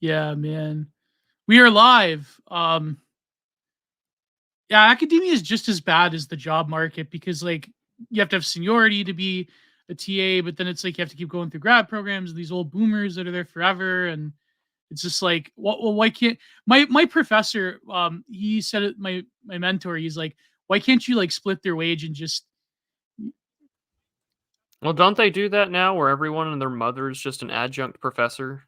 Yeah, man. We are live. Yeah, academia is just as bad as the job market because like you have to have seniority to be a TA, but then it's like you have to keep going through grad programs, these old boomers that are there forever, and it's just like, well, why can't my professor? He said it. My mentor, he's like, why can't you like split their wage and just Well, don't they do that now where everyone and their mother is just an adjunct professor?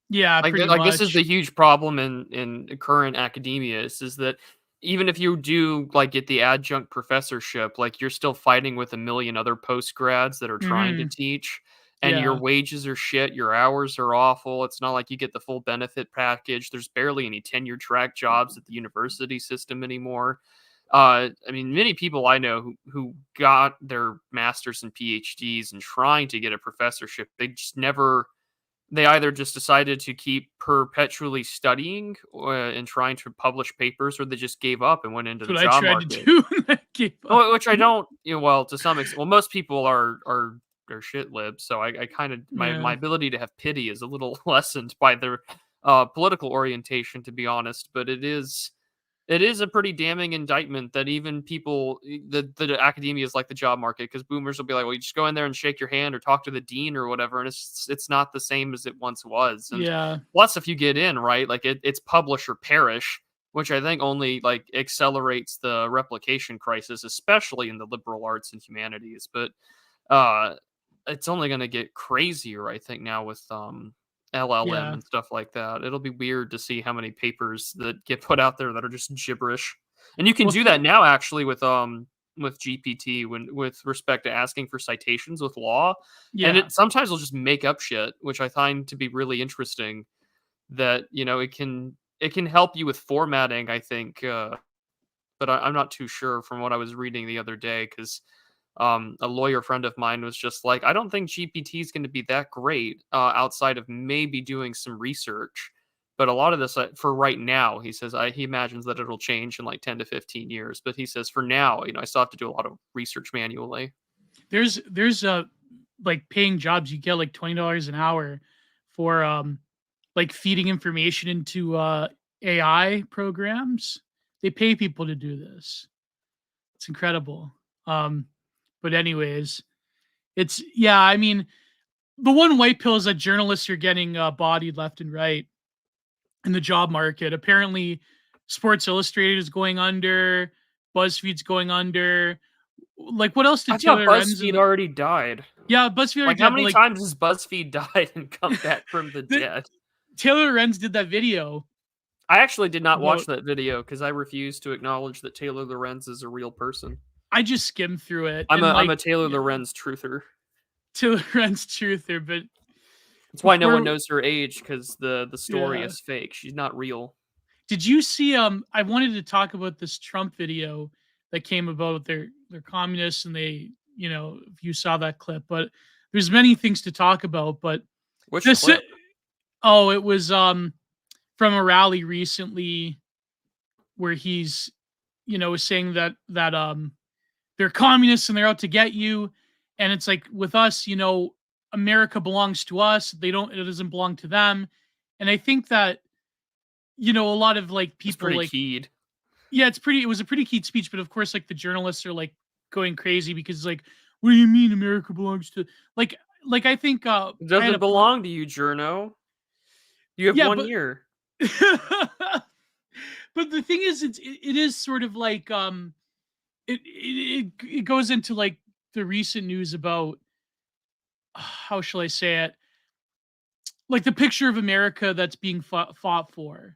yeah, Like, pretty this is the much. huge problem in current academia is that even if you do, like, get the adjunct professorship, like, you're still fighting with a million other post grads that are trying to Hmm. teach, and your Yeah, wages are shit, your hours are awful, it's not like you get the full benefit package, there's barely any tenure track jobs at the university system anymore. I mean, many people I know who got their masters and PhDs and trying to get a professorship, they either just decided to keep perpetually studying, and trying to publish papers, or they just gave up and went into that's the what I job tried to market. do. And I gave up. Which I don't, well, to some extent, well, most people are shit libs, so I kind of my Yeah, ability to have pity is a little lessened by their political orientation, to be honest. But it is a pretty damning indictment that even people the academia is like the job market because boomers will be like, well, you just go in there and shake your hand or talk to the dean or whatever, and it's not the same as it once was. And yeah, plus, if you get in, right, like it's publish or perish, which I think only like accelerates the replication crisis, especially in the liberal arts and humanities. But uh, it's only going to get crazier, I think, now with LLM yeah. and stuff like that. It'll be weird to see how many papers that get put out there that are just gibberish. And you can Well, do that now actually with GPT when with respect to asking for citations with law. And yeah, it sometimes will just make up shit, which I find to be really interesting that, it can help you with formatting, I think, but I'm not too sure from what I was reading the other day because a lawyer friend of mine was just like, I don't think GPT is going to be that great outside of maybe doing some research. But a lot of this, for right now, he says he imagines that it'll change in like 10 to 15 years. But he says for now, I still have to do a lot of research manually. there's like paying jobs. You get like $20 an hour for like feeding information into AI programs. They pay people to do this. It's incredible. Um, but anyways, it's yeah. I mean, the one white pill is that journalists are getting bodied left and right in the job market. Apparently, Sports Illustrated is going under. BuzzFeed's going under. Like, what else I did thought Taylor Renz BuzzFeed and already died. yeah, BuzzFeed already Like, how did, but many like times has BuzzFeed died and come back from the the dead? Taylor Renz did that video I actually did not watch about. that video because I refuse to acknowledge that Taylor Lorenz is a real person. I just skimmed through it I'm a and I'm a like Taylor yeah, Lorenz truther. Taylor Renz truther, but That's why no one before knows her age because the story yeah. is fake. She's not real. Did you see I wanted to talk about this Trump video that came about they're communists and they, if you saw that clip, but there's many things to talk about, but Which this clip? oh, it was from a rally recently where he's was saying that they're communists and they're out to get you, and it's like with us, America belongs to us. It doesn't belong to them. And I think that a lot of like It's people pretty like keyed. yeah, it was a pretty key speech, but of course, like the journalists are like going crazy because like, what do you mean America belongs to like I think It I had doesn't a pro belong to you, Journo. You have yeah, 1 year. but the thing is it is sort of like it goes into like the recent news about how shall I say it? Like the picture of America that's being fought for.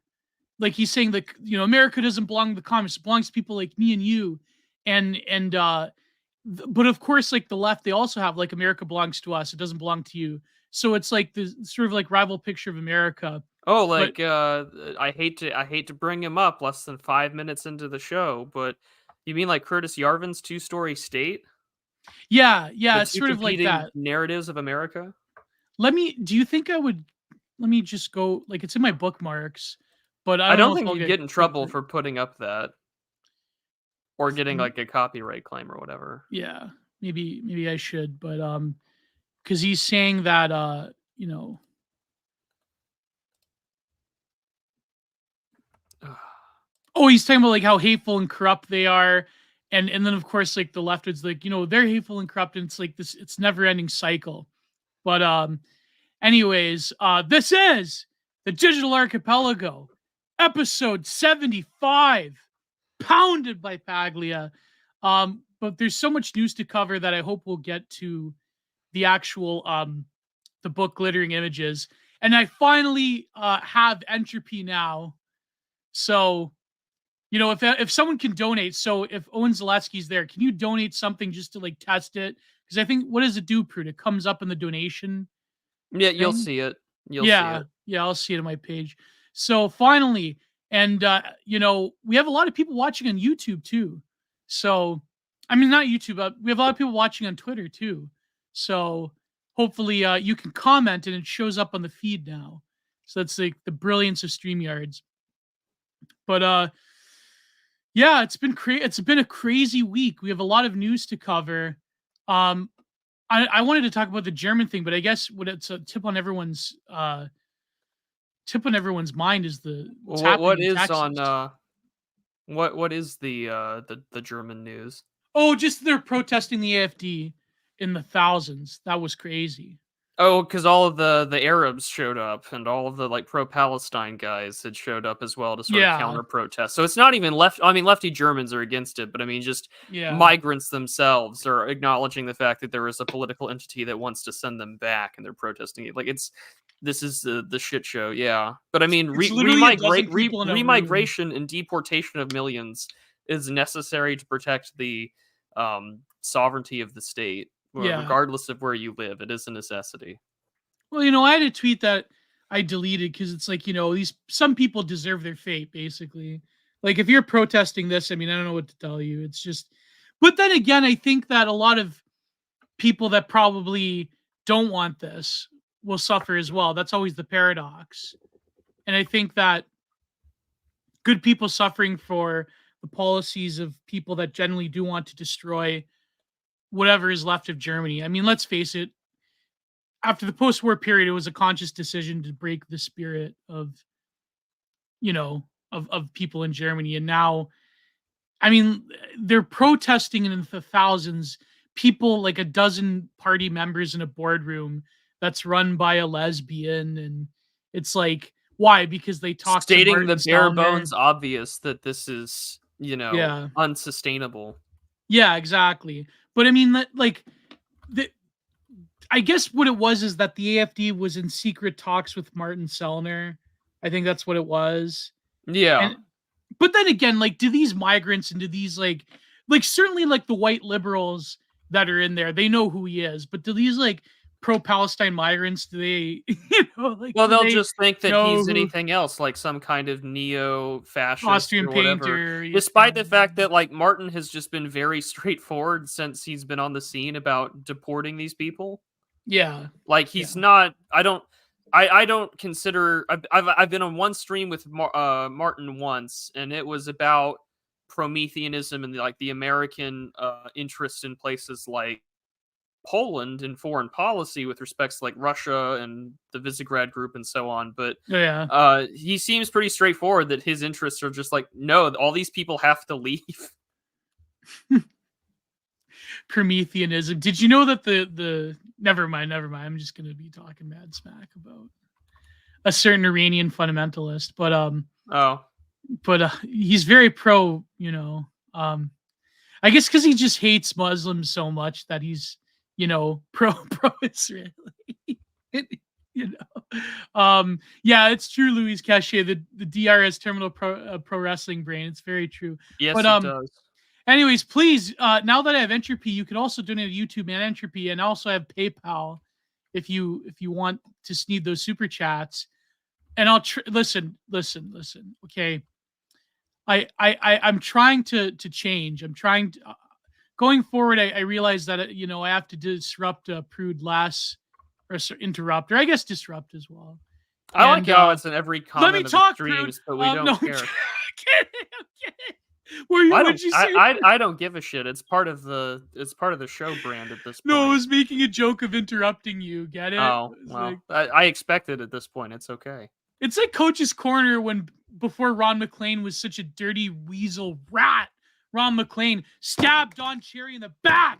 Like he's saying that America doesn't belong to the communists, it belongs to people like me and you, and but of course like the left they also have like America belongs to us, it doesn't belong to you. So it's like the sort of like rival picture of America, Oh, but like I hate to bring him up less than 5 minutes into the show, but you mean like Curtis Yarvin's two-story state? yeah, The yeah, it's two sort of like competing that. narratives of America? Do you think I would, let me just go, like it's in my bookmarks, but I I don't don't know if think I'll you'd get get in trouble clickbait. for putting up that or getting Mm, like a copyright claim or whatever. yeah, maybe I should, but because he's saying that you know Oh, he's talking about like how hateful and corrupt they are, and then of course like the left is like, they're hateful and corrupt, and it's like this, it's never ending cycle. But anyways, this is the Digital Archipelago, episode 75, pounded by Paglia. But there's so much news to cover that I hope we'll get to the actual the book Glittering Images. And I finally have Entropy now. So, if someone can donate, so if Owen Zalesky's there, can you donate something just to like test it? Because I think, what does it do, Prude? It comes up in the donation Yeah, you'll thing. see it. You'll see Yeah, it. yeah, I'll see it on my page. So finally, and we have a lot of people watching on YouTube too. So, I mean, not YouTube, but we have a lot of people watching on Twitter too. So hopefully, you can comment and it shows up on the feed now. So that's like the brilliance of StreamYards. But yeah, it's been a crazy week. We have a lot of news to cover. I wanted to talk about the German thing, but I guess what it's a tip on everyone's mind is what's What happening in is Texas. on what is the German news? Oh, just they're protesting the AfD in the thousands. That was crazy. Oh, because all of the Arabs showed up, and all of the like pro-Palestine guys had showed up as well to sort of Yeah, counter protest. So it's not even left. I mean, lefty Germans are against it, but I mean, just yeah. migrants themselves are acknowledging the fact that there is a political entity that wants to send them back, and they're protesting it. Like this is the shit show, yeah. But I mean, It's literally a dozen people in a room. remigration and deportation of millions is necessary to protect the sovereignty of the state. Yeah. Regardless of where you live, it is a necessity. Well, I had a tweet that I deleted because it's like, some people deserve their fate, basically. Like, if you're protesting this, I mean, I don't know what to tell you. It's just, but then again, I think that a lot of people that probably don't want this will suffer as well. That's always the paradox. And I think that good people suffering for the policies of people that generally do want to destroy whatever is left of Germany. I mean, let's face it, after the post-war period, it was a conscious decision to break the spirit of, of people in Germany. And now, I mean, they're protesting in the thousands, people like a dozen party members in a boardroom that's run by a lesbian. And it's like, why? Because they talk stating to the bare Sellner. bones obvious that this is, Yeah. unsustainable. Yeah, exactly. But I mean, I guess what it was is that the AfD was in secret talks with Martin Sellner. I think that's what it was. Yeah. But then again, like, do these migrants and do these like certainly like the white liberals that are in there, they know who he is. But do these like pro-Palestine migrants, do they, Well, they'll just think that he's who anything else, like some kind of neo-fascist Austrian or whatever. painter? Despite the fact that like Martin has just been very straightforward since he's been on the scene about deporting these people. Yeah. Like he's not. I don't consider. I've been on one stream with Martin once, and it was about Prometheanism and like the American interest in places like Poland in foreign policy with respects to like Russia and the Visegrad Group and so on. But he seems pretty straightforward that his interests are just like, no, all these people have to leave. Prometheanism. Did you know that the never mind. I'm just gonna be talking mad smack about a certain Iranian fundamentalist, but he's very pro, I guess because he just hates Muslims so much that he's, pro Israeli. Yeah, it's true, Louise Cachet. The DRS terminal pro wrestling brain. It's very true. Yes, but it does. Anyways, please, now that I have Entropy, you can also donate to YouTube and Entropy, and also have PayPal if you want to sneed those super chats. And I'll listen. Okay, I'm trying to change. I'm trying to going forward. I realize that I have to disrupt Prude less, or interrupt, or I guess disrupt as well. I like how it's in every comment. Let me talk, streams, Prude. But we don't care. I don't give a shit. It's part of the show brand at this point. No, I was making a joke of interrupting you. Get it? Oh, well, I expect it at this point. It's okay. It's like Coach's Corner when before Ron McLean was such a dirty weasel rat. Ron McLean stabbed Don Cherry in the back.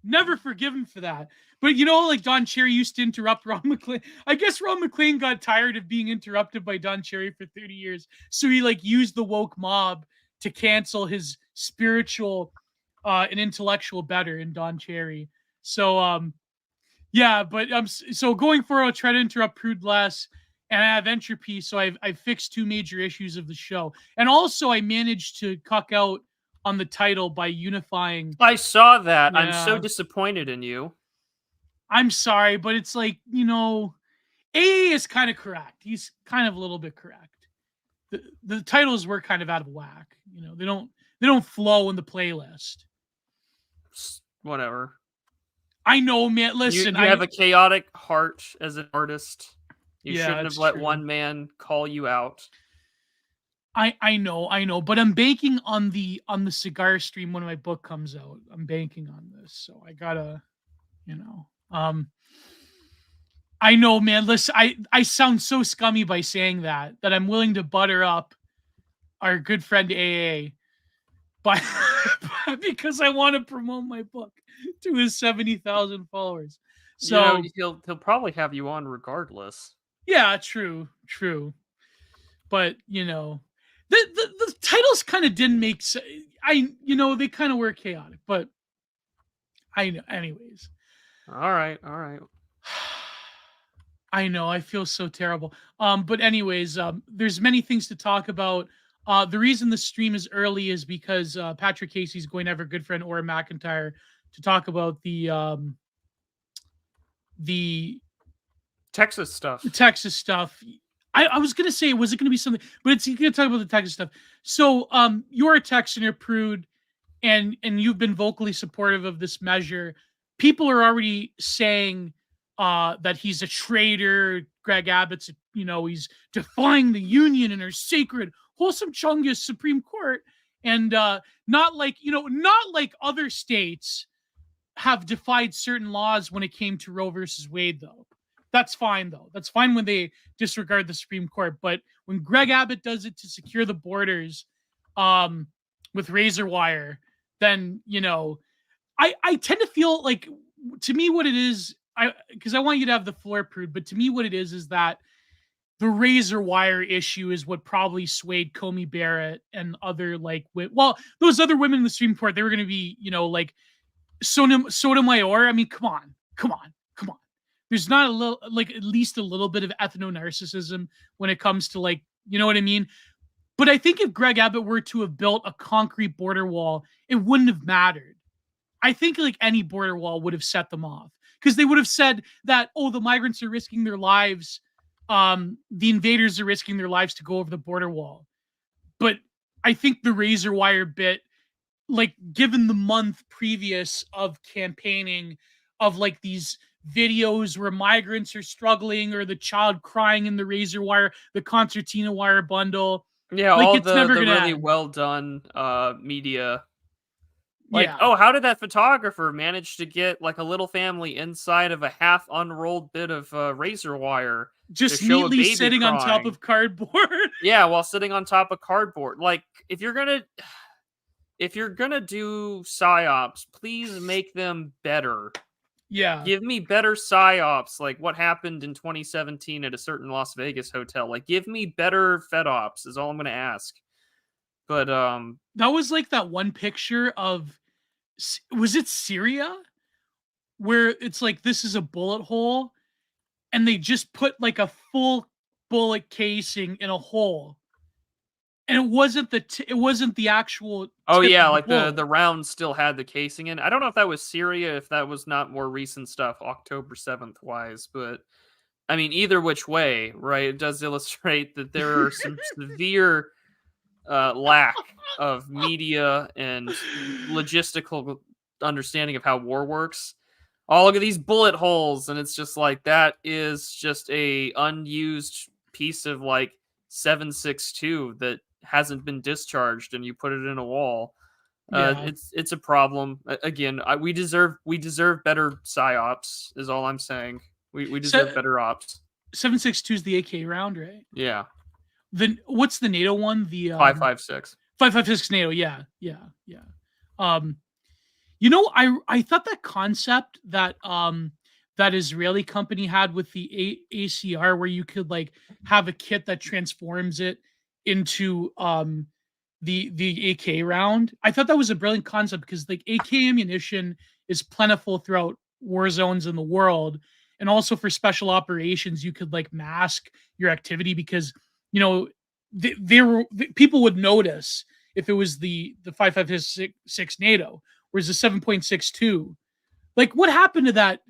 Never forgive him for that. But like Don Cherry used to interrupt Ron McLean. I guess Ron McLean got tired of being interrupted by Don Cherry for 30 years. So he used the woke mob to cancel his spiritual and intellectual better in Don Cherry. So yeah, but so going forward, I'll try to interrupt Prude less. And I have entropy, so I've fixed 2 major issues of the show. And also I managed to cuck out on the title by unifying. I saw that. Yeah. I'm so disappointed in you. I'm sorry, but it's like, AA is kind of correct. He's kind of a little bit correct. The titles were kind of out of whack. They don't flow in the playlist. Whatever. I know, man. Listen, you have a chaotic heart as an artist. You Yeah, shouldn't have it's let true. one man call you out. I know, but I'm banking on the cigar stream when my book comes out. I'm banking on this, so I gotta, I know, man. Listen, I sound so scummy by saying that I'm willing to butter up our good friend AA, but because I want to promote my book to his 70,000 followers. So he'll probably have you on regardless. Yeah, true. But the titles kind of didn't make sense. They kind of were chaotic, but I know. Anyways. All right. I know. I feel so terrible. But anyways, there's many things to talk about. The reason the stream is early is because Patrick Casey's going to have our good friend Ora McIntyre to talk about the Texas stuff. The Texas stuff. I was gonna say, was it gonna be something, but it's gonna talk about the Texas stuff. So you're a Texaner, Prude, and you've been vocally supportive of this measure. People are already saying that he's a traitor. Greg Abbott's, he's defying the union and our sacred, wholesome Chungus Supreme Court, and not like other states have defied certain laws when it came to Roe versus Wade, though. That's fine, though. That's fine when they disregard the Supreme Court. But when Greg Abbott does it to secure the borders with razor wire, then, I tend to feel like, to me, what it is, because I want you to have the floor, Prude, but to me, what it is that the razor wire issue is what probably swayed Comey Barrett and other, those other women in the Supreme Court. They were going to be, Sotomayor. I mean, come on. There's not at least a little bit of ethno-narcissism when it comes to you know what I mean? But I think if Greg Abbott were to have built a concrete border wall, it wouldn't have mattered. I think any border wall would have set them off because they would have said that, the migrants are risking their lives. The invaders are risking their lives to go over the border wall. But I think the razor wire bit, given the month previous of campaigning of these videos where migrants are struggling or the child crying in the razor wire, the concertina wire bundle. Yeah, all the really well done media. How did that photographer manage to get a little family inside of a half unrolled bit of razor wire? Just neatly sitting on top of cardboard. Yeah, while sitting on top of cardboard. If you're gonna do psyops, please make them better. Yeah. Give me better psyops, like what happened in 2017 at a certain Las Vegas hotel. Give me better FedOps is all I'm going to ask. But that was that one picture of, was it Syria? Where it's this is a bullet hole and they just put a full bullet casing in a hole. And it wasn't the actual. Oh yeah, the round still had the casing in. I don't know if that was Syria, if that was not more recent stuff, October 7th wise, but I mean, either which way, right? It does illustrate that there are some severe lack of media and logistical understanding of how war works. Oh, look at these bullet holes, and it's just that is just a unused piece of 7.62 that hasn't been discharged, and you put it in a wall. It's a problem. Again, we deserve better psyops. Is all I'm saying. We deserve better ops. 7.62 is the AK round, right? Yeah. Then what's the NATO one? The 5.56. 5.56 NATO. Yeah. Um, I thought that concept that that Israeli company had with the ACR, where you could like have a kit that transforms it into the AK round. I thought that was a brilliant concept because like AK ammunition is plentiful throughout war zones in the world, and also for special operations, you could like mask your activity because you know people would notice if it was the 5.56 NATO, whereas the 7.62. Like, what happened to that?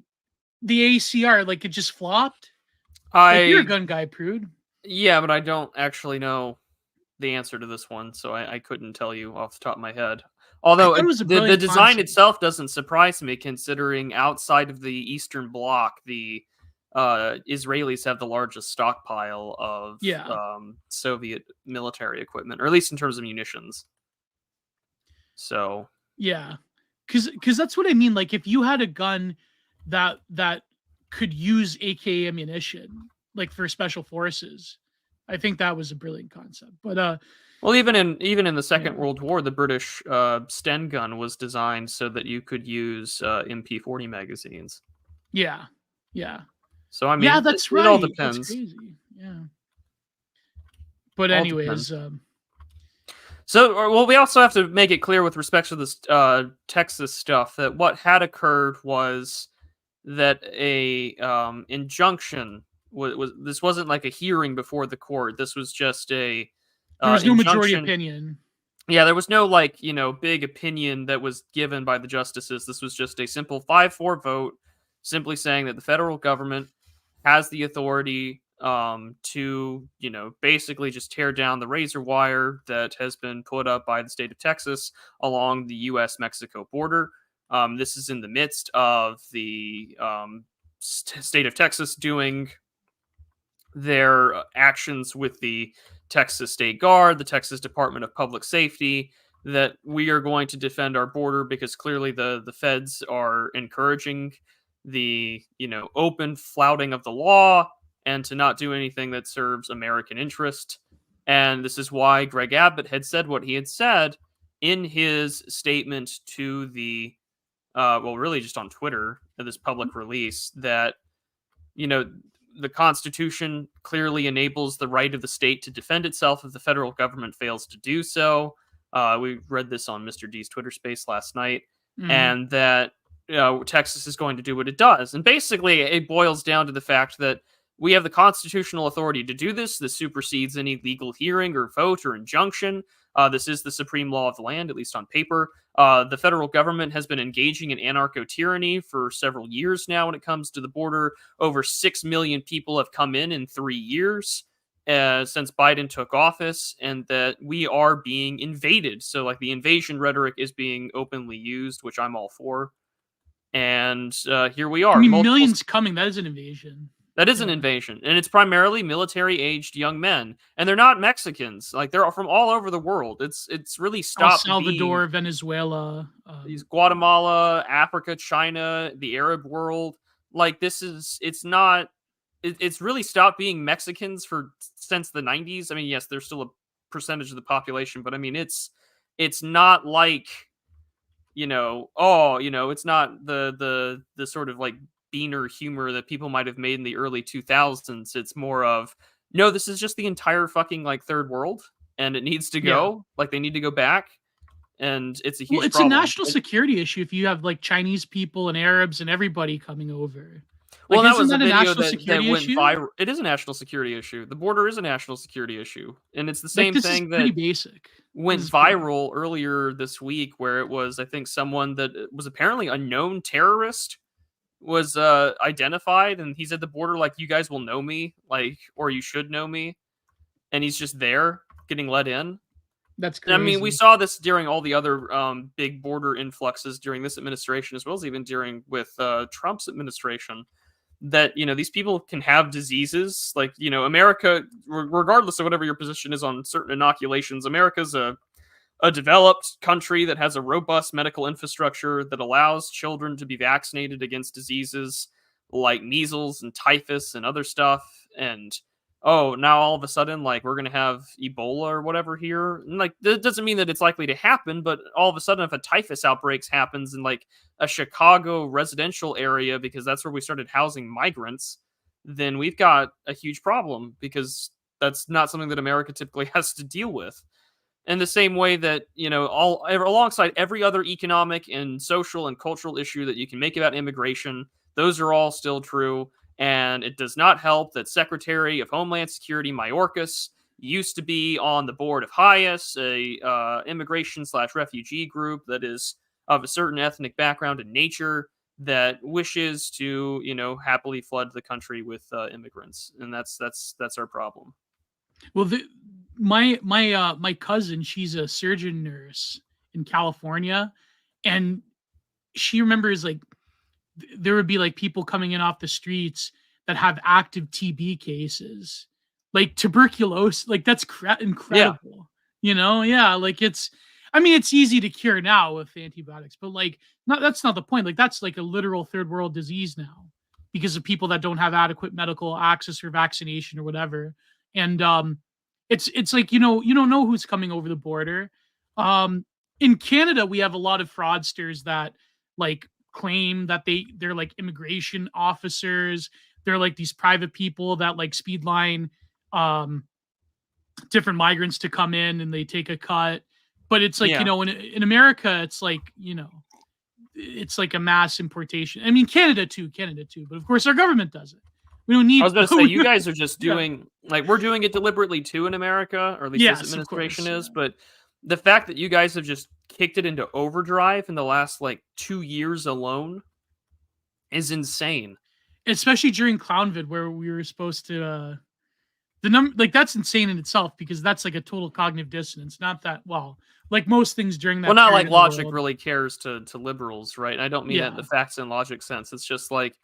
The ACR, like, it just flopped. Like, you're a gun guy, Prude. Yeah, but I don't actually know the answer to this one, so I couldn't tell you off the top of my head. I Although thought it was a the brilliant design concept. itself doesn't surprise me, considering outside of the Eastern Bloc, the Israelis have the largest stockpile of Yeah, Soviet military equipment, or at least in terms of munitions. So yeah, because that's what I mean. Like, if you had a gun that could use AK ammunition, like for special forces, I think that was a brilliant concept. But well, even in the Second yeah, World War, the British Sten gun was designed so that you could use MP40 magazines. yeah, yeah, So I yeah. mean, That's it all right. That's depends. crazy. Yeah. But All depends. anyways, So, well, we also have to make it clear with respect to this Texas stuff that what had occurred was that a injunction was this wasn't like a hearing before the court. This was just a there was no majority injunction. opinion. Yeah, there was no like big opinion that was given by the justices. This was just a simple 5-4 vote, simply saying that the federal government has the authority to basically just tear down the razor wire that has been put up by the state of Texas along the U.S. Mexico border. This is in the midst of the state of Texas doing their actions with the Texas State Guard, the Texas Department of Public Safety, that we are going to defend our border because clearly the feds are encouraging the open flouting of the law and to not do anything that serves American interest. And this is why Greg Abbott had said what he had said in his statement to the really just on Twitter, this public release, that you know the Constitution clearly enables the right of the state to defend itself if the federal government fails to do so. We read this on Mr. D's Twitter space last night, Mhm. and that Texas is going to do what it does. And basically, it boils down to the fact that we have the constitutional authority to do this. This supersedes any legal hearing or vote or injunction. This is the supreme law of the land, at least on paper. The federal government has been engaging in anarcho-tyranny for several years now when it comes to the border. Over 6 million people have come in 3 years since Biden took office, and that we are being invaded. So, like, the invasion rhetoric is being openly used, which I'm all for. And here we I are. mean, millions coming. That is an invasion. That is an Yeah. invasion, and it's primarily military-aged young men, and they're not Mexicans. Like, they're from all over the world. It's really El stopped being Salvador, Venezuela. these Guatemala, Africa, China, the Arab world. Like, it's really stopped being Mexicans since the 90s. I mean, yes, there's still a percentage of the population, but I mean, it's not like it's not the sort of like beaner humor that people might have made in the early 2000s. It's more of, no, this is just the entire fucking like third world, and it needs to Yeah. go. Like, they need to go back, and it's a Well, huge it's a problem. national security issue if you have like Chinese people and Arabs and everybody coming over. Well, Like, that isn't was a that a video national that security went issue? viral. It is a national security issue. The border is a national security issue, and it's the Like, same this is thing pretty that basic. This went is pretty. viral earlier this week, where it was, I think, someone that was apparently a known terrorist was identified, and he's at the border like, you guys will know me, like, or you should know me, and he's just there getting let in. That's I mean, we crazy. saw this during all the other big border influxes during this administration, as well as even during with Trump's administration, that these people can have diseases. Like, America, regardless of whatever your position is on certain inoculations, America's a developed country that has a robust medical infrastructure that allows children to be vaccinated against diseases like measles and typhus and other stuff, and oh, now all of a sudden, like, we're gonna have Ebola or whatever here. And, like, that doesn't mean that it's likely to happen, but all of a sudden, if a typhus outbreaks happens in like a Chicago residential area, because that's where we started housing migrants, then we've got a huge problem, because that's not something that America typically has to deal with. In the same way that, alongside every other economic and social and cultural issue that you can make about immigration, those are all still true. And it does not help that Secretary of Homeland Security Mayorkas used to be on the board of HIAS, a immigration/refugee group that is of a certain ethnic background and nature that wishes to, happily flood the country with immigrants, and that's our problem. Well, my cousin, she's a surgeon nurse in California, and she remembers like there would be like people coming in off the streets that have active TB cases, like tuberculosis. Like that's Yeah, incredible, Yeah, like I mean, it's easy to cure now with antibiotics, but like, not that's not the point. Like that's like a literal third world disease now because of people that don't have adequate medical access or vaccination or whatever. And it's like you don't know who's coming over the border. In Canada, we have a lot of fraudsters that like claim that they're like immigration officers. They're like these private people that like speedline um different migrants to come in and they take a cut. But it's like, yeah. in America, it's like, it's like a mass importation. I mean, Canada too. But of course, our government does it. We don't I need. was going to say, you guys are just Yeah. doing, like, we're doing it deliberately too in America, or at least this Yes, of administration course. is. But the fact that you guys have just kicked it into overdrive in the last like 2 years alone is insane. Especially during Clownvid, where we were supposed to. The number, like, that's insane in itself because that's like a total cognitive dissonance. Not that, well, like most things during Well, that not period like in the logic world. really cares to liberals, right? And I don't mean that in the Yeah. facts and logic sense. It's just like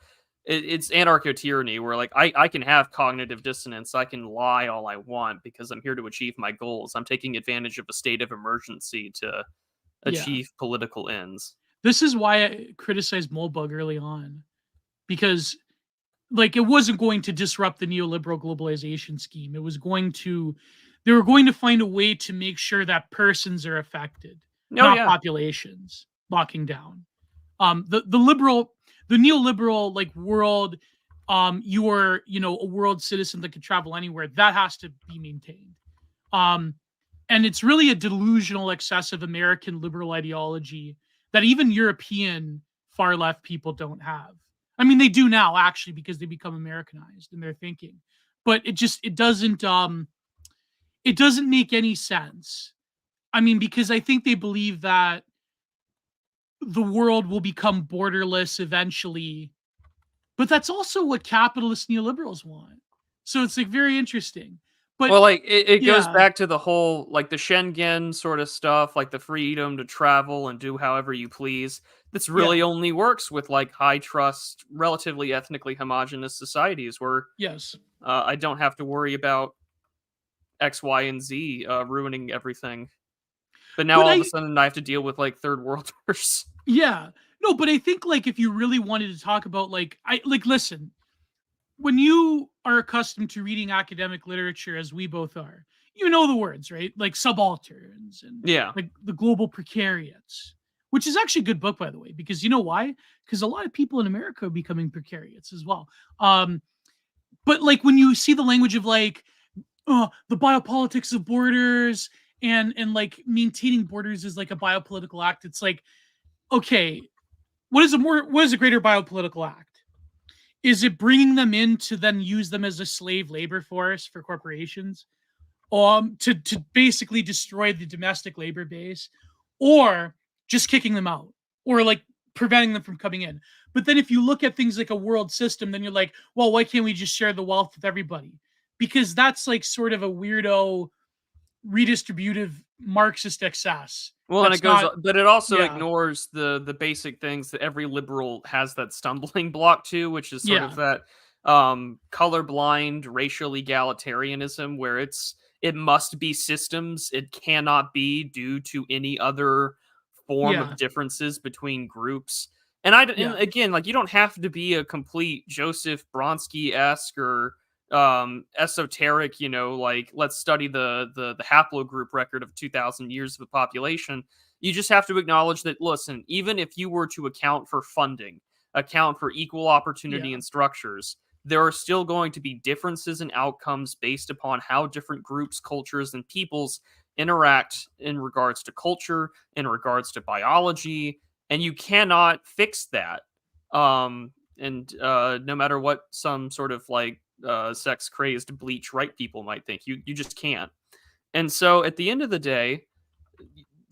it's anarcho tyranny, where like I can have cognitive dissonance. I can lie all I want because I'm here to achieve my goals. I'm taking advantage of a state of emergency to Yeah. achieve political ends. This is why I criticized Molbug early on because like it wasn't going to disrupt the neoliberal globalization scheme. It was going to they were going to find a way to make sure that persons are affected, Oh not yeah. populations locking down. The neoliberal like world, you are, a world citizen that could travel anywhere. That has to be maintained. Um, and it's really a delusional, excessive American liberal ideology that even European far left people don't have. I mean, they do now actually because they become Americanized in their thinking, but it doesn't make any sense. I mean, because I think they believe that the world will become borderless eventually, but that's also what capitalist neoliberals want. So it's like very interesting. But Well, like it goes yeah, back to the whole like the Schengen sort of stuff, like the freedom to travel and do however you please. This yeah, really only works with like high trust, relatively ethnically homogenous societies where yes. I don't have to worry about X, Y, and Z ruining everything. But now But all of a sudden I have to deal with like third worlders. yeah, no, but I think like if you really wanted to talk about like listen, when you are accustomed to reading academic literature as we both are, you know the words, right? Like subalterns and Yeah. like the global precariats, which is actually a good book, by the way, because you know why? Because a lot of people in America are becoming precariats as well. But like when you see the language of like the biopolitics of borders and like maintaining borders is like a biopolitical act, it's like, okay, what is a greater biopolitical act? Is it bringing them in to then use them as a slave labor force for corporations, to basically destroy the domestic labor base, or just kicking them out, or like preventing them from coming in? But then if you look at things like a world system, then you're like, well, why can't we just share the wealth with everybody? Because that's like sort of a weirdo redistributive Marxist excess. Well, and That's it goes, not, but it also yeah, ignores the basic things that every liberal has that stumbling block to, which is sort of yeah, that colorblind racial egalitarianism, where it must be systems, it cannot be due to any other form yeah, of differences between groups. And Yeah. again, like, you don't have to be a complete Joseph Bronsky-esque or esoteric, like, let's study the haplogroup record of 2,000 years of a population. You just have to acknowledge that, listen, even if you were to account for funding, account for equal opportunity Yeah. and structures, there are still going to be differences in outcomes based upon how different groups, cultures, and peoples interact in regards to culture, in regards to biology, and you cannot fix that. And no matter what some sort of like sex crazed bleach right people might think, you just can't. And so at the end of the day,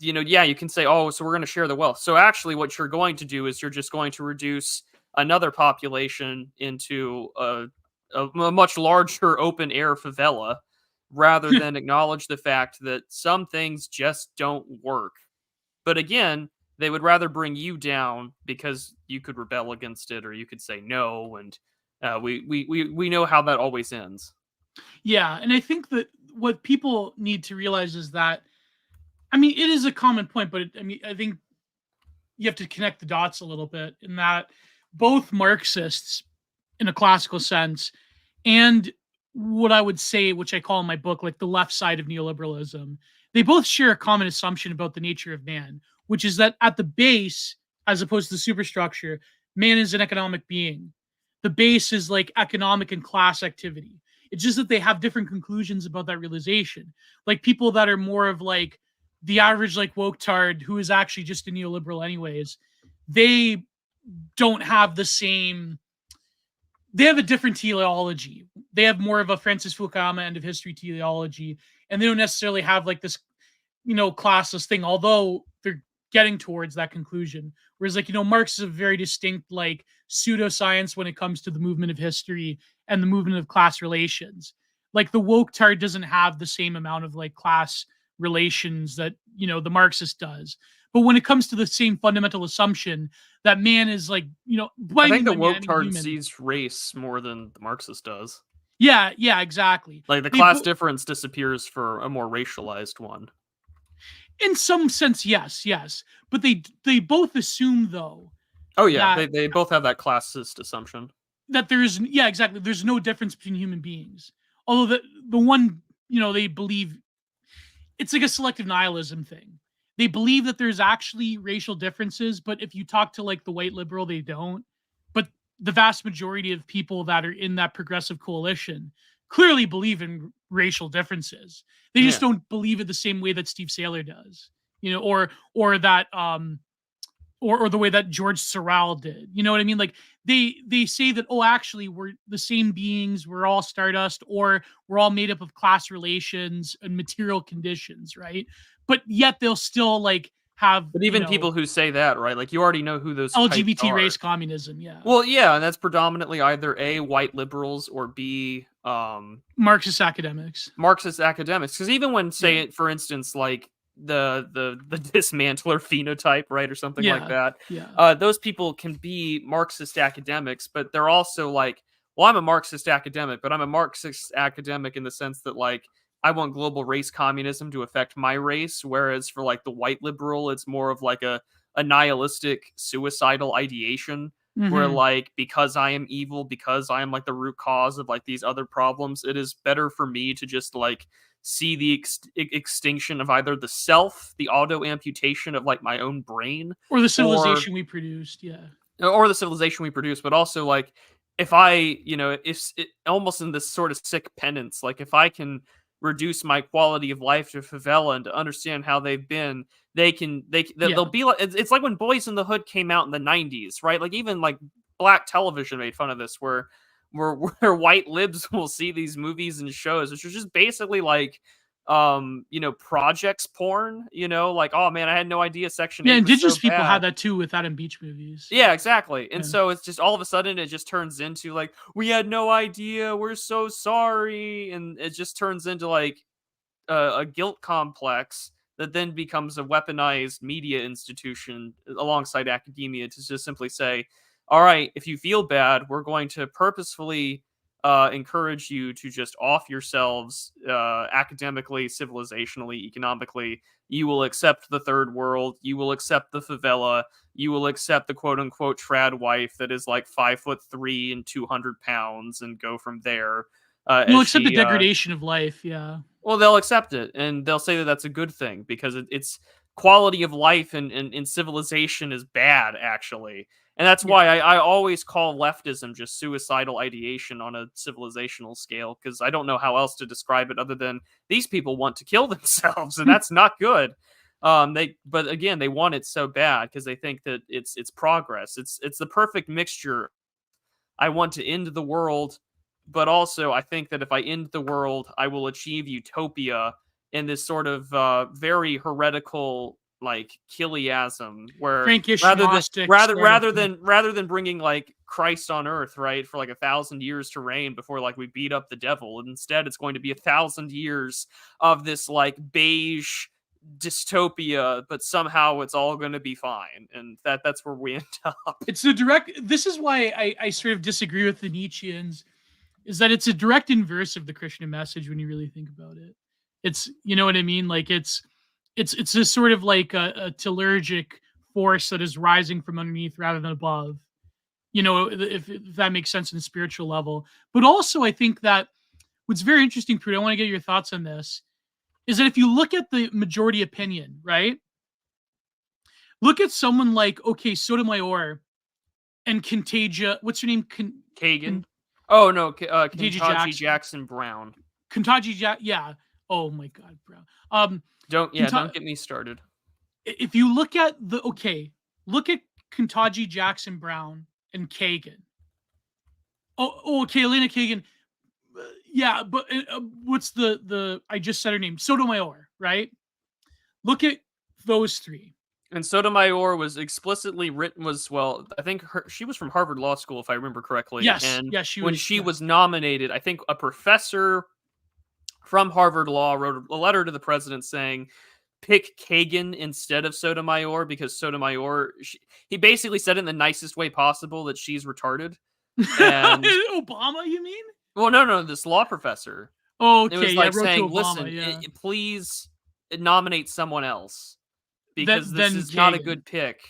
yeah, you can say, oh, so we're going to share the wealth. So actually, what you're going to do is you're just going to reduce another population into a much larger open air favela rather than acknowledge the fact that some things just don't work. But again, they would rather bring you down because you could rebel against it or you could say no, and we know how that always ends. Yeah, and I think that what people need to realize is that, I mean, it is a common point, but I mean, I think you have to connect the dots a little bit in that both Marxists, in a classical sense, and what I would say, which I call in my book, like the left side of neoliberalism, they both share a common assumption about the nature of man, which is that at the base, as opposed to the superstructure, man is an economic being. The base is like economic and class activity. It's just that they have different conclusions about that realization. Like people that are more of like the average like woke tard who is actually just a neoliberal anyways, they don't have the same, they have a different teleology. They have more of a Francis Fukuyama end of history teleology, and they don't necessarily have like this, classless thing, although they're getting towards that conclusion. Whereas, like, Marx is a very distinct, like, pseudoscience when it comes to the movement of history and the movement of class relations. Like, the woke tard doesn't have the same amount of, like, class relations that, the Marxist does. But when it comes to the same fundamental assumption that man is like, I by think me, the by man, I woke mean tard human. sees race more than the Marxist does. Yeah, yeah, exactly. Like the They class bo- difference disappears for a more racialized one. in some sense, yes, yes, but they both assume though Oh yeah, they that they both have that classist assumption. there's, yeah, exactly, there's no difference between human beings. Although the one, they believe it's like a selective nihilism thing. They believe that there's actually racial differences, but if you talk to like the white liberal, they don't. But the vast majority of people that are in that progressive coalition clearly believe in racial differences. They just Yeah. don't believe it the same way that Steve Saylor does, or that or the way that George Sorrell did. You know what I mean? Like they say that, oh, actually we're the same beings, we're all stardust, or we're all made up of class relations and material conditions, right? But yet they'll still like have, But even people who say that, right? Like you already know who those types LGBT are. race communism, yeah. Well, yeah, and that's predominantly either A, white liberals, or B, Marxist academics. Marxist academics. Because even when, say, Yeah. it, for instance, like the dismantler phenotype, right, or something like Yeah. that, Yeah. those people can be Marxist academics, but they're also like, well, I'm a Marxist academic, but I'm a Marxist academic in the sense that like I want global race communism to affect my race, whereas for like the white liberal, it's more of like a nihilistic suicidal ideation where Hmm. like because I am evil, because I am like the root cause of like these other problems, it is better for me to just like see the extinction of either the self, the auto amputation of like my own brain, Or the or civilization we produced, yeah. the civilization we produce, but also like if I, if it, almost in this sort of sick penance, like if I can reduce my quality of life to favela and to understand how they've been, they'll Yeah. be like it's like when Boys in the Hood came out in the 90s, right? Like even like black television made fun of this where white libs will see these movies and shows which are just basically like projects porn, like, oh man, I had no idea Section Yeah, 8 was so indigenous people had bad. that too with Adam Beach movies. Yeah, exactly. And Yeah. so it's just all of a sudden it just turns into like, we had no idea, we're so sorry, and it just turns into like a guilt complex that then becomes a weaponized media institution alongside academia to just simply say, all right, if you feel bad, we're going to purposefully encourage you to just off yourselves academically, civilizationally, economically. You will accept the third world. You will accept the favela. You will accept the quote unquote trad wife that is like 5'3" and 200 pounds and go from there. Well, As accept the she, degradation of life. Yeah. well, they'll accept it and they'll say that that's a good thing because it's quality of life in civilization is bad, actually. And that's Yeah. why I always call leftism just suicidal ideation on a civilizational scale, because I don't know how else to describe it other than these people want to kill themselves, and that's not good. But again, they want it so bad because they think that it's progress. It's the perfect mixture. I want to end the world, but also I think that if I end the world, I will achieve utopia in this sort of very heretical like Kiliasm, where Frankish Gnostic sort of thing. rather than bringing like Christ on earth, right, for like 1,000 years to reign before like we beat up the devil, instead it's going to be 1,000 years of this like beige dystopia, but somehow it's all going to be fine, and that's where we end up. It's the direct. This is why I sort of disagree with the Nietzscheans, is that it's a direct inverse of the Christian message when you really think about it. It's, you know what I mean? Like it's a sort of like a telluric force that is rising from underneath rather than above. You know, if that makes sense in a spiritual level. But also, I think that what's very interesting, Prude, I want to get your thoughts on this, is that if you look at the majority opinion, right? Look at someone like, okay, Sotomayor and Contagia. What's her name? Kagan. Oh no, Contagia Kentucky Jackson Brown. Yeah. Oh my God, bro. Don't get me started. If you look at look at Kentucky Jackson Brown and Kagan. Okay, Elena Kagan. Yeah, but what's the? I just said her name, Sotomayor, right? Look at those three. And Sotomayor was explicitly written I think she was from Harvard Law School, if I remember correctly. Yes, And yes, she when was. she Yeah. was nominated, I think a professor from Harvard Law wrote a letter to the president saying, pick Kagan instead of Sotomayor, because Sotomayor, he basically said in the nicest way possible that she's retarded. And Obama, you mean? Well, no, this law professor. Oh, It okay, was yeah, like wrote to saying, Obama, listen, yeah. please nominate someone else, because this Then is not a Kagan. good pick.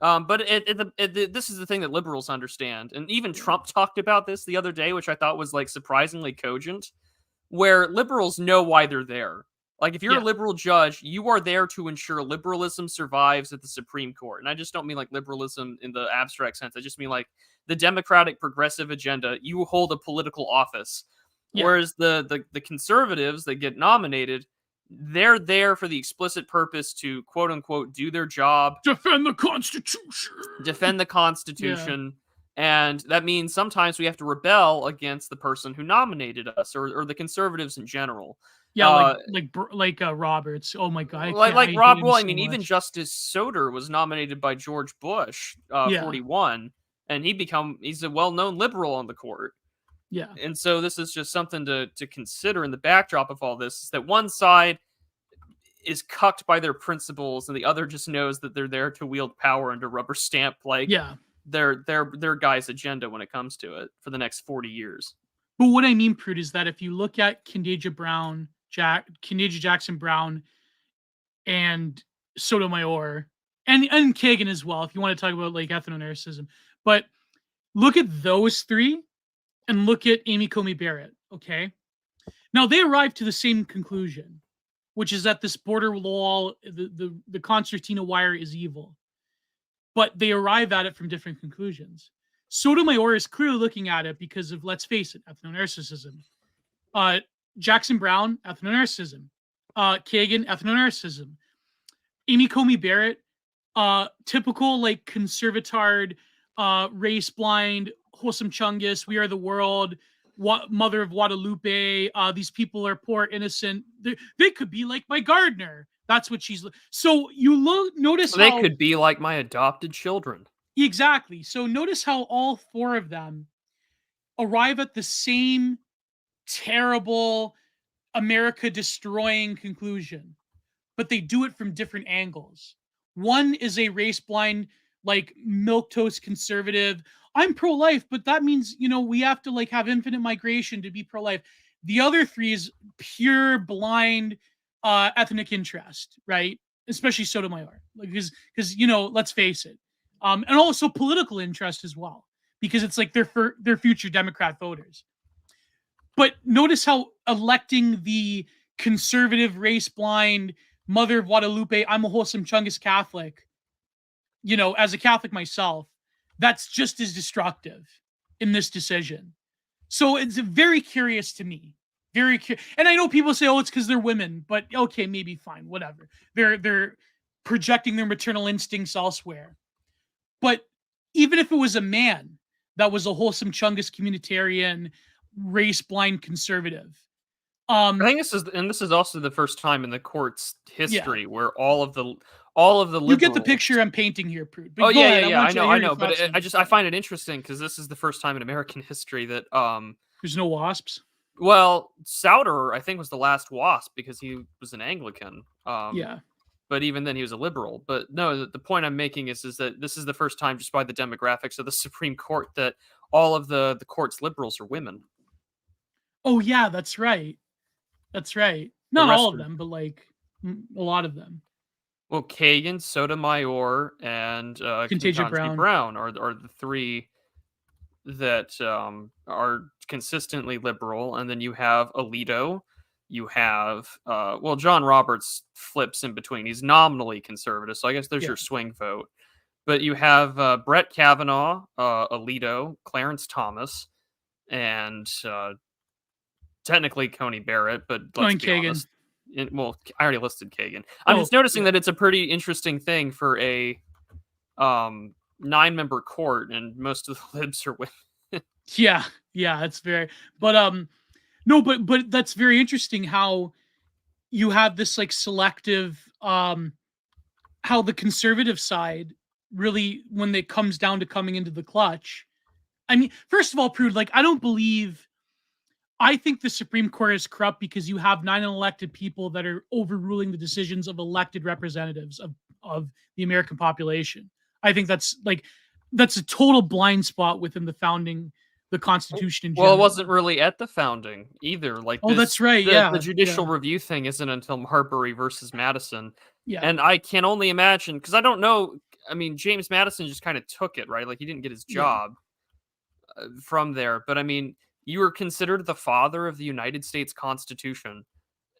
But this is the thing that liberals understand, and even Trump talked about this the other day, which I thought was like surprisingly cogent, where liberals know why they're there. Like, if you're a Yeah. liberal judge, you are there to ensure liberalism survives at the Supreme Court. And I just don't mean like liberalism in the abstract sense. I just mean like the democratic progressive agenda. You hold a political office. Yeah. Whereas the conservatives that get nominated, they're there for the explicit purpose to quote unquote do their job, Defend the Constitution. and that means sometimes we have to rebel against the person who nominated us, or the conservatives in general. Yeah, like Roberts. Oh my God, Like I Rob. hate him Well, I so mean, even much. Justice Soter was nominated by George Bush, Yeah. 41, and he's a well-known liberal on the court. Yeah. And so this is just something to consider in the backdrop of all this, is that one side is cucked by their principles and the other just knows that they're there to wield power and to rubber stamp like Yeah. their guy's agenda when it comes to it for the next 40 years. But what I mean, Prude, is that if you look at Kendaja Jackson Brown and Sotomayor and Kagan as well, if you want to talk about like ethno-narcissism, but look at those three and look at Amy Coney Barrett, okay? Now, they arrived to the same conclusion, which is that this border wall, the concertina wire is evil. But they arrive at it from different conclusions. Sotomayor is clearly looking at it because of, let's face it, ethno-narcissism. Jackson Brown, ethno-narcissism. Kagan, ethno-narcissism. Amy Coney Barrett, typical like conservatard, race blind, wholesome Chungus, we are the world, mother of Guadalupe, these people are poor, innocent. They could be like my gardener. That's what she's. So you notice They how could be like my adopted children. Exactly. So notice how all four of them arrive at the same terrible, America destroying conclusion, but they do it from different angles. One is a race blind, like milquetoast conservative. I'm pro-life, but that means, we have to like have infinite migration to be pro-life. The other three is pure blind ethnic interest, right? Especially Sotomayor, like because let's face it, and also political interest as well, because it's like their future Democrat voters. But notice how electing the conservative, race blind Mother of Guadalupe, I'm a wholesome Chungus Catholic, as a Catholic myself, that's just as destructive in this decision. So it's very curious to me. Very curious. And I know people say, oh, it's because they're women, but okay, maybe fine, whatever. They're projecting their maternal instincts elsewhere. But even if it was a man that was a wholesome Chungus communitarian, race blind conservative. I think this is also the first time in the court's history where all of the liberals... You get the picture I'm painting here, Prude. But I know. But I find it interesting because this is the first time in American history that there's no WASPs. Well, Souter, I think, was the last WASP because he was an Anglican. But even then, he was a liberal. But no, the point I'm making is that this is the first time, just by the demographics of the Supreme Court, that all of the court's liberals are women. Oh yeah, that's right. That's right. Not all of them, but like a lot of them. Well, Kagan, Sotomayor, and Ketanji Brown are the three that are consistently liberal. And then you have Alito. You have, John Roberts flips in between. He's nominally conservative, so I guess there's your swing vote. But you have Brett Kavanaugh, Alito, Clarence Thomas, and technically Coney Barrett, but let's be honest. I already listed Kagan. I'm just noticing that it's a pretty interesting thing for a 9-member court, and most of the libs are women. yeah, it's very. But no, but that's very interesting how you have this like selective, how the conservative side really, when it comes down to coming into the clutch. I mean, first of all, Prude, like I think the Supreme Court is corrupt because you have 9 elected people that are overruling the decisions of elected representatives of the American population. I think that's a total blind spot within the Constitution in general. Well, it wasn't really at the founding either. That's right. The judicial review thing isn't until Marbury versus Madison. Yeah. And I can only imagine, because I don't know. I mean, James Madison just kind of took it, right? Like, he didn't get his job from there. But I mean, you were considered the father of the United States Constitution.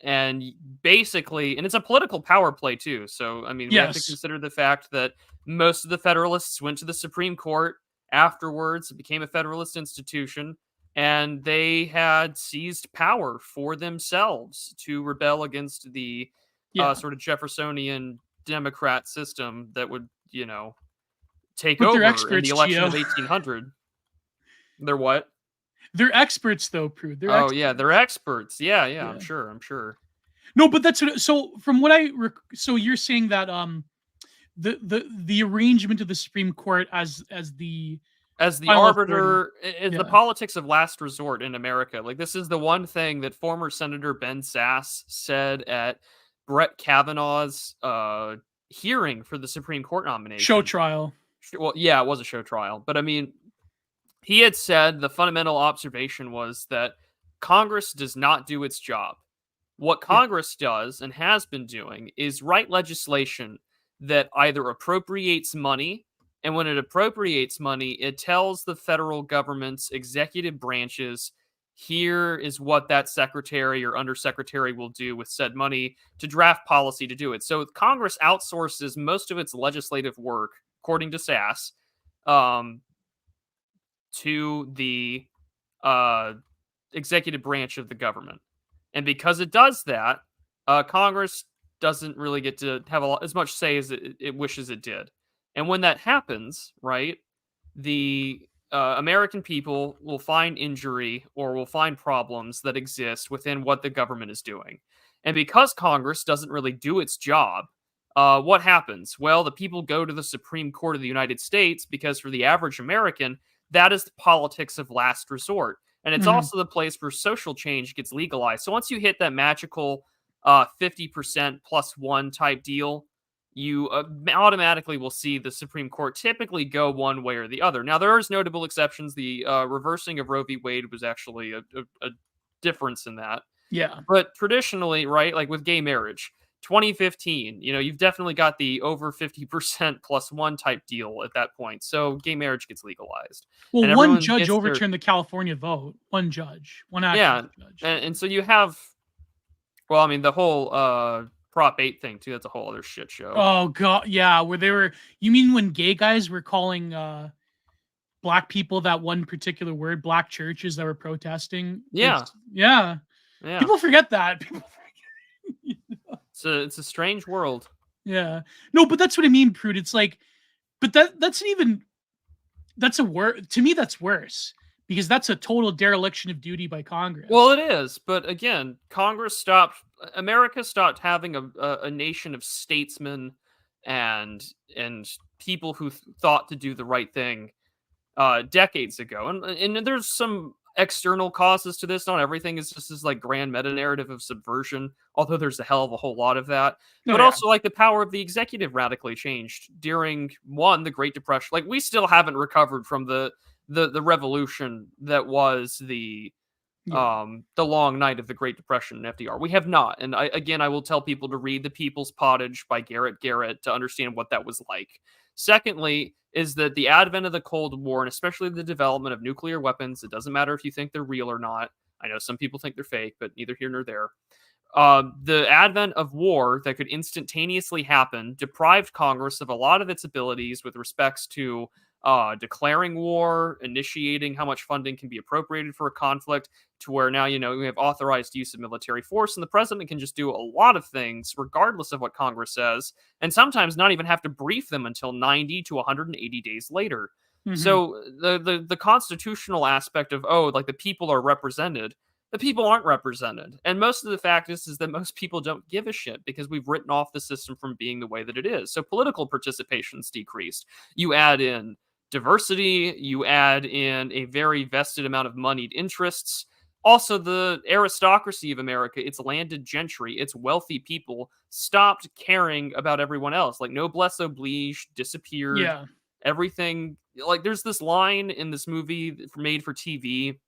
And basically, and it's a political power play too. So, I mean, we have to consider the fact that most of the Federalists went to the Supreme Court afterwards. It became a Federalist institution, and they had seized power for themselves to rebel against the sort of Jeffersonian Democrat system that would, take over in the election of 1800. They're what? They're experts, though, Prude. They're experts. Yeah, I'm sure. No, but that's what. So from what so you're saying that the arrangement of the Supreme Court as the arbiter is the politics of last resort in America. Like, this is the one thing that former Senator Ben Sasse said at Brett Kavanaugh's hearing for the Supreme Court nomination. Show trial. Well, yeah, it was a show trial, but I mean, he had said the fundamental observation was that Congress does not do its job. What Congress does and has been doing is write legislation that either appropriates money, and when it appropriates money, it tells the federal government's executive branches, here is what that secretary or undersecretary will do with said money to draft policy to do it. So Congress outsources most of its legislative work, according to Sasse, to the executive branch of the government. And because it does that, Congress doesn't really get to have as much say as it wishes it did. And when that happens, right, the American people will find injury or will find problems that exist within what the government is doing. And because Congress doesn't really do its job, what happens? Well, the people go to the Supreme Court of the United States because for the average American, that is the politics of last resort. And it's also the place where social change gets legalized. So once you hit that magical 50% plus one type deal, you automatically will see the Supreme Court typically go one way or the other. Now, there is notable exceptions. The reversing of Roe v. Wade was actually a difference in that. Yeah. But traditionally, right, like with gay marriage, 2015, you've definitely got the over 50% plus one type deal at that point. So gay marriage gets legalized. Well, And one everyone judge gets their, overturned the California vote. One judge, one yeah. activist judge. And so you have, well, I mean, the whole Prop 8 thing, too, that's a whole other shit show. Oh god, yeah, where they were. You mean when gay guys were calling black people that one particular word, black churches that were protesting? Yeah. Yeah. Yeah. People forget that. People forget. It's a strange world. Yeah. No, but that's what I mean, Prude. It's like, but that's even that's a word to me. That's worse because that's a total dereliction of duty by Congress. Well, it is, but again, America stopped having a nation of statesmen and people who thought to do the right thing decades ago, and there's some external causes to this. Not everything is just this like grand meta narrative of subversion, although there's a hell of a whole lot of that. Oh, But yeah. also, like, the power of the executive radically changed during the Great Depression. Like, we still haven't recovered from the revolution that was the long night of the Great Depression in FDR. We have not. And I will tell people to read The People's Pottage by Garrett Garrett to understand what that was like. Secondly, is that the advent of the Cold War, and especially the development of nuclear weapons, it doesn't matter if you think they're real or not. I know some people think they're fake, but neither here nor there. The advent of war that could instantaneously happen deprived Congress of a lot of its abilities with respects to declaring war, initiating how much funding can be appropriated for a conflict, to where now, we have authorized use of military force, and the president can just do a lot of things regardless of what Congress says, and sometimes not even have to brief them until 90 to 180 days later. Mhm. So the constitutional aspect of, like, the people are represented, the people aren't represented. And most of the fact is that most people don't give a shit because we've written off the system from being the way that it is. So political participation's decreased. You add in diversity, you add in a very vested amount of moneyed interests. Also, the aristocracy of America, its landed gentry, its wealthy people, stopped caring about everyone else. Like, noblesse oblige disappeared. Yeah. Everything, like, there's this line in this movie made for TV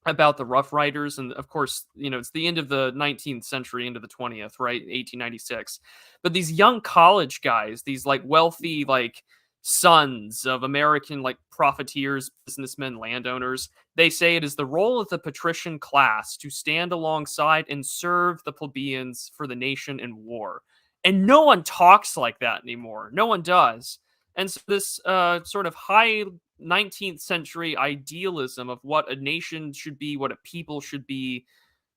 about the Rough Riders, and of course, it's the end of the 19th century into the 20th, right? 1896. But these young college guys, these like wealthy, like, sons of American, like, profiteers, businessmen, landowners, they say it is the role of the patrician class to stand alongside and serve the plebeians for the nation in war. And no one talks like that anymore. No one does. And so this sort of high 19th century idealism of what a nation should be, what a people should be,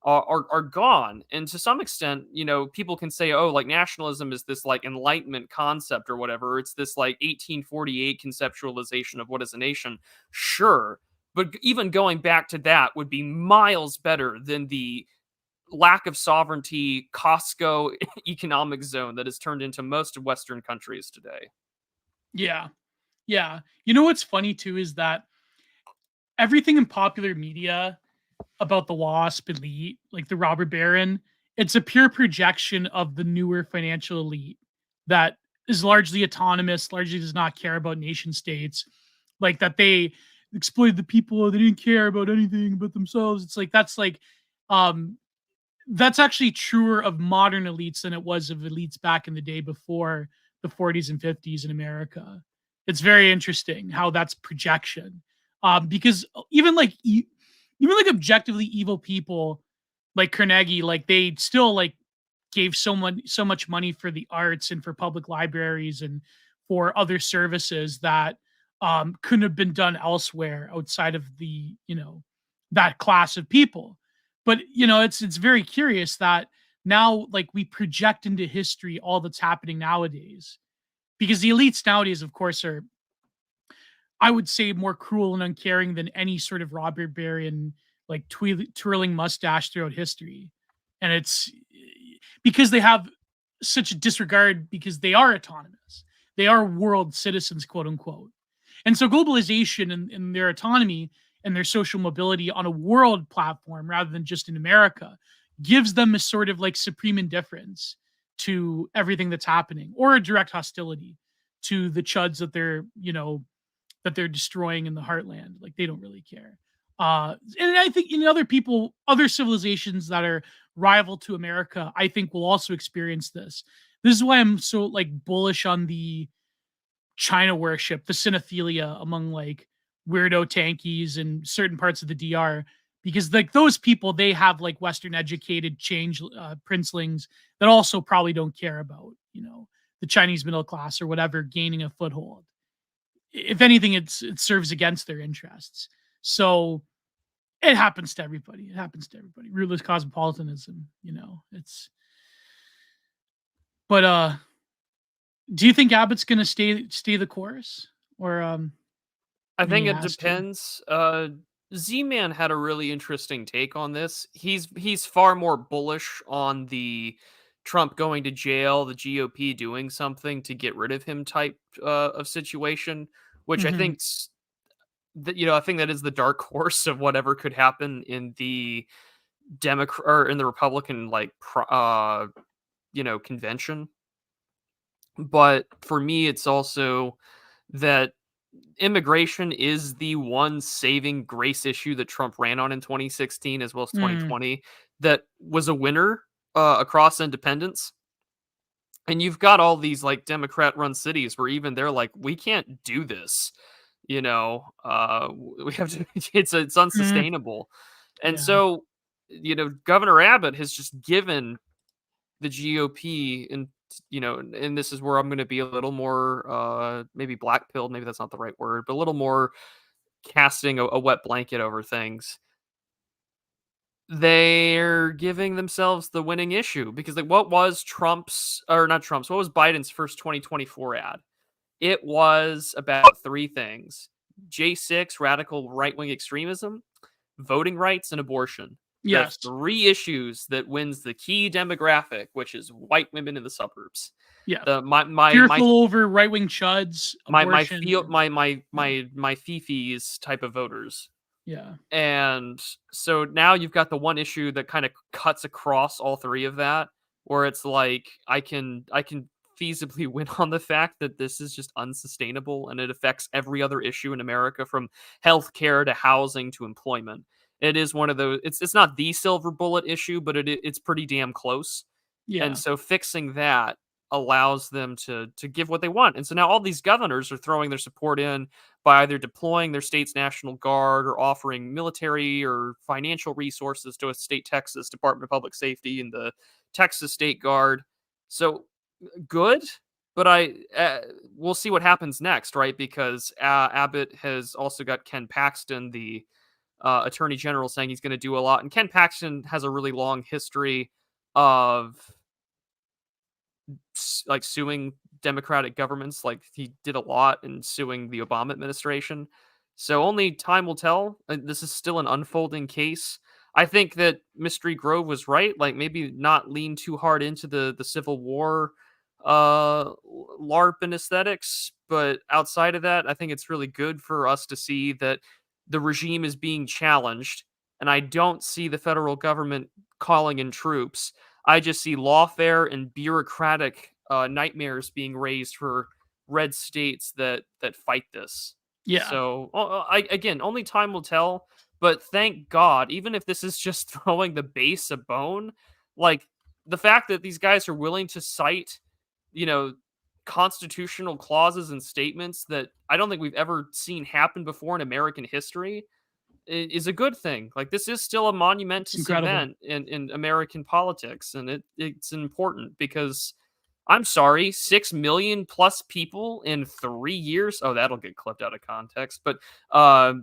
are gone. And to some extent, people can say, oh, like, nationalism is this like Enlightenment concept or whatever. It's this like 1848 conceptualization of what is a nation. Sure. But even going back to that would be miles better than the lack of sovereignty Costco economic zone that has turned into most of Western countries today. Yeah. Yeah. You know what's funny too is that everything in popular media about the WASP elite, like the robber baron, it's a pure projection of the newer financial elite that is largely autonomous, largely does not care about nation states, like that they exploited the people, they didn't care about anything but themselves. It's like um that's actually truer of modern elites than it was of elites back in the day before the 40s and 50s in America. It's very interesting how that's projection. Because even like objectively evil people like Carnegie, like they still like gave so much money for the arts and for public libraries and for other services that couldn't have been done elsewhere outside of the that class of people. But it's very curious that now like we project into history all that's happening nowadays because the elites nowadays, of course, are, I would say, more cruel and uncaring than any sort of robber baron, like twirling mustache throughout history. And it's because they have such a disregard because they are autonomous. They are world citizens, quote unquote. And so globalization and their autonomy and their social mobility on a world platform rather than just in America gives them a sort of like supreme indifference to everything that's happening, or a direct hostility to the chuds that they're, that they're destroying in the heartland. Like, they don't really care. And I think in other people, other civilizations that are rival to America, I think will also experience this. This is why I'm so like bullish on the China worship, the cinephilia among like weirdo tankies in certain parts of the DR, because like those people, they have like Western educated change princelings that also probably don't care about, the Chinese middle class or whatever gaining a foothold. If anything, it serves against their interests. So it happens to everybody. It happens to everybody. Rootless cosmopolitanism, it's. But do you think Abbott's going to stay the course, or I you think think he it has to? depends. Z-Man had a really interesting take on this. He's far more bullish on the Trump going to jail, the GOP doing something to get rid of him type of situation, which I Hmm. think that I think that is the dark horse of whatever could happen in the Democrat or in the Republican convention. But for me, it's also that immigration is the one saving grace issue that Trump ran on in 2016 as well as Mm, 2020 that was a winner across independents. And you've got all these like Democrat run cities where even they're like, we can't do this. We have to, it's mm, unsustainable. And yeah, so, Governor Abbott has just given the GOP and this is where I'm going to be a little more maybe black pilled, maybe that's not the right word, but a little more casting a wet blanket over things. They're giving themselves the winning issue because like what was what was Biden's first 2024 ad? It was about three things. J6 radical right-wing extremism, voting rights, and abortion. The yes, three issues that wins the key demographic, which is white women in the suburbs. yeah. The my Fearful over right wing chuds, my abortion. feel Yeah, my fifis type of voters. yeah, And so now you've got the one issue that kind of cuts across all three of that, where it's like I can feasibly win on the fact that this is just unsustainable and it affects every other issue in America from healthcare to housing to employment. It is one of those it's not the silver bullet issue, but it's pretty damn close. And yeah, so fixing that allows them to give what they want. And so now all these governors are throwing their support in by either deploying their state's National Guard or offering military or financial resources to a state Texas Department of Public Safety and the Texas State Guard. So good, but we'll see what happens next, right? Because Abbott has also got Ken Paxton, the Attorney General, saying he's going to do a lot, and Ken Paxton has a really long history of like suing democratic governments. Like he did a lot in suing the Obama administration. So only time will tell. This is still an unfolding case. I think that Mystery Grove was right. Like maybe not lean too hard into the Civil War LARP and aesthetics, but outside of that, I think it's really good for us to see that the regime is being challenged, and I don't see the federal government calling in troops. I just see lawfare and bureaucratic nightmares being raised for red states that fight this. yeah. So, again, only time will tell. But thank God, even if this is just throwing the base a bone, like the fact that these guys are willing to cite, you know, constitutional clauses and statements that I don't think we've ever seen happen before in American history is a good thing. Like this is still a It's monumentous incredible. event in American politics, and it's important because I'm sorry, 6 million plus people in 3 years. Oh, that'll get clipped out of context, but uh,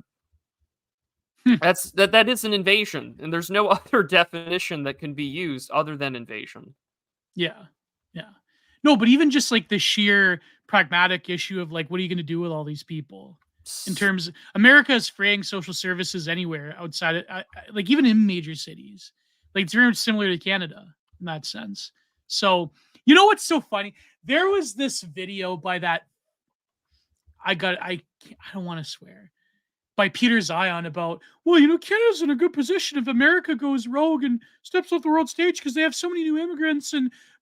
that is an invasion, and there's no other definition that can be used other than invasion. Yeah. Yeah. No, but even just like the sheer pragmatic issue of like, what are you going to do with all these people? In terms, America is fraying social services anywhere outside of, like even in major cities. Like it's very much similar to Canada in that sense. So, what's so funny? There was this video by that, I don't want to swear, by Peter Zion about, well, you know, Canada's in a good position if America goes rogue and steps off the world stage because they have so many new immigrants.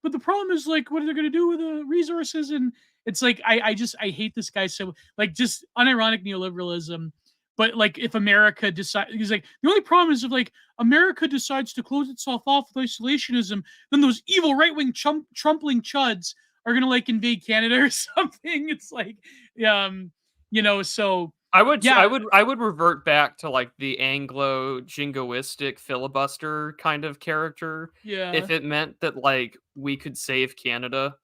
But the problem is, like, what are they going to do with the resources? And it's like, I hate this guy so, like, just unironic neoliberalism. But like, if America decides, he's like, the only problem is if like America decides to close itself off with isolationism, then those evil right wing trumpling chuds are gonna like invade Canada or something. It's like, you know, so yeah, I would revert back to like the Anglo jingoistic filibuster kind of character yeah, if it meant that like we could save Canada.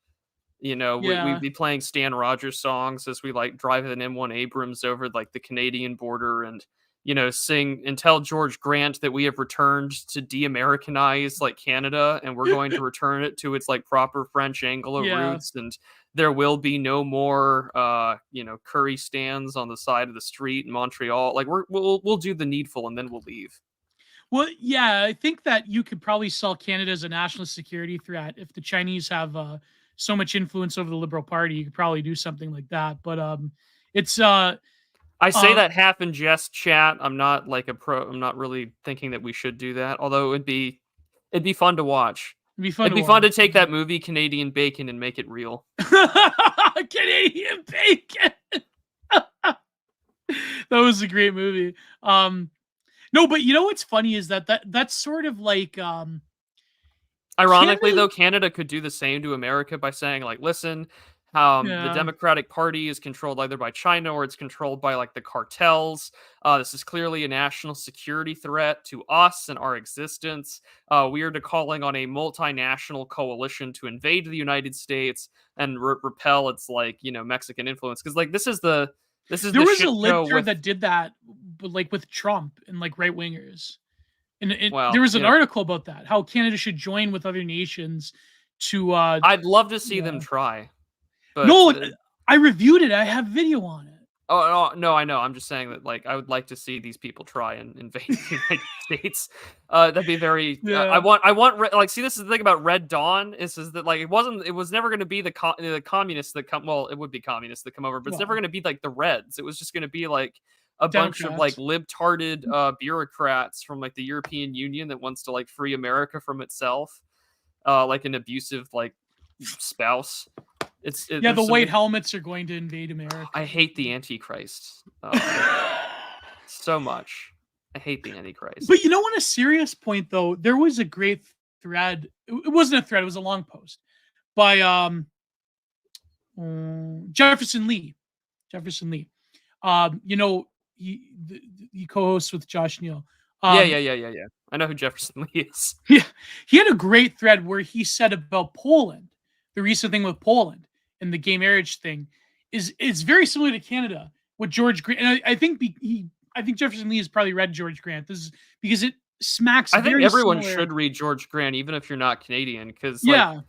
You know, we'd yeah, be playing Stan Rogers songs as we like drive an M1 Abrams over like the Canadian border and, you know, sing and tell George Grant that we have returned to de-Americanize like Canada and we're going to return it to its like proper French Anglo yeah. roots and there will be no more you know, curry stands on the side of the street in Montreal. Like we'll do the needful and then we'll leave. Well, yeah, I think that you could probably sell Canada as a national security threat if the Chinese have so much influence over the Liberal Party. You could probably do something like that. But it's I say uh, that half in jest, chat. I'm not like a pro. I'm not really thinking that we should do that. Although it'd be fun to watch. it'd be fun It'd to be fun to watch. take that movie Canadian Bacon and make it real. Canadian bacon. That was a great movie. No, but you know what's funny is that's sort of like Ironically, Canada. though, Canada could do the same to America by saying, like, listen, the Yeah, Democratic Party is controlled either by China or it's controlled by like the cartels. This is clearly a national security threat to us and our existence. We are calling on a multinational coalition to invade the United States and repel its like you know Mexican influence. Because like this is there the was a shit show libtard with that did that, but like with Trump and like right wingers. And there well, was you an know, article about that, how Canada should join with other nations to I'd love to see them yeah. try, but No, I reviewed it. I have video on it. oh, no, I know. I'm just saying that, like, I would like to see these people try and invade the United States. That'd be very. Yeah, I want, like, see, this is the thing about Red Dawn is that, like, it was never going to be the communists that come. Well, it would be communists that come over, but it's never well, going to be like the Reds. It was just going to be like a bunch of like Democrats. libtarded bureaucrats from like the European Union that wants to like free America from itself, like an abusive like spouse. Yeah, the There's some white helmets are going to invade America. I hate the Antichrist so much. I hate the Antichrist. But you know, on a serious point, though, there was a great thread. It wasn't a thread; it was a long post by Jefferson Lee. Jefferson Lee. You know, he co-hosts with Josh Neal. Um, Yeah. I know who Jefferson Lee is. he had a great thread where he said about Poland, the recent thing with Poland and the gay marriage thing is very similar to Canada. What George Grant, and I think Jefferson Lee has probably read George Grant. This is because it smacks I think very everyone similar. should read George Grant, even if you're not Canadian, because like Yeah,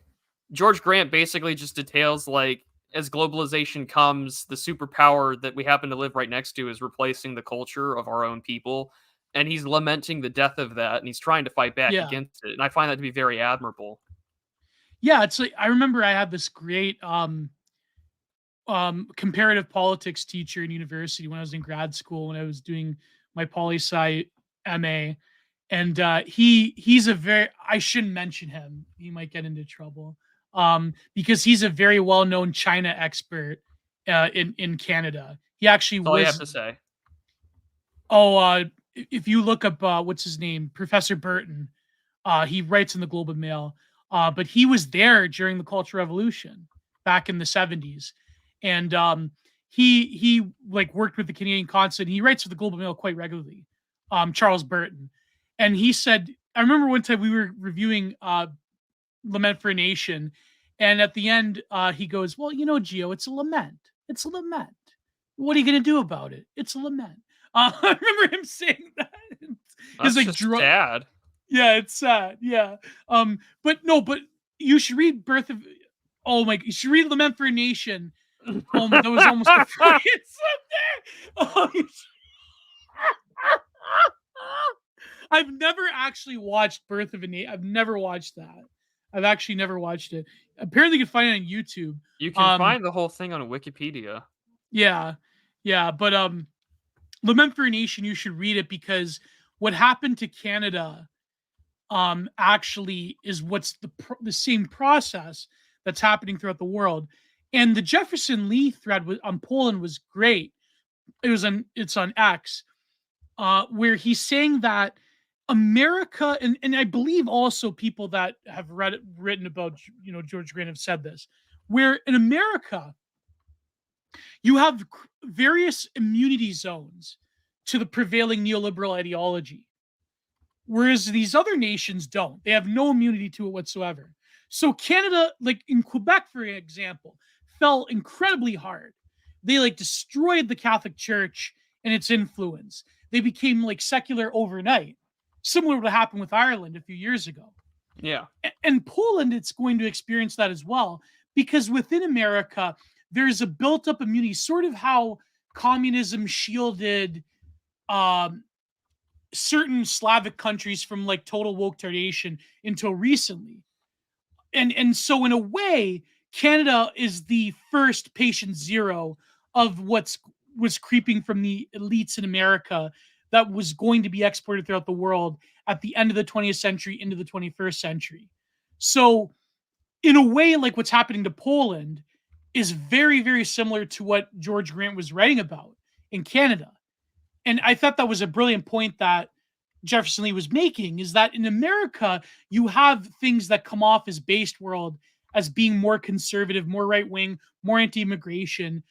George Grant basically just details like as globalization comes, the superpower that we happen to live right next to is replacing the culture of our own people. And he's lamenting the death of that and he's trying to fight back yeah, against it. And I find that to be very admirable. yeah. It's like I remember I had this great comparative politics teacher in university when I was in grad school when I was doing my poli sci MA. And he's a very I shouldn't mention him. He might get into trouble. Because he's a very well-known China expert in Canada. He actually That's all you have was to say. if you look up what's his name, Professor Burton, he writes in the Globe and Mail. But he was there during the Cultural Revolution back in the 70s. And he like worked with the Canadian consulate. He writes for the Globe and Mail quite regularly. Charles Burton. And he said, I remember one time we were reviewing Lament for a Nation, and at the end, he goes, "Well, you know, Gio, it's a lament. It's a lament. What are you going to do about it? It's a lament." I remember him saying that. It's That's like, just sad. yeah, it's sad. Yeah. But no, but you should read Birth of. Oh my! You should read Lament for a Nation. Oh, that was almost a phrase there. Oh, I've never actually watched Birth of a Nation. I've never watched that. I've actually never watched it. Apparently, you can find it on YouTube. You can find the whole thing on Wikipedia. Yeah, yeah, but Lament for a Nation, you should read it, because what happened to Canada actually is what's the same process that's happening throughout the world. And the Jefferson Lee thread on Poland was great. It's on X, where he's saying that America, and I believe also people that have written about George Grant have said this, where in America you have various immunity zones to the prevailing neoliberal ideology, whereas these other nations don't. They have no immunity to it whatsoever. So Canada, like in Quebec, for example, fell incredibly hard. They like destroyed the Catholic Church and its influence. They became like secular overnight, similar to what happened with Ireland a few years ago. Yeah. And Poland, it's going to experience that as well, because within America, there's a built-up immunity, sort of how communism shielded certain Slavic countries from like total woke tardation until recently. And so in a way, Canada is the first patient zero of was creeping from the elites in America that was going to be exported throughout the world at the end of the 20th century into the 21st century. So in a way, like what's happening to Poland is very, very similar to what George Grant was writing about in Canada. And I thought that was a brilliant point that Jefferson Lee was making, is that in America, you have things that come off as based world as being more conservative, more right wing, more anti immigration,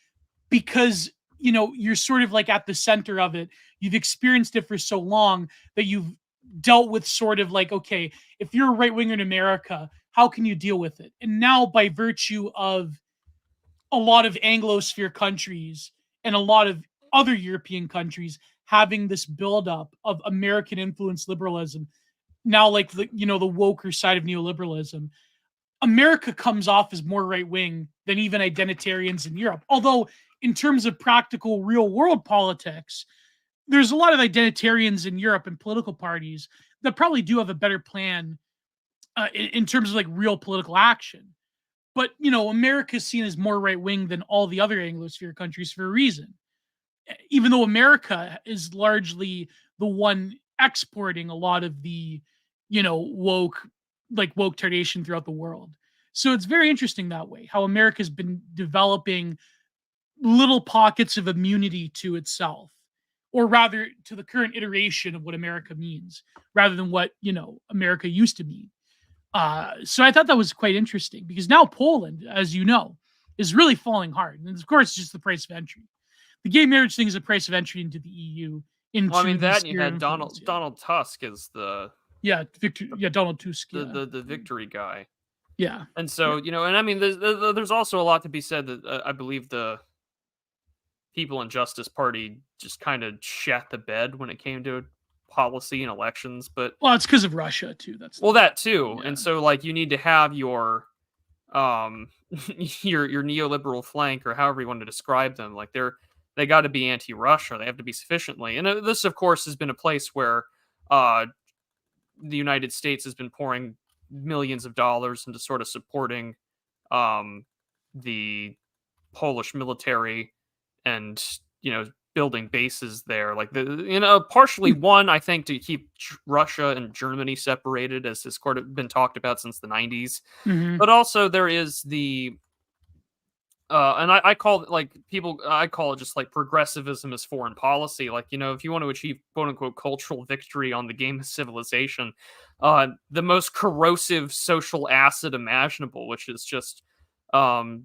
because, you're sort of like at the center of it. You've experienced it for so long that you've dealt with sort of like, okay, if you're a right winger in America, how can you deal with it? And now, by virtue of a lot of Anglosphere countries and a lot of other European countries having this buildup of American influence liberalism, now like the woker side of neoliberalism, America comes off as more right wing than even identitarians in Europe. Although in terms of practical real world politics, there's a lot of identitarians in Europe and political parties that probably do have a better plan in terms of like real political action. But America is seen as more right wing than all the other Anglosphere countries for a reason, even though America is largely the one exporting a lot of the, woke tardation throughout the world. So it's very interesting that way, how America's been developing little pockets of immunity to itself, or rather to the current iteration of what America means, rather than what, America used to mean. So I thought that was quite interesting, because now Poland, as you know, is really falling hard. And of course, it's just the price of entry. The gay marriage thing is a price of entry into the EU. Well, I mean that, and you had Donald Tusk as the Donald Tusk, the victory guy. Yeah. And so, and I mean, there's also a lot to be said that I believe the People and Justice Party just kind of shat the bed when it came to policy and elections. But it's because of Russia too. That too. Yeah. And so, like, you need to have your your neoliberal flank, or however you want to describe them. Like, they got to be anti-Russia. They have to be sufficiently. And this, of course, has been a place where the United States has been pouring millions of dollars into sort of supporting the Polish military and, building bases there. Like, partially one, I think, to keep Russia and Germany separated, as has been talked about since the 90s. Mm-hmm. But also there is the and I call it just like progressivism as foreign policy. Like, if you want to achieve quote unquote cultural victory on the game of civilization, the most corrosive social acid imaginable, which is just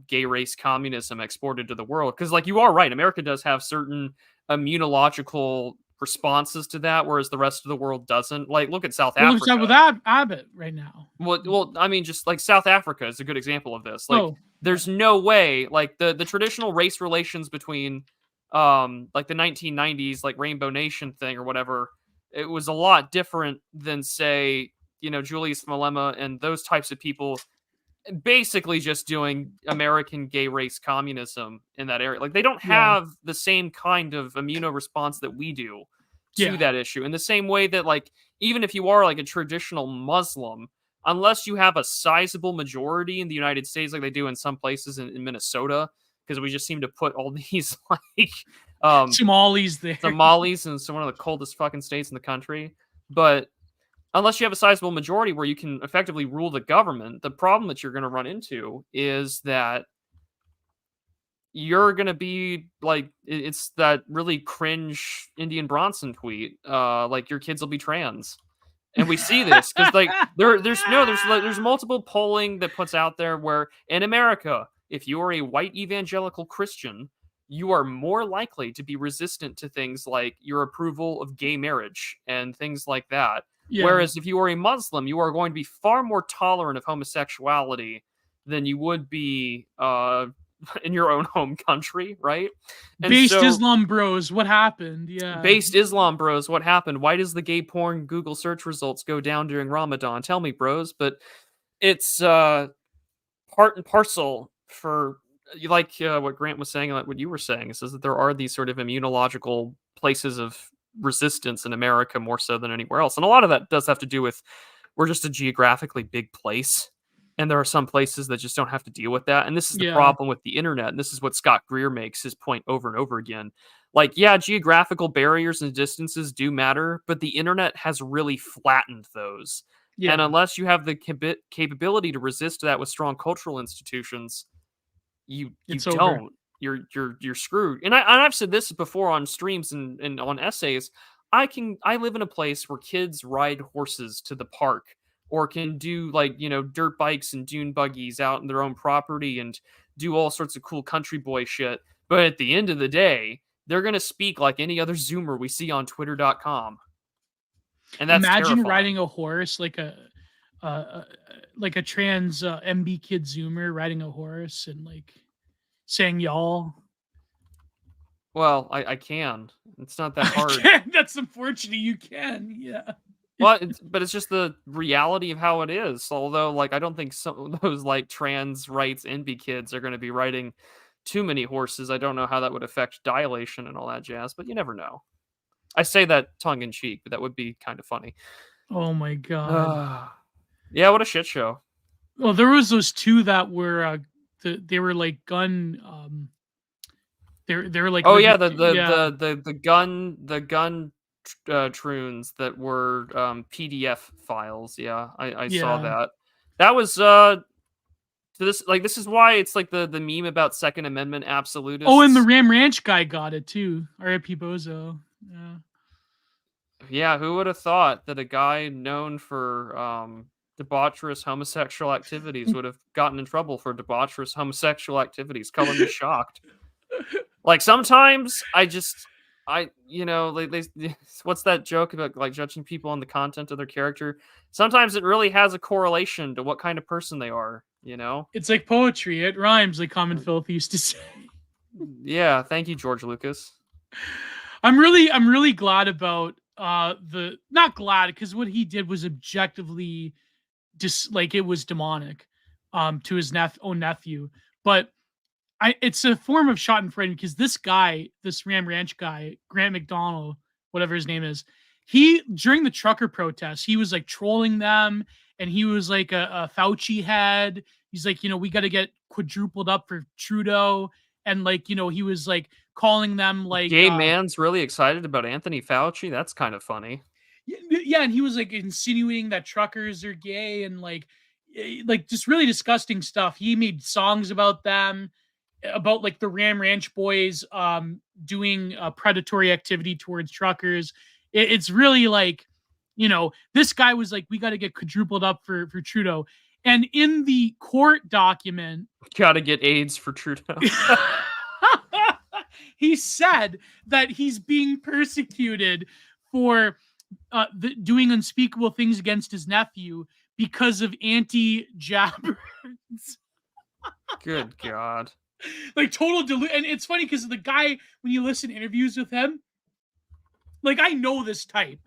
gay race communism exported to the world. Because, like, you are right, America does have certain immunological responses to that, whereas the rest of the world doesn't. Like, look at South Africa. Look with Abbott right now. Well, I mean, just like South Africa is a good example of this. Like, there's no way, like, the traditional race relations between like the 1990s, like Rainbow Nation thing or whatever, it was a lot different than, say, Julius Malema and those types of people basically just doing American gay race communism in that area. Like, they don't have the same kind of immunoresponse that we do to that issue. In the same way that, like, even if you are like a traditional Muslim, unless you have a sizable majority in the United States, like they do in some places in Minnesota, because we just seem to put all these like Somalis there. Somalis in one of the coldest fucking states in the country. But unless you have a sizable majority where you can effectively rule the government, the problem that you're going to run into is that you're going to be like, it's that really cringe Indian Bronson tweet, like your kids will be trans. And we see this because like there's multiple polling that puts out there where in America, if you are a white evangelical Christian, you are more likely to be resistant to things like your approval of gay marriage and things like that. Yeah. Whereas if you are a Muslim, you are going to be far more tolerant of homosexuality than you would be in your own home country, right? And Based Islam bros, what happened? Yeah. Based Islam bros, what happened? Why does the gay porn Google search results go down during Ramadan? Tell me, bros. But it's part and parcel for like what Grant was saying, like what you were saying, is that there are these sort of immunological places of resistance in America more so than anywhere else. And a lot of that does have to do with we're just a geographically big place. And there are some places that just don't have to deal with that. And this is the problem with the internet. And this is what Scott Greer makes his point over and over again. Like, yeah, geographical barriers and distances do matter, but the internet has really flattened those. Yeah. And unless you have the capability to resist that with strong cultural institutions, you don't. You're screwed. And I've said this before on streams and on essays. I live in a place where kids ride horses to the park, or can do like, dirt bikes and dune buggies out in their own property and do all sorts of cool country boy shit. But at the end of the day, they're going to speak like any other Zoomer we see on twitter.com. And that's Imagine terrifying. Riding a horse like a trans MB kid Zoomer riding a horse and like saying y'all. Well, I can. It's not that hard. That's unfortunate. You can, yeah. Well, but it's just the reality of how it is. Although, like, I don't think some of those like trans rights NB kids are going to be riding too many horses. I don't know how that would affect dilation and all that jazz, but you never know. I say that tongue in cheek, but that would be kind of funny. Oh my god! Yeah, what a shit show. Well, there was those two that were they were like gun. They were like the gun troons that were PDF files. Yeah, I saw that. That was this is why it's like the meme about Second Amendment absolutists. Oh, and the Ram Ranch guy got it too. R.I.P. Bozo. Yeah, who would have thought that a guy known for debaucherous homosexual activities would have gotten in trouble for debaucherous homosexual activities? Color me shocked. Like sometimes what's that joke about like judging people on the content of their character? Sometimes it really has a correlation to what kind of person they are, It's like poetry. It rhymes, like Common Filth used to say. Yeah, thank you, George Lucas. I'm really glad about not glad because what he did was objectively just like it was demonic to his own nephew. But it's a form of shot and friend because this Ram Ranch guy, Grant McDonald, whatever his name is, he during the trucker protests, he was like trolling them and he was like a Fauci head. He's like, we got to get quadrupled up for Trudeau. And like, he was like calling them like gay man's really excited about Anthony Fauci. That's kind of funny. Yeah. And he was like insinuating that truckers are gay and like just really disgusting stuff. He made songs about them, about like the Ram Ranch boys doing predatory activity towards truckers. It's really like, this guy was like, we got to get quadrupled up for Trudeau. And in the court document, got to get AIDS for Trudeau. He said that he's being persecuted for doing unspeakable things against his nephew because of anti-jabbers. Good God. Like total delusion. And it's funny because the guy, when you listen to interviews with him, like I know this type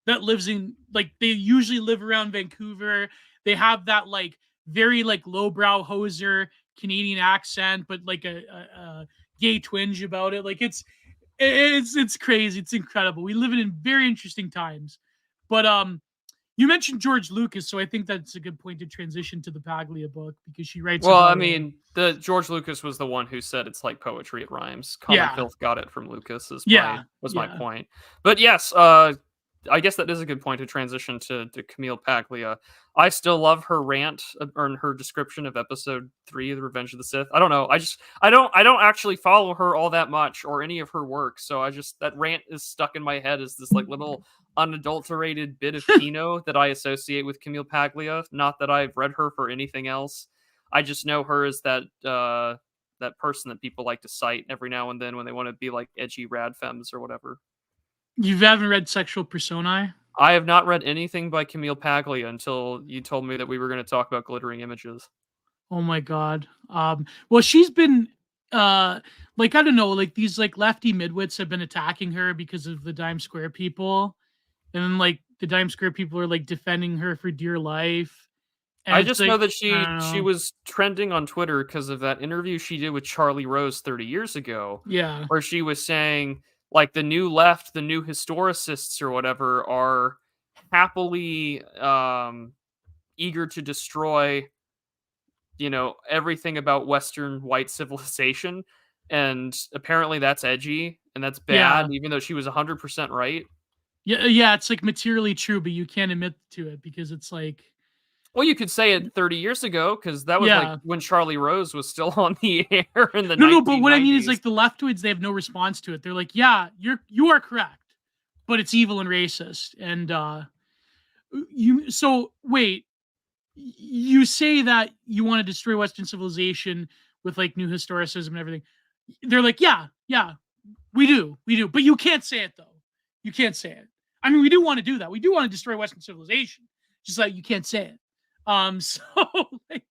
that lives in, like they usually live around Vancouver. They have that like very like lowbrow hoser Canadian accent, but like a gay twinge about it. Like it's crazy. It's incredible. We live in very interesting times. But You mentioned George Lucas, so I think that's a good point to transition to the Paglia book because she writes Well, I about mean, the George Lucas was the one who said it's like poetry, it rhymes. Common yeah, Filth got it from Lucas yeah, was my yeah. point. But yes, I guess that is a good point to transition to Camille Paglia. I still love her rant or her description of episode 3 of The Revenge of the Sith. I don't know. I don't actually follow her all that much or any of her work. So that rant is stuck in my head as this like little unadulterated bit of Kino that I associate with Camille Paglia. Not that I've read her for anything else. I just know her as that person that people like to cite every now and then when they want to be like edgy rad femmes or whatever. You haven't read Sexual Personae? I have not read anything by Camille Paglia until you told me that we were going to talk about glittering images. Oh my god. Well, she's been like I don't know, like these like lefty midwits have been attacking her because of the Dime Square people, and then like the Dime Square people are like defending her for dear life, and I it's just know like that I don't she know. was trending on Twitter because of that interview she did with Charlie Rose 30 years ago, Yeah, where she was saying like the new left, the new historicists or whatever are happily eager to destroy everything about Western white civilization. And apparently that's edgy and that's bad, yeah, even though she was 100% right. yeah. It's like materially true, but you can't admit to it because it's like Well, you could say it 30 years ago because that was like yeah. when Charlie Rose was still on the air in the No, no. But what I mean is 1990s. like the leftoids, they have no response to it. They're like, yeah, you are correct, but it's evil and racist, and you. So wait, you say that you want to destroy Western civilization with like new historicism and everything. They're like, yeah, yeah, we do, but you can't say it though. You can't say it. I mean, we do want to do that. We do want to destroy Western civilization, just like you can't say it. So like,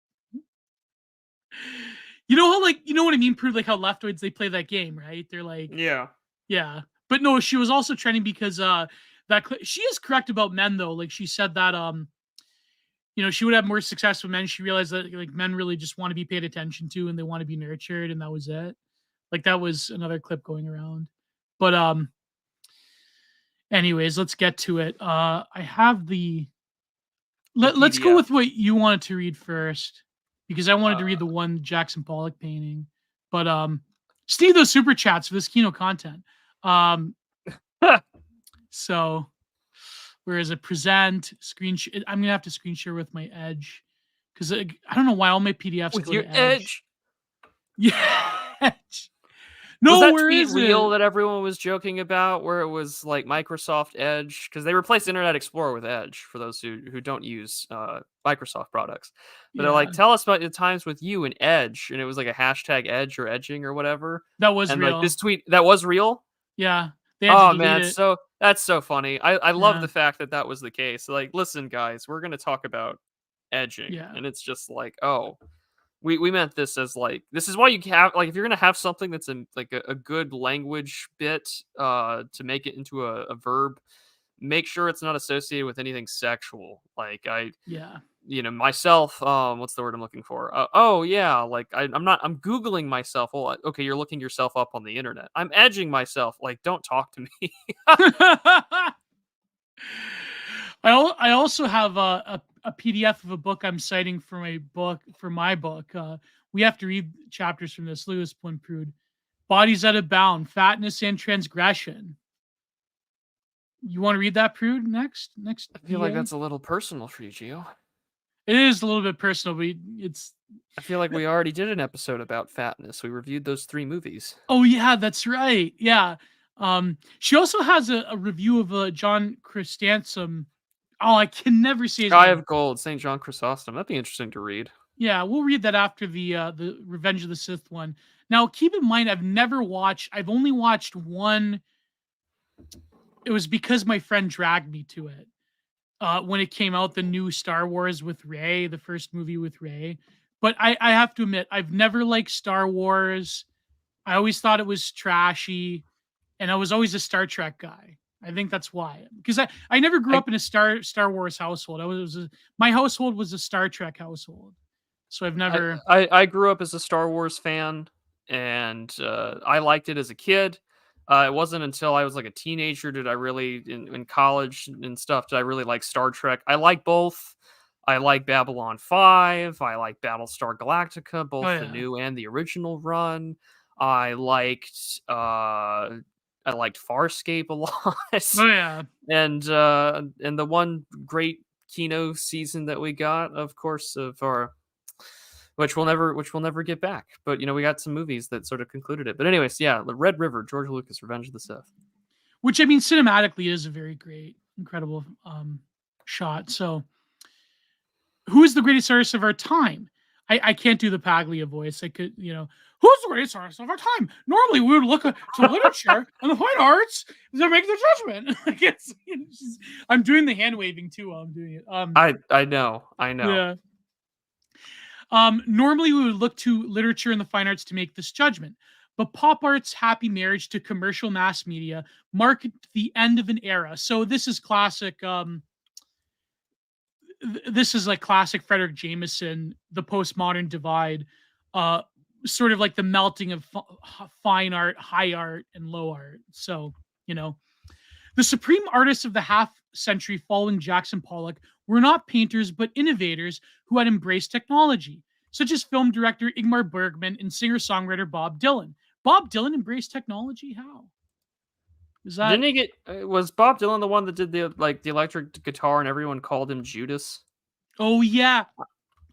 you know how like you know what I mean? Prove like how leftoids they play that game, right? They're like, Yeah. yeah, but no, she was also trending because she is correct about men though. Like she said that she would have more success with men. She realized that like men really just want to be paid attention to and they want to be nurtured, and that was it. Like that was another clip going around. But anyways, let's get to it. I have The let's go PDF. with what you wanted to read first because I wanted to read Uh, the one Jackson Pollock painting. But just need those super chats for this Kino content. So where is it? Present screen. I'm gonna have to screen share with my Edge because I don't know why all my PDFs with go your to Edge. edge. Yeah. Was No, that where tweet is real it? that everyone was joking about, where it was like Microsoft Edge? Because they replaced Internet Explorer with Edge for those who don't use Microsoft products. But they're like, Yeah, tell us about the times with you and Edge, and it was like a hashtag Edge or edging or whatever. that was And like real. this tweet that was real. Yeah, they had to Oh delete man, it. that's so funny. I love Yeah, the fact that that was the case. Like, listen, guys, we're gonna talk about edging, yeah, and it's just like, oh, we meant this as like this is why you have like if you're gonna have something that's a good language bit to make it into a verb, make sure it's not associated with anything sexual. Like yeah, myself, what's the word I'm looking for? Oh yeah, like I'm googling myself. Well, okay, you're looking yourself up on the internet. I'm edging myself. Like, don't talk to me. I also have a PDF of a book I'm citing for my book. We have to read chapters from this. Lewis Prude. Bodies out of bound, fatness and transgression. You want to read that, Prude? Next I feel like VA. that's a little personal for you, Gio. It is a little bit personal, but it's. I feel like we already did an episode about fatness. We reviewed those 3 movies. Oh yeah, that's right. Yeah. She also has a review of John Chrysanthemum. Oh, I can never say his Sky name. of Gold, St. John Chrysostom. That'd be interesting to read. Yeah, we'll read that after the Revenge of the Sith one. Now, keep in mind, I've only watched one. It was because my friend dragged me to it. When it came out, the new Star Wars with Rey, the first movie with Rey. But I have to admit, I've never liked Star Wars. I always thought it was trashy, and I was always a Star Trek guy. I think that's why. Because I never grew I up in a Star Wars household. My household was a Star Trek household. So I've never. I grew up as a Star Wars fan, and I liked it as a kid. It wasn't until I was like a teenager did I really, in college and stuff, did I really like Star Trek. I like both. I like Babylon 5. I like Battlestar Galactica, Oh both the yeah. new and the original run. I liked uh I liked Farscape a lot. Oh yeah. And the one great Kino season that we got, of course, of our which we'll never get back. But we got some movies that sort of concluded it. But anyways, yeah, the Red River, George Lucas, Revenge of the Sith. Which I mean, cinematically is a very great, incredible shot. So, who is the greatest artist of our time? I can't do the Paglia voice. I could, who's the greatest artist of our time? Normally, we would look to literature and the fine arts to make the judgment. I guess I'm doing the hand waving too while I'm doing it. I know. Yeah. Normally, we would look to literature and the fine arts to make this judgment, but pop art's happy marriage to commercial mass media marked the end of an era. So this is classic. This is like classic Frederick Jameson, the postmodern divide, sort of like the melting of fine art, high art, and low art. So, the supreme artists of the half century following Jackson Pollock were not painters, but innovators who had embraced technology, such as film director Ingmar Bergman and singer-songwriter Bob Dylan. Bob Dylan embraced technology? How? Is that... Didn't he get? Was Bob Dylan the one that did the electric guitar and everyone called him Judas? Oh yeah,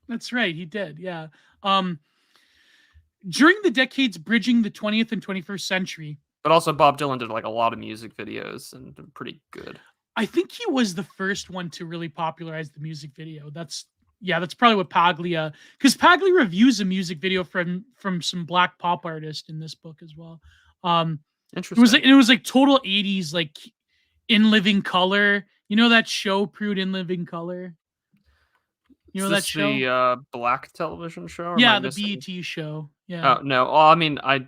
that's right. He did. Yeah. During the decades bridging the 20th and 21st century. But also Bob Dylan did like a lot of music videos and they're pretty good. I think he was the first one to really popularize the music video. That's probably what Paglia, because Paglia reviews a music video from some black pop artist in this book as well. Interesting. It was like total 80s, like In Living Color. You know that show, Prude in Living Color? You know that show? The black television show? Yeah, the BET show. Yeah. Oh no. I mean, I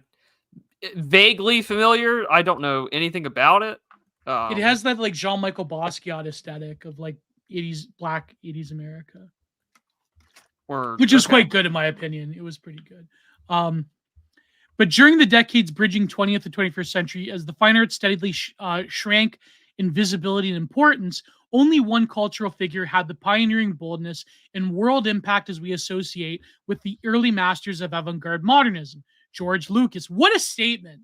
vaguely familiar. I don't know anything about it. It has that like Jean-Michel Basquiat aesthetic of like 80s black 80s America, which is quite good in my opinion. It was pretty good. But during the decades bridging 20th and 21st century, as the fine arts steadily shrank in visibility and importance, only one cultural figure had the pioneering boldness and world impact as we associate with the early masters of avant-garde modernism, George Lucas. What a statement!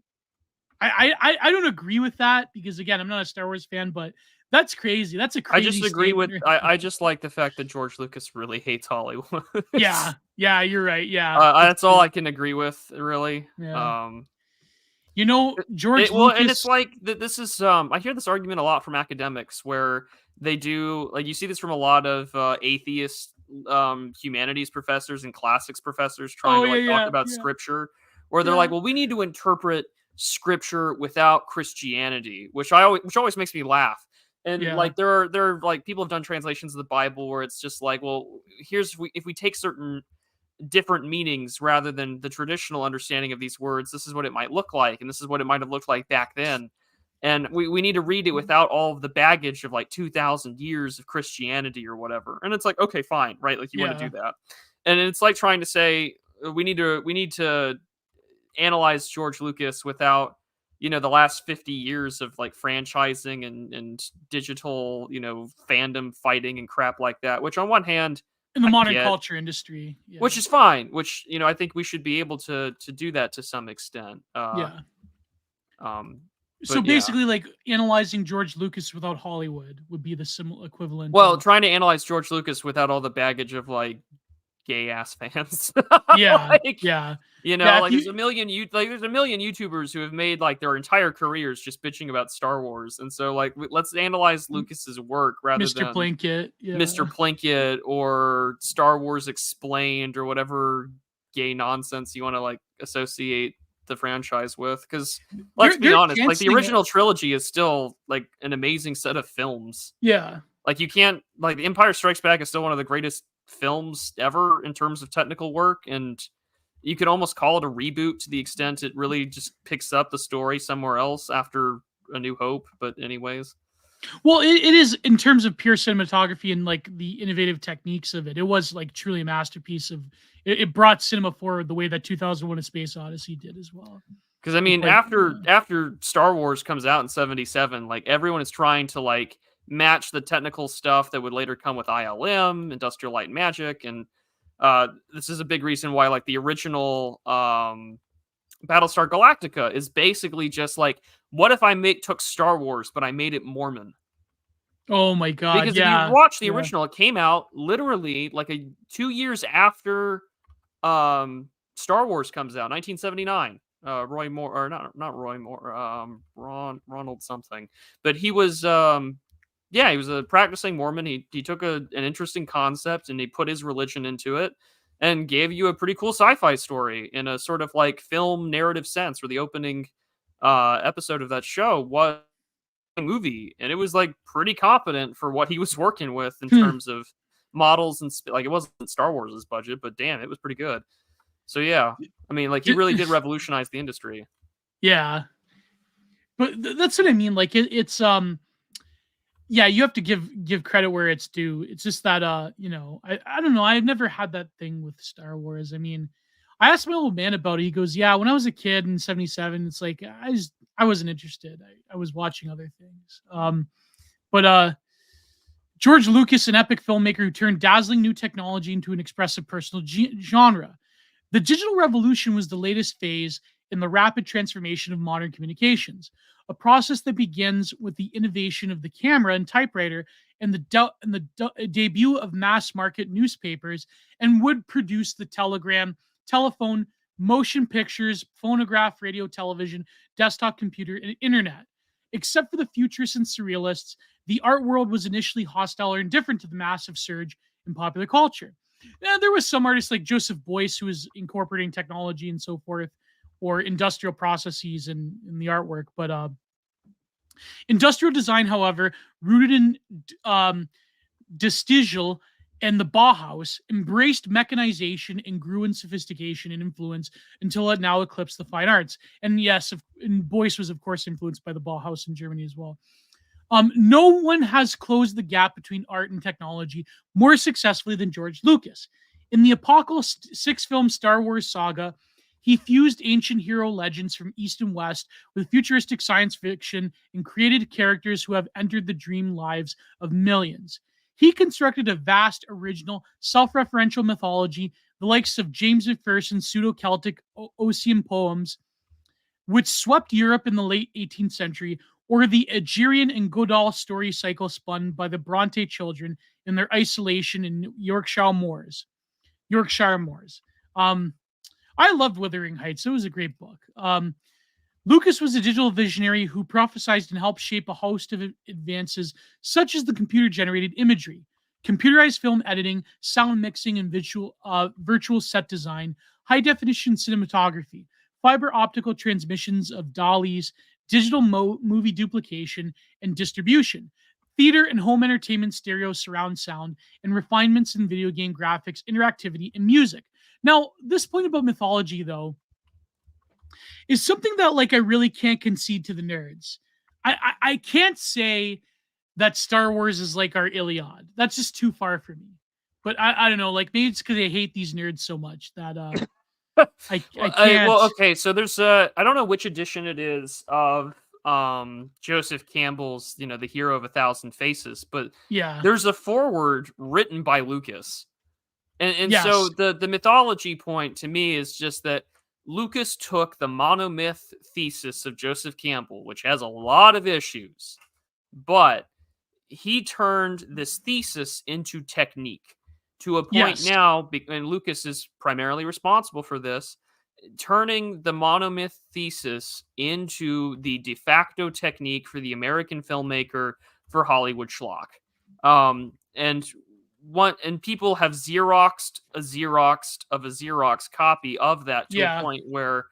I don't agree with that because again, I'm not a Star Wars fan, but that's crazy. That's a crazy. I just agree with. I just like the fact that George Lucas really hates Hollywood. Yeah, you're right. Yeah, that's all I can agree with, really. Yeah. George Lucas. Well, and it's like this is. I hear this argument a lot from academics where they do like you see this from a lot of atheist humanities professors and classics professors trying to talk about scripture, where they're like, well, we need to interpret scripture without Christianity, which always makes me laugh. And like there are like people have done translations of the Bible where it's just like, well, if we take certain different meanings rather than the traditional understanding of these words, this is what it might look like, and this is what it might have looked like back then. And we need to read it without all of the baggage of like 2,000 years of Christianity or whatever. And it's like, okay, fine, right? Like you want to do that. And it's like trying to say we need to analyze George Lucas without the last 50 years of like franchising and digital fandom fighting and crap like that, which on one hand in the modern culture industry, which is fine, which I think we should be able to do that to some extent. So basically like analyzing George Lucas without Hollywood would be the similar equivalent. Well, trying to analyze George Lucas without all the baggage of like gay ass fans. There's a million YouTubers who have made like their entire careers just bitching about Star Wars, and so like let's analyze Lucas's work rather than Mr. Plinkett or Star Wars Explained or whatever gay nonsense you want to like associate the franchise with. Because let's be honest, like the original trilogy is still like an amazing set of films. Like you can't like The Empire Strikes Back is still one of the greatest films ever in terms of technical work, and you could almost call it a reboot to the extent it really just picks up the story somewhere else after A New Hope. But anyways, well, it is in terms of pure cinematography and like the innovative techniques of it. It was like truly a masterpiece of. It brought cinema forward the way that 2001: A Space Odyssey did as well. Because I mean, Like, after Star Wars comes out in '77, like everyone is trying to like match the technical stuff that would later come with ILM, Industrial Light and Magic, and this is a big reason why like the original Battlestar Galactica is basically just like, what if I took Star Wars but I made it Mormon? oh my god, Because if you yeah, watch the yeah. original, it came out literally like 2 years after Star Wars comes out, 1979. Roy Moore, or not Roy Moore, Ronald something, but he was yeah, he was a practicing Mormon. He took an interesting concept and he put his religion into it and gave you a pretty cool sci-fi story in a sort of like film narrative sense, where the opening episode of that show was a movie, and it was like pretty competent for what he was working with in Hmm. terms of models and like it wasn't Star Wars' budget, but damn, it was pretty good. So yeah, I mean, like he really did revolutionize the industry. Yeah, but that's what I mean. Like it's yeah, you have to give credit where it's due. It's just that I don't know. I've never had that thing with Star Wars. I mean, I asked my old man about it. He goes, "Yeah, when I was a kid in '77, it's like I wasn't interested. I was watching other things." But George Lucas, an epic filmmaker who turned dazzling new technology into an expressive personal genre. The digital revolution was the latest phase in the rapid transformation of modern communications, a process that begins with the innovation of the camera and typewriter and the debut of mass market newspapers, and would produce the telegram, telephone, motion pictures, phonograph, radio, television, desktop computer, and internet. Except for the futurists and surrealists, the art world was initially hostile or indifferent to the massive surge in popular culture. There was some artists like Joseph Beuys who was incorporating technology and so forth, or industrial processes in the artwork. But industrial design, however, rooted in Distigal and the Bauhaus, embraced mechanization and grew in sophistication and influence until it now eclipsed the fine arts. And yes, and Beuys was, of course, influenced by the Bauhaus in Germany as well. No one has closed the gap between art and technology more successfully than George Lucas. In the Apocalypse 6-film Star Wars saga, he fused ancient hero legends from East and West with futuristic science fiction and created characters who have entered the dream lives of millions. He constructed a vast, original, self-referential mythology, the likes of James McPherson's pseudo-Celtic Ossian poems, which swept Europe in the late 18th century, or the Agerian and Godal story cycle spun by the Bronte children in their isolation in Yorkshire Moors. Yorkshire Moors. I loved Wuthering Heights. It was a great book. Lucas was a digital visionary who prophesized and helped shape a host of advances, such as the computer-generated imagery, computerized film editing, sound mixing, and virtual set design, high-definition cinematography, fiber optical transmissions of dollies, digital movie duplication and distribution, theater and home entertainment stereo surround sound, and refinements in video game graphics, interactivity, and music. Now, this point about mythology, though, is something that like I really can't concede to the nerds. I can't say that Star Wars is like our Iliad. That's just too far for me. But I don't know, like maybe it's because I hate these nerds so much that I can't. Well, okay, so there's I don't know which edition it is of Joseph Campbell's, the Hero of a Thousand Faces, but Yeah. there's a foreword written by Lucas. And so Yes. the mythology point to me is just that Lucas took the monomyth thesis of Joseph Campbell, which has a lot of issues, but he turned this thesis into technique to a point Yes. now, and Lucas is primarily responsible for this, turning the monomyth thesis into the de facto technique for the American filmmaker for Hollywood schlock. And people have Xeroxed a Xerox copy of that to a Yeah. point where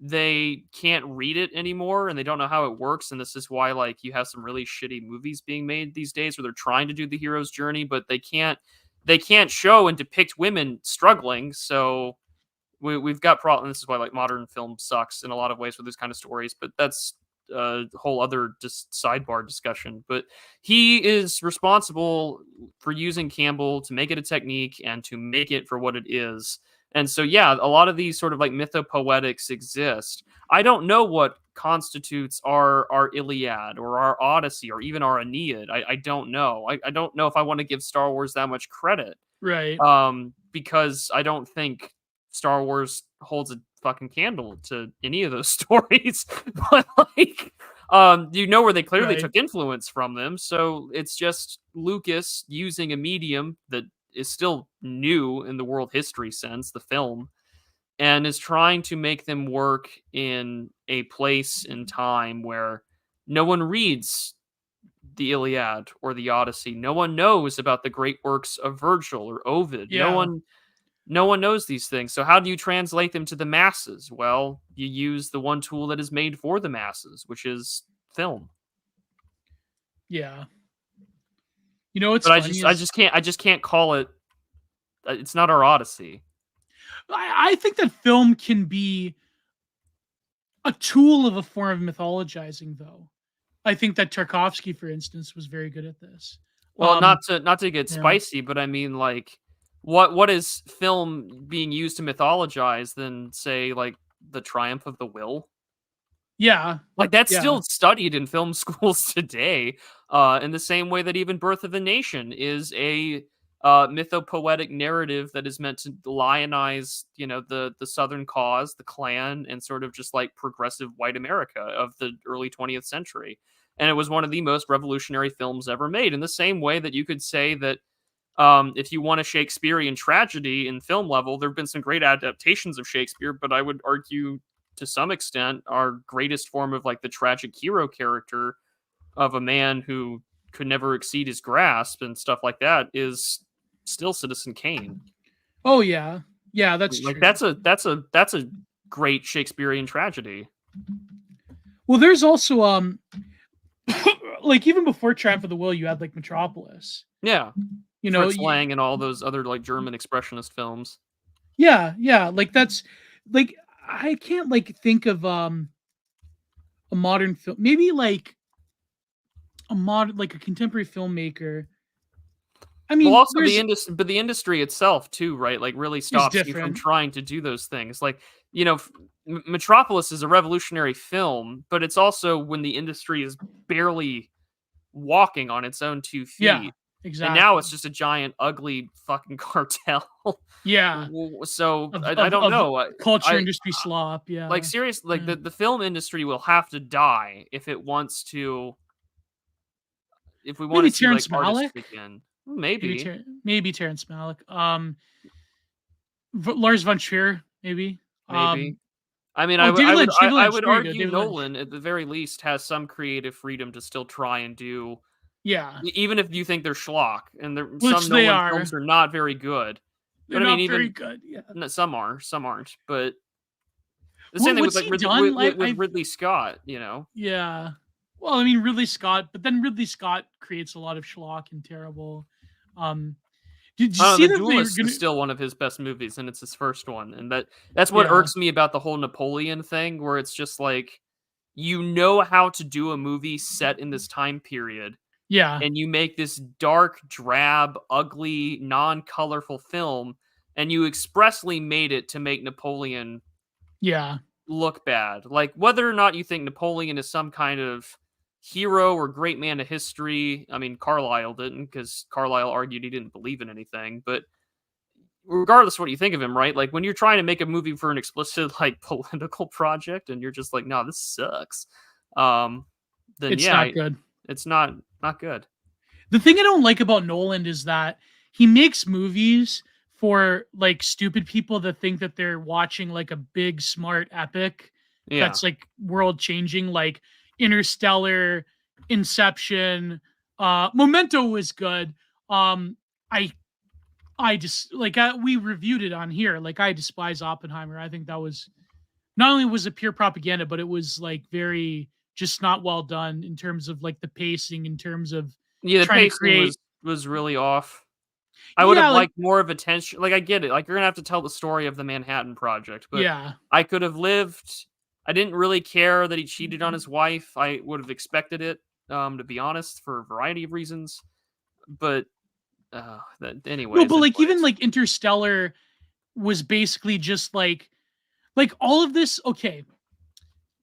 they can't read it anymore and they don't know how it works. And this is why like you have some really shitty movies being made these days where they're trying to do the hero's journey, but they can't show and depict women struggling. So we've got problems. This is why like modern film sucks in a lot of ways with these kind of stories, but that's a whole other sidebar discussion. But he is responsible for using Campbell to make it a technique and to make it for what it is. And so, yeah, a lot of these sort of like mythopoetics exist. I don't know what constitutes our Iliad or our Odyssey or even our Aeneid. I don't know. I don't know if I want to give Star Wars that much credit. Right. Because I don't think Star Wars holds a fucking candle to any of those stories. But like, you know where they clearly Right. took influence from them. So it's just Lucas using a medium that is still new in the world history sense, the film, and is trying to make them work in a place and time where no one reads the Iliad or the Odyssey. No one knows about the great works of Virgil or Ovid. Yeah. No one knows these things. So how do you translate them to the masses? Well, you use the one tool that is made for the masses, which is film. Yeah. You know what's But funny I is just can't call it. It's not our Odyssey. I think that film can be a tool of a form of mythologizing, though. I think that Tarkovsky, for instance, was very good at this. Well, Um, not to get yeah. spicy, but I mean, like, what is film being used to mythologize than say like the triumph of the will? Yeah. Like that's Yeah. still studied in film schools today, in the same way that even Birth of a Nation is a mythopoetic narrative that is meant to lionize, you know, the Southern cause, the Klan, and sort of just like progressive white America of the early 20th century. And it was one of the most revolutionary films ever made. In the same way that you could say that if you want a Shakespearean tragedy in film level, there have been some great adaptations of Shakespeare, but I would argue to some extent our greatest form of like the tragic hero character of a man who could never exceed his grasp and stuff like that is still Citizen Kane. Oh yeah. Yeah, that's Like true. that's a great Shakespearean tragedy. Well, there's also like even before Triumph of the Will, you had like Metropolis. Yeah. You know, Fritz Lang and all those other like German expressionist films. yeah, like that's like I can't like think of a modern film, maybe like like a contemporary filmmaker. I Well, mean, also there's the industry itself too, right? Like really is stops you from different. trying to do those things. Like, you know, Metropolis is a revolutionary film, but it's also when the industry is barely walking on its own 2 Yeah, feet. And now exactly. it's just a giant ugly fucking cartel. Yeah, So of I of don't of know. culture I industry slop. like Yeah, seriously, like yeah. the film industry will have to die if it wants to if we want to Maybe see like Terrence artists Malick. begin. Maybe. Maybe Terrence Malick. Lars von Trier. Maybe. Maybe. I mean, Oh, David Lynch. David I Lynch. would There you go. argue David Lynch. Nolan at the very least has some creative freedom to still try and do Yeah, even if you think they're schlock and which some they Nolan are. films are not very good. They're But I mean, not very even good. Yeah. some are, some aren't. But the same thing with What's like he done? With I Ridley Scott, you know. Yeah. Well, I mean Ridley Scott, but then Ridley Scott creates a lot of schlock and terrible. Um, did you I don't see know, The that they were Duelist is gonna? still one of his best movies, and it's his first one. And that's what Yeah, irks me about the whole Napoleon thing, where it's just like you know how to do a movie set in this time period, yeah, and you make this dark, drab, ugly, non-colorful film, and you expressly made it to make Napoleon yeah. look bad. Like whether or not you think Napoleon is some kind of hero or great man of history. I mean, Carlyle didn't because Carlyle argued he didn't believe in anything. But regardless of what you think of him, right? Like when you're trying to make a movie for an explicit like political project, and you're just like, no, this sucks. Then It's yeah, not good. it's not good. The thing I don't like about Nolan is that he makes movies for like stupid people that think that they're watching like a big smart epic Yeah. that's like world changing, like Interstellar, Inception, Memento was good. I I just like we reviewed it on here. Like I despise Oppenheimer. I think that was not only was it pure propaganda, but it was like very just not well done in terms of like the pacing, in terms of Yeah, the trying to pacing create. was really off. I would have Yeah, like liked more of a tension. Like I get it. Like you're gonna have to tell the story of the Manhattan Project, but yeah, I could have lived. I didn't really care that he cheated on his wife. I would have expected it, to be honest, for a variety of reasons. But no, but anyways. like even like Interstellar was basically just like all of this. Okay.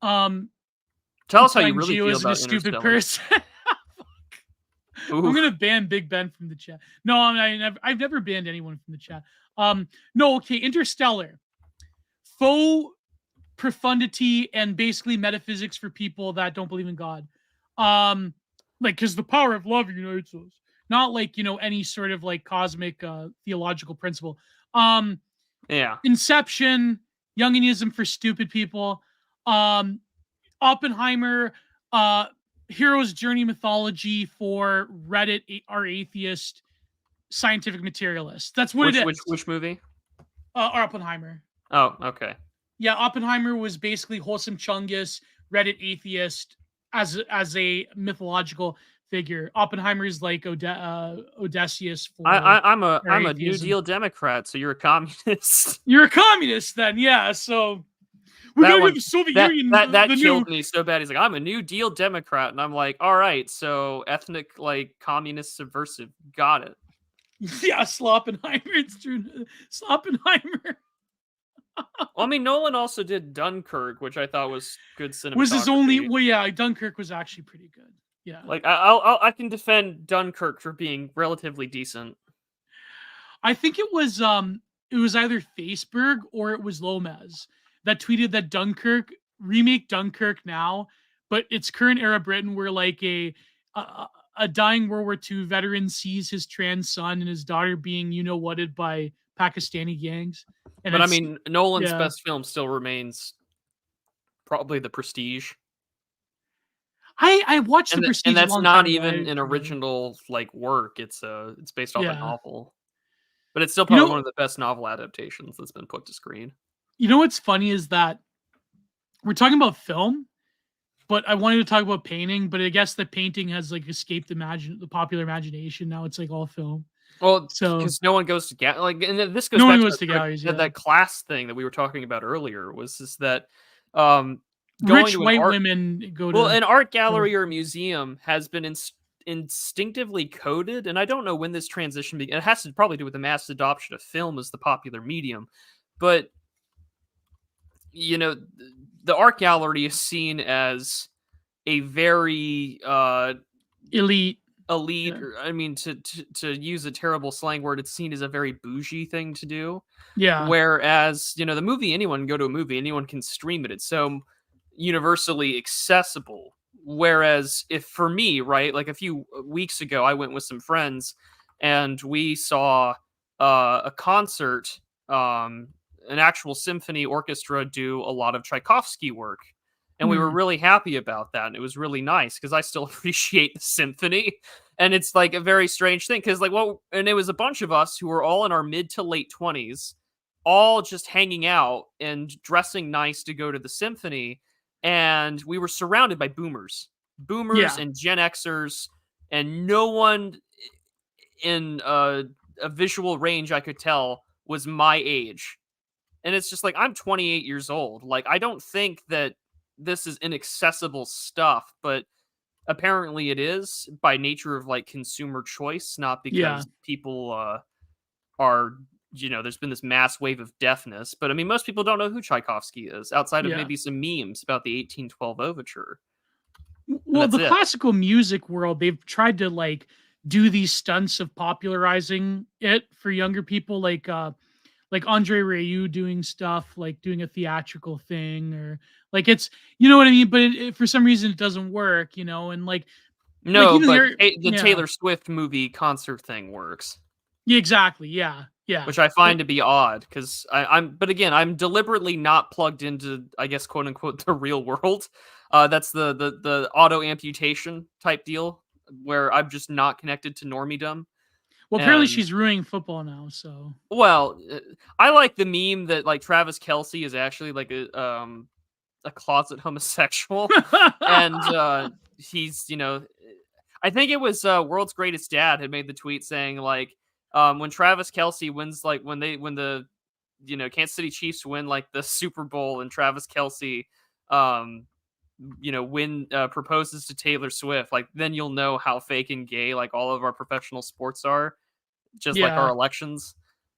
Tell us how you Implying really Gio feel isn't a about stupid Interstellar. person. I'm Ooh. gonna ban Big Ben from the chat. No, I've never banned anyone from the chat. No, okay, Interstellar, faux profundity and basically metaphysics for people that don't believe in God. Like, because the power of love unites us, not like any sort of like cosmic theological principle. Yeah. Inception, Jungianism for stupid people. Oppenheimer, uh, hero's journey mythology for Reddit are atheist scientific materialists. That's what it is. Which movie? Oppenheimer. Oh, okay. Yeah, Oppenheimer was basically wholesome Chungus, Reddit atheist as a mythological figure. Oppenheimer is like Odysseus for I'm a New atheism. Deal Democrat, so you're a communist. You're a communist then, yeah. So we That gotta one give the Soviet Union that the killed new. me so bad. He's like, I'm a New Deal Democrat, and I'm like, all right, so ethnic like communist subversive, got it. Yeah, Sloppenheimer. It's true. Sloppenheimer Well, I mean, Nolan also did Dunkirk, which I thought was good cinematography. was his only. Well, yeah, Dunkirk was actually pretty good. Yeah, Like I can defend Dunkirk for being relatively decent. I think it was either Facebook or it was Lomez that tweeted that Dunkirk remake Dunkirk now, but it's current era Britain where like a dying World War II veteran sees his trans son and his daughter being whatted by Pakistani gangs. And But I mean, Nolan's yeah. best film still remains probably The Prestige. I watched The Prestige and a that's long not time ago. even an original like work. It's based off a Yeah. novel. But it's still probably one of the best novel adaptations that's been put to screen. You know what's funny is that we're talking about film, but I wanted to talk about painting, but I guess the painting has like escaped the popular imagination. Now it's like all film. Well, So because no one goes to and this goes no back one to goes to galleries. Yeah. that class thing that we were talking about earlier. Was just that going Rich to white women go to. well, an art gallery or museum has been instinctively coded, and I don't know when this transition began. It has to probably do with the mass adoption of film as the popular medium, but the art gallery is seen as a very elite. Yeah. I mean, to use a terrible slang word, it's seen as a very bougie thing to do. Yeah. Whereas, the movie, anyone can go to a movie, anyone can stream it. It's so universally accessible. Whereas if for me, right, like a few weeks ago, I went with some friends and we saw a concert, an actual symphony orchestra do a lot of Tchaikovsky work. And we were really happy about that. And it was really nice because I still appreciate the symphony. And it's like a very strange thing because and it was a bunch of us who were all in our mid to late 20s, all just hanging out and dressing nice to go to the symphony. And we were surrounded by boomers and Gen Xers, and no one in a visual range I could tell was my age. And it's just like, I'm 28 years old. Like, I don't think that this is inaccessible stuff, but apparently it is by nature of like consumer choice, not because people are, there's been this mass wave of deafness. But I mean, most people don't know who Tchaikovsky is outside of maybe some memes about the 1812 overture. Well, the classical music world, they've tried to like do these stunts of popularizing it for younger people, like Andre Rieu doing stuff, like doing a theatrical thing, or like it's, you know what I mean? But for some reason it doesn't work, and like. No, like but the Taylor Swift movie concert thing works. Yeah, exactly. Yeah. Yeah. Which I find to be odd because but again, I'm deliberately not plugged into, I guess, quote unquote, the real world. That's the auto amputation type deal where I'm just not connected to normiedom. Well, apparently she's ruining football now. So. Well, I like the meme that like Travis Kelce is actually like a closet homosexual, and he's I think it was World's Greatest Dad had made the tweet saying like when Travis Kelce wins, like when the Kansas City Chiefs win like the Super Bowl and Travis Kelce proposes to Taylor Swift, like then you'll know how fake and gay like all of our professional sports are, just like our elections.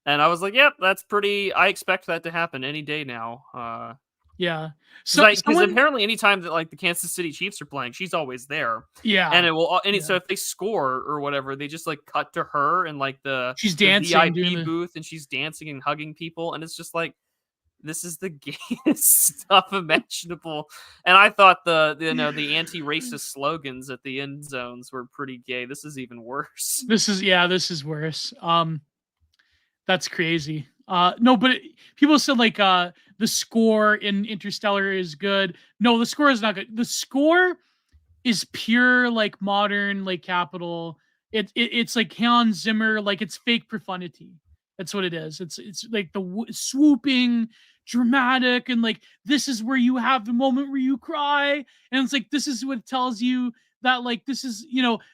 And I was like, yep, that's pretty. I expect that to happen any day now. Yeah. Because Someone, apparently anytime that like the Kansas City Chiefs are playing, she's always there. yeah, And it will yeah. so if they score or whatever, they just like cut to her in like the She's dancing, doing VIP the. booth, and she's dancing and hugging people, and it's just like, this is the gayest stuff imaginable. And I thought the anti-racist slogans at the end zones were pretty gay. This is even worse. This is worse. That's crazy. No, but people said like the score in Interstellar is good. No, the score is not good. The score is pure like modern like Capital. It's like Hans Zimmer, like it's fake profundity. That's what it is. It's like the swooping, dramatic, and like this is where you have the moment where you cry, and it's like this is what tells you that like this is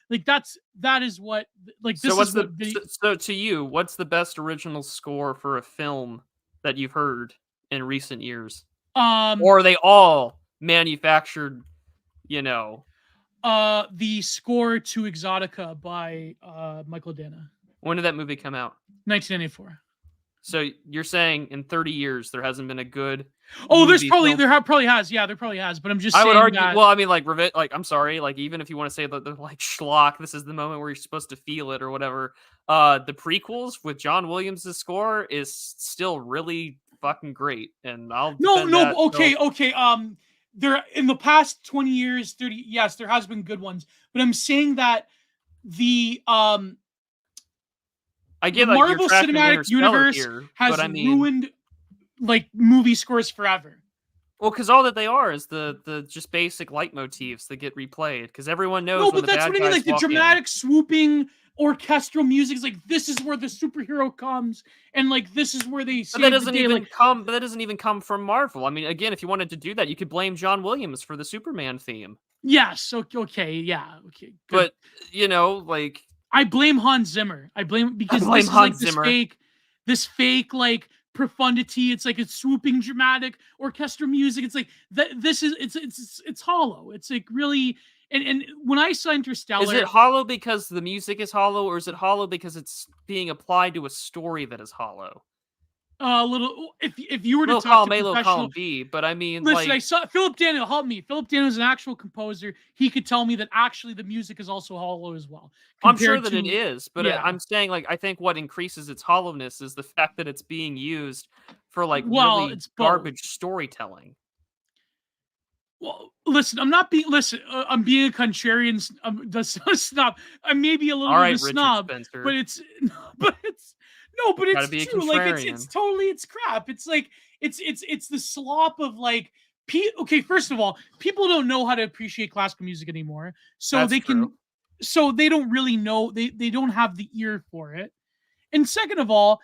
like that is what like this So is what so to you, what's the best original score for a film that you've heard in recent years? Or are they all manufactured, the score to Exotica by Michael Dana, when did that movie come out? 1994. So you're saying in 30 years there hasn't been a good there's movie probably film? there probably has. Yeah, there probably has. But I'm just I saying would argue. that, Well, I mean, like I'm sorry. Like even if you want to say that they're like schlock, this is the moment where you're supposed to feel it or whatever. The prequels with John Williams' score is still really fucking great, and I'll defend that. okay. There in the past 20 years, 30, yes, there has been good ones. But I'm saying that the I get the like Marvel Cinematic Universe here, has but I mean, ruined like movie scores forever. well, because all that they are is the just basic leitmotifs that get replayed. Because everyone knows. No, when but the that's bad what I mean. guys Like the walk in. dramatic, swooping orchestral music is like this is where the superhero comes, and like this is where they save But that doesn't the day. even Like, come. But that doesn't even come from Marvel. I mean, again, if you wanted to do that, you could blame John Williams for the Superman theme. yes, okay, yeah, okay. Good. But like I blame Hans Zimmer. I blame because blame this is Hans like Zimmer. this fake like profundity. It's like it's swooping, dramatic orchestral music. It's like that. This is it's hollow. It's like really. And when I saw Interstellar, Is it hollow because the music is hollow, or is it hollow because it's being applied to a story that is hollow? a little, if you were to Little talk column to A, little professional, column B, but I mean, listen, I like, saw Philip Daniel help me. Philip Daniel is an actual composer. He could tell me that actually the music is also hollow as well. I'm sure compared that it to- is, but yeah. I'm saying, like, I think what increases its hollowness is the fact that it's being used for like Well, really it's both. garbage storytelling. Well, listen, I'm not being. Listen, I'm being a contrarian. That's a snob. I may be a little All bit right, of a Richard snob, Spencer. but it's, but it's no, but Gotta it's be a true. Like it's contrarian. totally it's crap. It's like it's the slop of like. Okay, first of all, people don't know how to appreciate classical music anymore, so That's they true. can, so they don't really know. They don't have the ear for it. And second of all,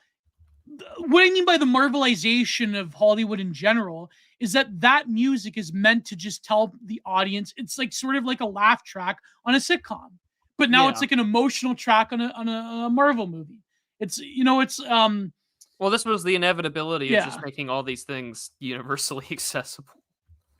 what I mean by the Marvelization of Hollywood in general is that music is meant to just tell the audience it's like sort of like a laugh track on a sitcom, but now it's Yeah. like an emotional track on a Marvel movie. It's Well, this was the inevitability of yeah. just making all these things universally accessible.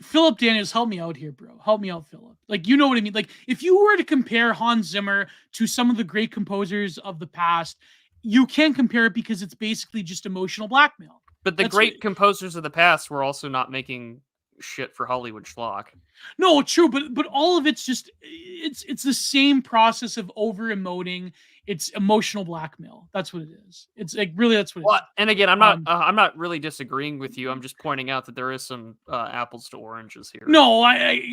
Philip Daniels, help me out here, bro. Help me out, Philip. Like, you know what I mean? Like, if you were to compare Hans Zimmer to some of the great composers of the past, you can compare it because it's basically just emotional blackmail. But the great composers of the past were also not making shit for Hollywood schlock. No, true, but all of it's just it's the same process of over emoting. It's emotional blackmail. That's what it is. It's like really that's what. Well, and again, I'm not really disagreeing with you. I'm just pointing out that there is some apples to oranges here. No,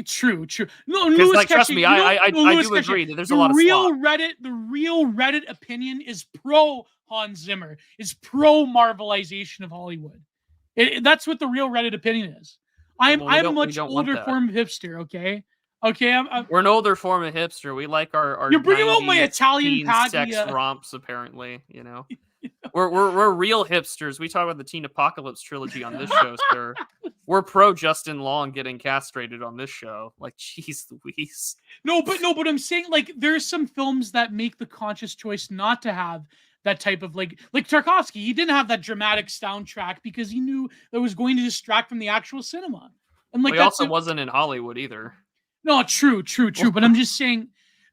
true. No, Louis, like, trust me, I do Keshe, agree that there's a lot of slop. The real Reddit opinion is pro Hans Zimmer, is pro Marvelization of Hollywood. That's what the real Reddit opinion is. I'm a much older form of hipster. Okay, we're an older form of hipster. We like our you're bringing out my Italian sex romps. Apparently, we're real hipsters. We talk about the Teen Apocalypse trilogy on this show, sir. We're pro Justin Long getting castrated on this show. Like, jeez Louise. No, but I'm saying like there's some films that make the conscious choice not to have that type of like Tarkovsky. He didn't have that dramatic soundtrack because he knew that was going to distract from the actual cinema. And like he also wasn't in Hollywood either. No, true. But I'm just saying,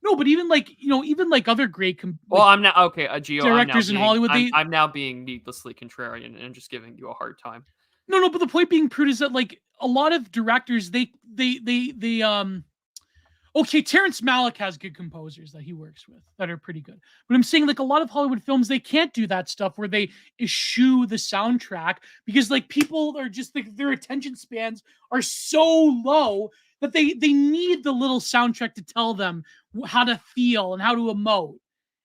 No, but even like, even like other great Well, I'm now okay, Gio. directors in Hollywood, I'm now being needlessly contrarian and just giving you a hard time. No, but the point being, Prude, is that like a lot of directors, okay, Terrence Malick has good composers that he works with that are pretty good. But I'm saying like a lot of Hollywood films, they can't do that stuff where they eschew the soundtrack because like people are just like their attention spans are so low that they need the little soundtrack to tell them how to feel and how to emote.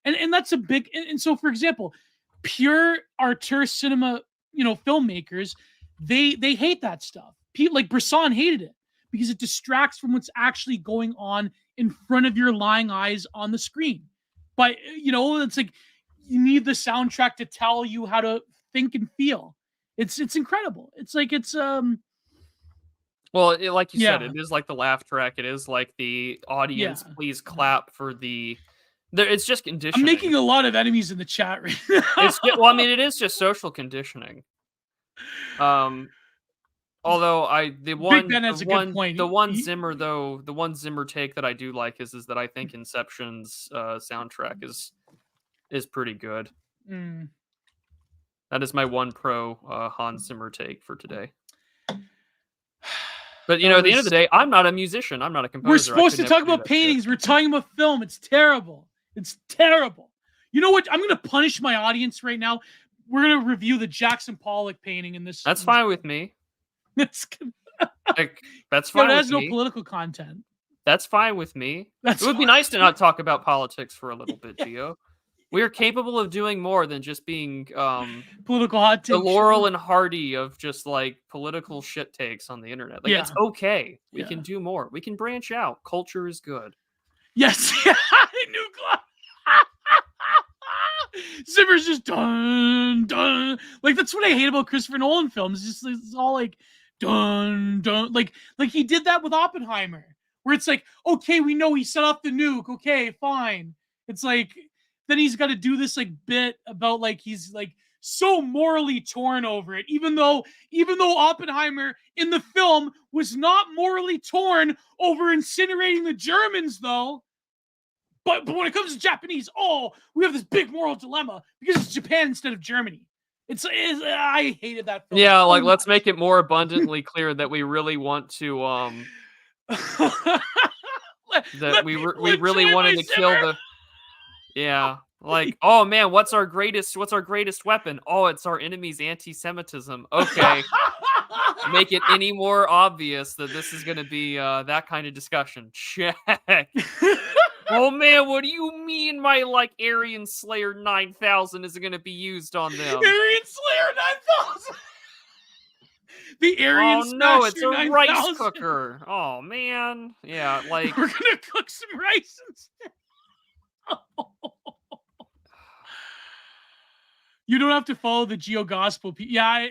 And that's a big and so for example, pure auteur cinema, filmmakers, they hate that stuff. People like Bresson hated it because it distracts from what's actually going on in front of your lying eyes on the screen. But it's like you need the soundtrack to tell you how to think and feel. It's incredible. It's like well, like you said, it is like the laugh track. It is like the audience. Please clap for the. It's just conditioning. I'm making a lot of enemies in the chat right now. Well, I mean, it is just social conditioning. Although the one Zimmer take that I do like is that I think Inception's soundtrack is pretty good. That is my one pro Hans Zimmer take for today. But at the end of the day, I'm not a musician. I'm not a composer. We're supposed to talk about paintings. We're talking about film. It's terrible. It's terrible. You know what? I'm going to punish my audience right now. We're going to review the Jackson Pollock painting in this. That's fine with me. That's fine. It has no political content. That's fine with me. It would be nice to not talk about politics for a little bit, Gio. We are capable of doing more than just being political hot takes. The Laurel and Hardy of just like political shit takes on the internet. Like it's okay. We can do more. We can branch out. Culture is good. Yes. New club. Zimmer's just dun dun. Like that's what I hate about Christopher Nolan films. It's all like dun dun. Like he did that with Oppenheimer, where it's like, okay, we know he set off the nuke. Okay, fine. It's like then he's got to do this like bit about like he's like so morally torn over it, even though Oppenheimer in the film was not morally torn over incinerating the Germans, though. But when it comes to Japanese, we have this big moral dilemma because it's Japan instead of Germany. I hated that film. Yeah, like let's make it more abundantly clear that we really want to that we really wanted to kill the. Yeah, like oh man, what's our greatest weapon? Oh, it's our enemy's anti-Semitism. Okay, make it any more obvious that this is going to be that kind of discussion. Check. Oh man, what do you mean my like Aryan Slayer 9000 is going to be used on them? Aryan Slayer 9000. The Aryan Smasher. No, it's a 9000. rice cooker. Oh man, yeah, like we're gonna cook some rice instead. You don't have to follow the Gio Gospel. Yeah,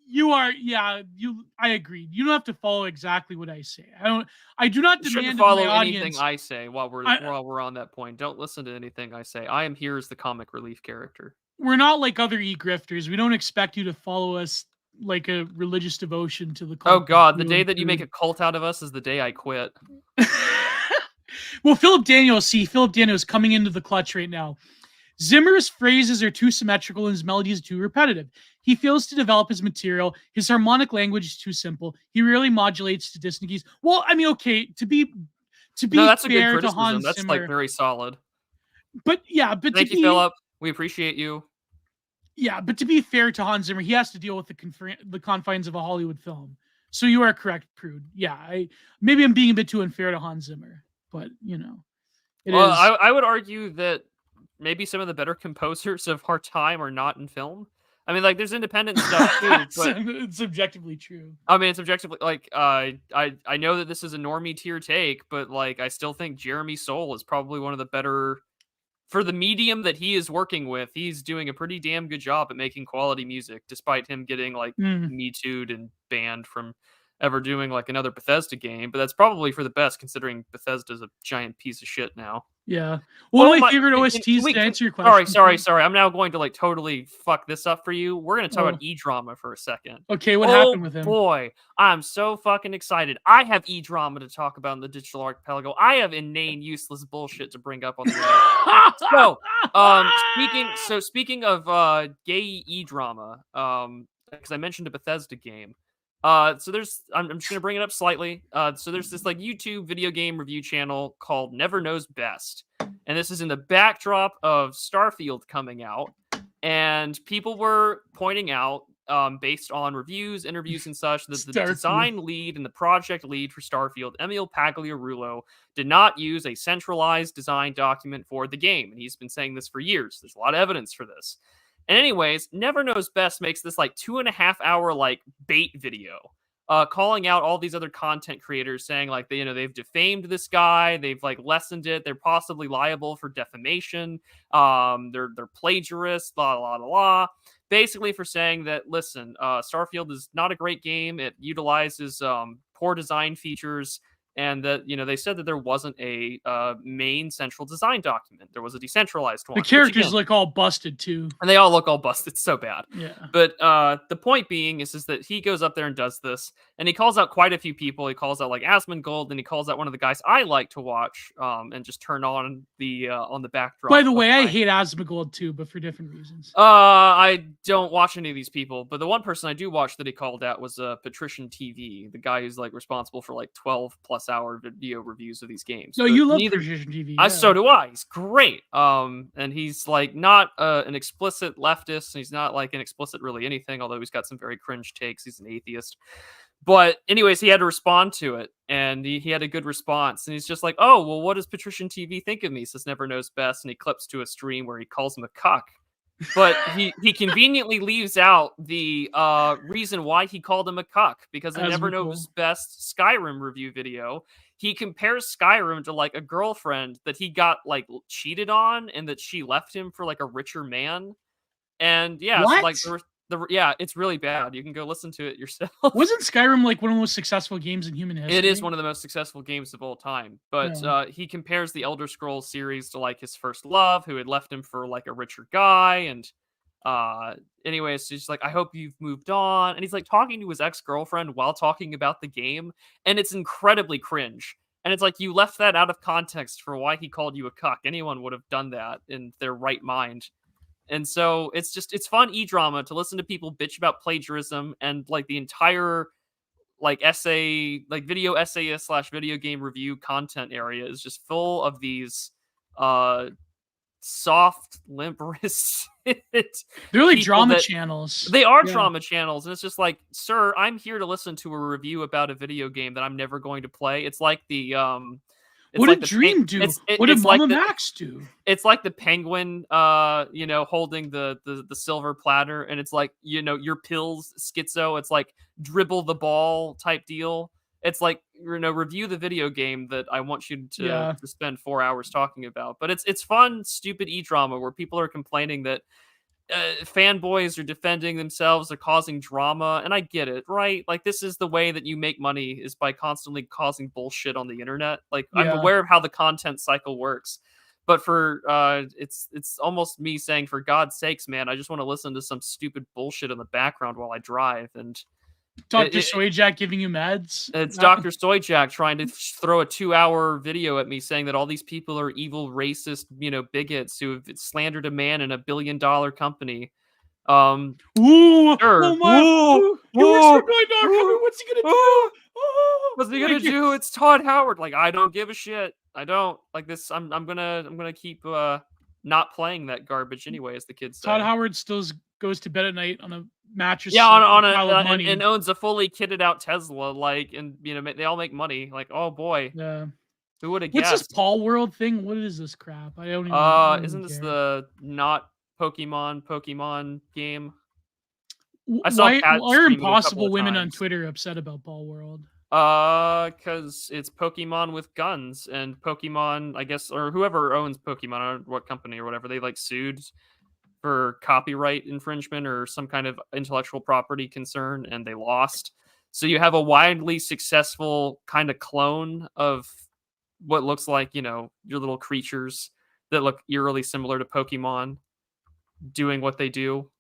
you are. Yeah, I agree. You don't have to follow exactly what I say. I do not demand follow of my audience. Anything I say while we're on that point. Don't listen to anything I say. I am here as the comic relief character. We're not like other e-grifters. We don't expect you to follow us like a religious devotion to the cult. Oh God, the day that you make a cult out of us is the day I quit. Well, Philip Daniel is coming into the clutch right now. Zimmer's phrases are too symmetrical and his melodies are too repetitive. He fails to develop his material. His harmonic language is too simple. He rarely modulates to distant keys. Well, I mean, okay, to be that's fair a good to Hans That's Zimmer, like very solid. But thank you, Philip. We appreciate you. Yeah, but to be fair to Hans Zimmer, he has to deal with the confines of a Hollywood film. So you are correct, Prude. Yeah, maybe I'm being a bit too unfair to Hans Zimmer, but I would argue that maybe some of the better composers of our time are not in film. I mean, like, there's independent stuff too. But it's objectively true. I mean, it's objectively like I know that this is a normie tier take, but like I still think Jeremy Soule is probably one of the better for the medium that he is working with. He's doing a pretty damn good job at making quality music, despite him getting like Me Too'd and banned from ever doing like another Bethesda game, but that's probably for the best considering Bethesda's a giant piece of shit now. Yeah. One of my favorite Can OSTs we, to answer your question. sorry. I'm now going to like totally fuck this up for you. We're going to talk about E-drama for a second. Okay, what Oh happened with him? boy, I'm so fucking excited. I have E-drama to talk about in the Digital Archipelago. I have inane, useless bullshit to bring up on the internet. Speaking of gay E-drama, because I mentioned a Bethesda game. I'm just gonna bring it up slightly. So there's this like YouTube video game review channel called Never Knows Best, and this is in the backdrop of Starfield coming out, and people were pointing out, based on reviews, interviews, and such, that the design lead and the project lead for Starfield, Camille Paglia, did not use a centralized design document for the game, and he's been saying this for years. There's a lot of evidence for this. And anyways, Never Knows Best makes this like 2.5 hour like bait video, calling out all these other content creators, saying like they've defamed this guy, they've like lessened it, they're possibly liable for defamation, they're plagiarists, blah blah blah blah. Basically for saying that, listen, Starfield is not a great game. It utilizes poor design features. And that, they said that there wasn't a main central design document. There was a decentralized one. The characters look all busted too. And they all look all busted. It's so bad. Yeah. But the point being is that he goes up there and does this. And he calls out quite a few people. He calls out like Asmongold, and he calls out one of the guys I like to watch and just turn on the backdrop. By the way, I hate Asmongold too, but for different reasons. I don't watch any of these people. But the one person I do watch that he called out was Patrician TV, the guy who's like responsible for like 12+ hour video reviews of these games. No, you love Patrician TV. Yeah. So do I. He's great. And he's like not an explicit leftist, and he's not like an explicit really anything, although he's got some very cringe takes. He's an atheist. But anyways, he had to respond to it, and he had a good response. And he's just like, oh, well, what does Patrician TV think of me? Says Never Knows Best, and he clips to a stream where he calls him a cuck. But he conveniently leaves out the reason why he called him a cuck, because in Never Knows Best Skyrim review video, he compares Skyrim to like a girlfriend that he got like cheated on, and that she left him for like a richer man. And yeah, so, like it's really bad. You can go listen to it yourself. Wasn't Skyrim like one of the most successful games in human history? It is one of the most successful games of all time. But he compares the Elder Scrolls series to like his first love, who had left him for like a richer guy. And anyways, he's like, I hope you've moved on. And he's like talking to his ex-girlfriend while talking about the game, and it's incredibly cringe. And it's like, you left that out of context for why he called you a cuck. Anyone would have done that in their right mind. And so it's fun E-drama to listen to people bitch about plagiarism, and like the entire like essay, like video essayist / video game review content area is just full of these soft, limp wrists. They're like drama channels. They are drama channels, and it's just like, sir, I'm here to listen to a review about a video game that I'm never going to play. It's like the what did Dream do? What did Mama Max do? It's like the penguin, holding the silver platter, and it's like, your pills, schizo. It's like dribble the ball type deal. It's like, review the video game that I want you to spend 4 hours talking about. But it's fun, stupid E-drama where people are complaining that fanboys are defending themselves, are causing drama, and I get it, right? Like, this is the way that you make money, is by constantly causing bullshit on the internet. Like, I'm aware of how the content cycle works, but for it's almost me saying, for God's sakes, man, I just want to listen to some stupid bullshit in the background while I drive. And Dr. Soyjack giving you meds? It's Dr. Soyjack trying to throw a 2-hour video at me saying that all these people are evil, racist, bigots who have slandered a man in $1 billion company. Ooh, sure. Oh my! Ooh, what's he gonna do? What's he gonna do? It's Todd Howard. Like, I don't give a shit. I don't like this. I'm gonna keep not playing that garbage anyway, as the kids say. Todd Howard still goes to bed at night on a mattress. Yeah, on a and owns a fully kitted out Tesla. Like, and they all make money. Like, oh boy. Yeah. Who would have guessed? What's this Paul World thing? What is this crap? I don't even. Isn't this the not Pokemon game? I saw why are Impossible Women on Twitter upset about Paul World? Because it's Pokemon with guns, and Pokemon, I guess, or whoever owns Pokemon, or what company or whatever, they like sued for copyright infringement or some kind of intellectual property concern, and they lost. So you have a widely successful kind of clone of what looks like, your little creatures that look eerily similar to Pokemon doing what they do.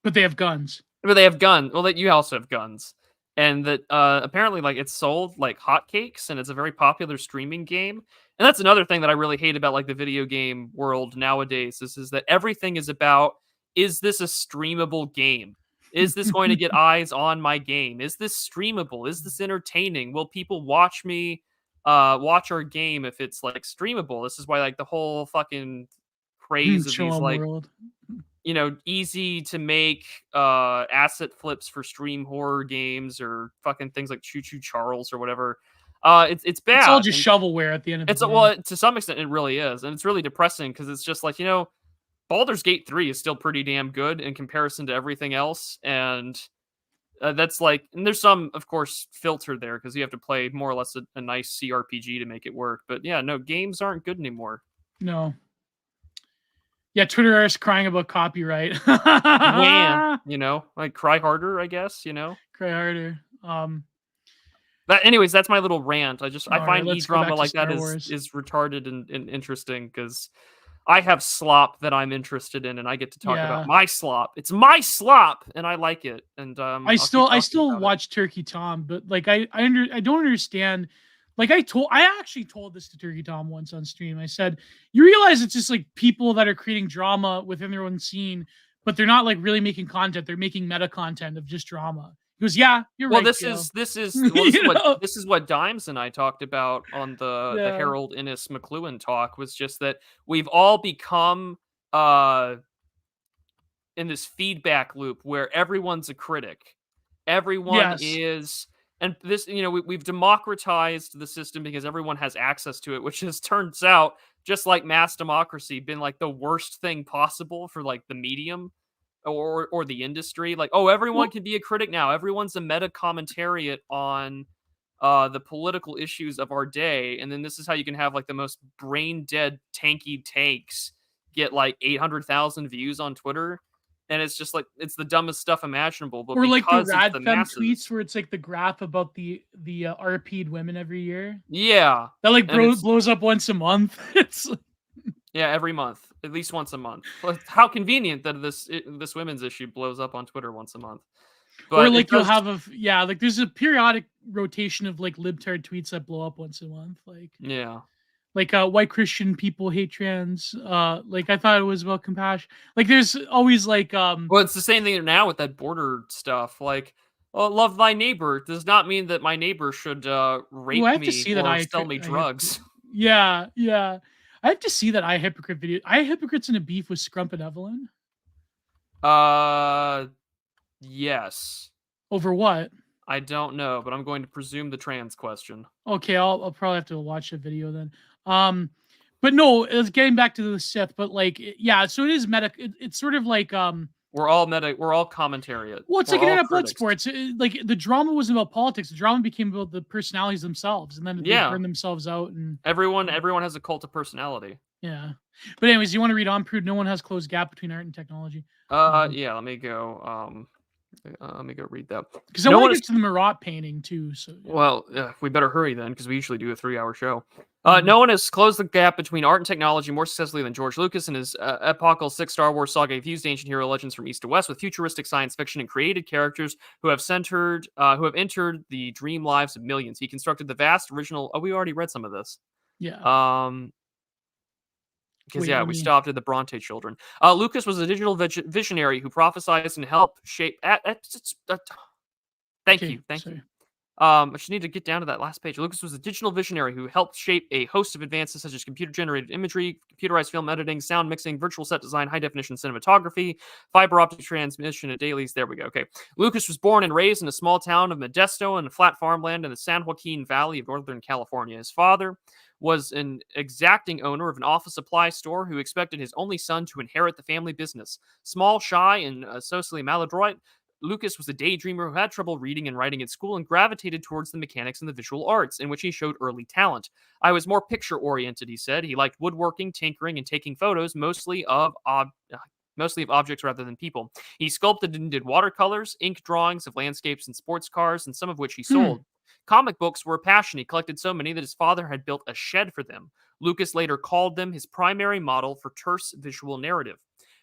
But they have guns. But they have guns. Well, you also have guns. And that apparently, like, it's sold like hotcakes, and it's a very popular streaming game. And that's another thing that I really hate about like the video game world nowadays is that everything is about, is this a streamable game? Is this going to get eyes on my game? Is this streamable? Is this entertaining? Will people watch me watch our game if it's like streamable? This is why like the whole fucking craze of Show these 'em like world. easy to make asset flips for stream horror games or fucking things like Choo Choo Charles or whatever. It's bad. It's all just And shovelware at the end of the day. well, to some extent it really is, and it's really depressing because it's just like, Baldur's Gate 3 is still pretty damn good in comparison to everything else, and that's like, and there's some, of course, filter there because you have to play more or less a nice CRPG to make it work. But yeah, no, games aren't good anymore. No. Yeah, Twitter is crying about copyright. Wham, like cry harder, I guess, Cry harder. But anyways, that's my little rant. I All right, find let's go back e-drama to like that Star is Wars. retarded and interesting because I have slop that I'm interested in, and I get to talk Yeah. about my slop. It's my slop, and I like it. And I still watch Turkey Tom, but like I don't understand. Like I actually told this to Turkey Tom once on stream. I said, you realize it's just like people that are creating drama within their own scene, but they're not like really making content. They're making meta content of just drama. He goes, yeah, you're right. This is what Dimes and I talked about on the Harold Innis McLuhan talk, was just that we've all become in this feedback loop where everyone's a critic. Everyone is, and this, we've democratized the system because everyone has access to it, which has turns out, just like mass democracy, been like the worst thing possible for like the medium or the industry. Like, everyone can be a critic now. Everyone's a meta commentariat on the political issues of our day, and then this is how you can have like the most brain dead tanky takes get like 800,000 views on Twitter. And it's just like, it's the dumbest stuff imaginable. But or like the Rad Fem tweets where it's like the graph about the RP'd women every year. Yeah, that like blows up once a month. It's yeah, every month, at least once a month. How convenient that this women's issue blows up on Twitter once a month. But or like you'll have like there's a periodic rotation of like libtard tweets that blow up once a month. Like like white Christian people hate trans. Like I thought it was about compassion. Like there's always like well, it's the same thing now with that border stuff. Like, love thy neighbor does not mean that my neighbor should rape me or sell me drugs. Yeah. I have to see that iHypocrite video. iHypocrite's in a beef with Scrump and Evelyn. Yes. Over what? I don't know, but I'm going to presume the trans question. Okay, I'll probably have to watch the video then. But no, it's getting back to the Sith. But like, yeah, so it is meta. It's sort of like we're all meta. We're all commentariat. Well, it's like internet blood sports. Like the drama wasn't about politics. The drama became about the personalities themselves, and then they burn themselves out. And everyone has a cult of personality. Yeah, but anyways, you want to read on? Prude. No one has closed gap between art and technology. Yeah. Let me go. Let me go read that because I want to get to the Marat painting too. So well, we better hurry then because we usually do a 3-hour show. No one has closed the gap between art and technology more successfully than George Lucas and his epochal 6 Star Wars saga. He fused ancient hero legends from east to west with futuristic science fiction and created characters who have entered the dream lives of millions. He constructed the vast original. Oh, we already read some of this. Yeah. Because we stopped at the Bronte children. Lucas was a digital visionary who prophesized and helped shape. Thank you. I just need to get down to that last page. Lucas was a digital visionary who helped shape a host of advances such as computer-generated imagery, computerized film editing, sound mixing, virtual set design, high-definition cinematography, fiber optic transmission at dailies. There we go. Okay. Lucas was born and raised in a small town of Modesto in a flat farmland in the San Joaquin Valley of Northern California. His father was an exacting owner of an office supply store who expected his only son to inherit the family business. Small, shy, and socially maladroit, Lucas was a daydreamer who had trouble reading and writing at school and gravitated towards the mechanics and the visual arts, in which he showed early talent. I was more picture-oriented, he said. He liked woodworking, tinkering, and taking photos, mostly of mostly of objects rather than people. He sculpted and did watercolors, ink drawings of landscapes and sports cars, and some of which he Hmm. sold. Comic books were a passion. He collected so many that his father had built a shed for them. Lucas later called them his primary model for terse visual narrative.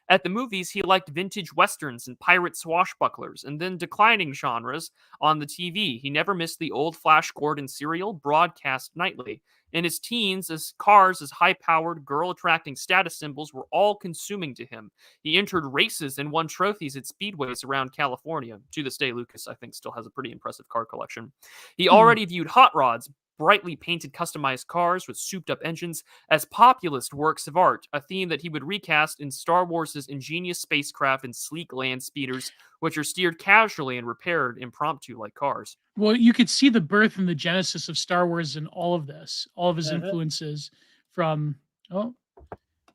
At the movies, he liked vintage westerns and pirate swashbucklers, and then declining genres on the TV. He never missed the old Flash Gordon serial, broadcast nightly. In his teens, as cars as high-powered, girl-attracting status symbols were all consuming to him. He entered races and won trophies at speedways around California. To this day, Lucas, I think, still has a pretty impressive car collection. He Hmm. already viewed hot rods, brightly painted customized cars with souped-up engines, as populist works of art, a theme that he would recast in Star Wars' ingenious spacecraft and sleek land speeders, which are steered casually and repaired impromptu like cars. Well, you could see the birth and the genesis of Star Wars in all of this, all of his Mhm. influences from oh,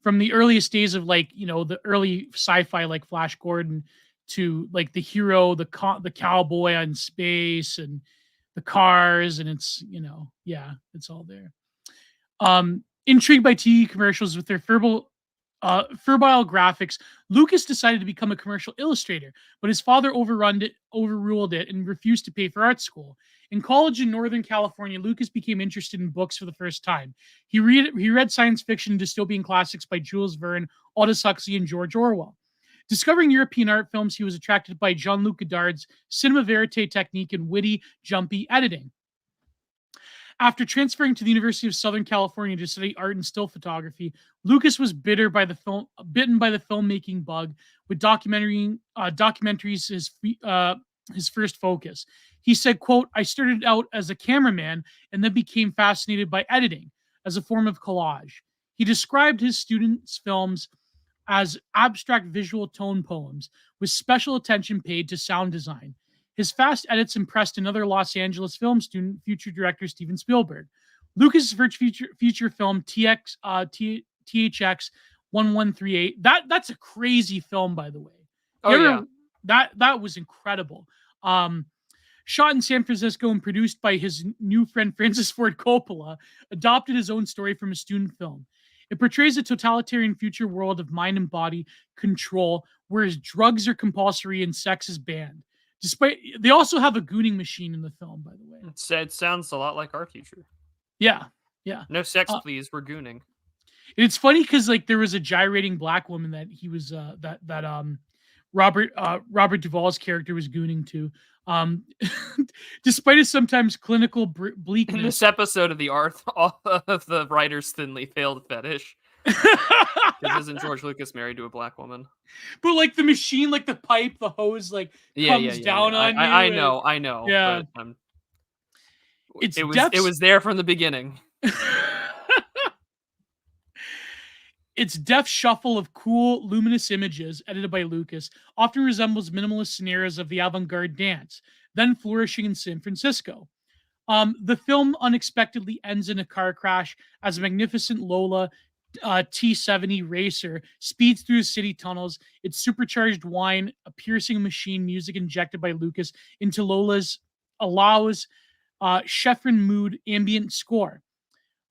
from the earliest days of like the early sci-fi like Flash Gordon to like the hero, the cowboy on space and the cars, and it's yeah, it's all there. Intrigued by TV commercials with their furbile graphics, Lucas decided to become a commercial illustrator, but his father overruled it, and refused to pay for art school. In college in Northern California, Lucas became interested in books for the first time. He read science fiction and dystopian classics by Jules Verne, Aldous Huxley, and George Orwell. Discovering European art films, he was attracted by Jean-Luc Godard's cinema verite technique and witty, jumpy editing. After transferring to the University of Southern California to study art and still photography, Lucas was bitten by the filmmaking bug, with documentaries his first focus. He said, "quote I started out as a cameraman and then became fascinated by editing as a form of collage." He described his students' films as abstract visual tone poems with special attention paid to sound design. His fast edits impressed another Los Angeles film student, future director Steven Spielberg. Lucas's first feature film, THX 1138. That's a crazy film, by the way. Oh, yeah. That was incredible. Um, Shot in San Francisco and produced by his new friend Francis Ford Coppola, adopted his own story from a student film. It portrays a totalitarian future world of mind and body control, whereas drugs are compulsory and sex is banned. Despite they also have a gooning machine in the film, by the way. It sounds a lot like our future. Yeah, yeah. No sex, Uh, please. We're gooning. it's funny because like there was a gyrating black woman that he was that Robert Duvall's character was gooning to. Um, despite his sometimes clinical In bleakness. this episode of the art of the writer's thinly veiled fetish, because isn't George Lucas married to a black woman? But like the machine, like the pipe, the hose, like comes down on you. I know. Yeah, But it's it was there from the beginning. Its deft shuffle of cool, luminous images, edited by Lucas, often resembles minimalist scenarios of the avant-garde dance, then flourishing in San Francisco. The film unexpectedly ends in a car crash as a magnificent Lola T70 racer speeds through city tunnels. Its supercharged whine, a piercing machine music injected by Lucas into Lola's allows chevron mood ambient score.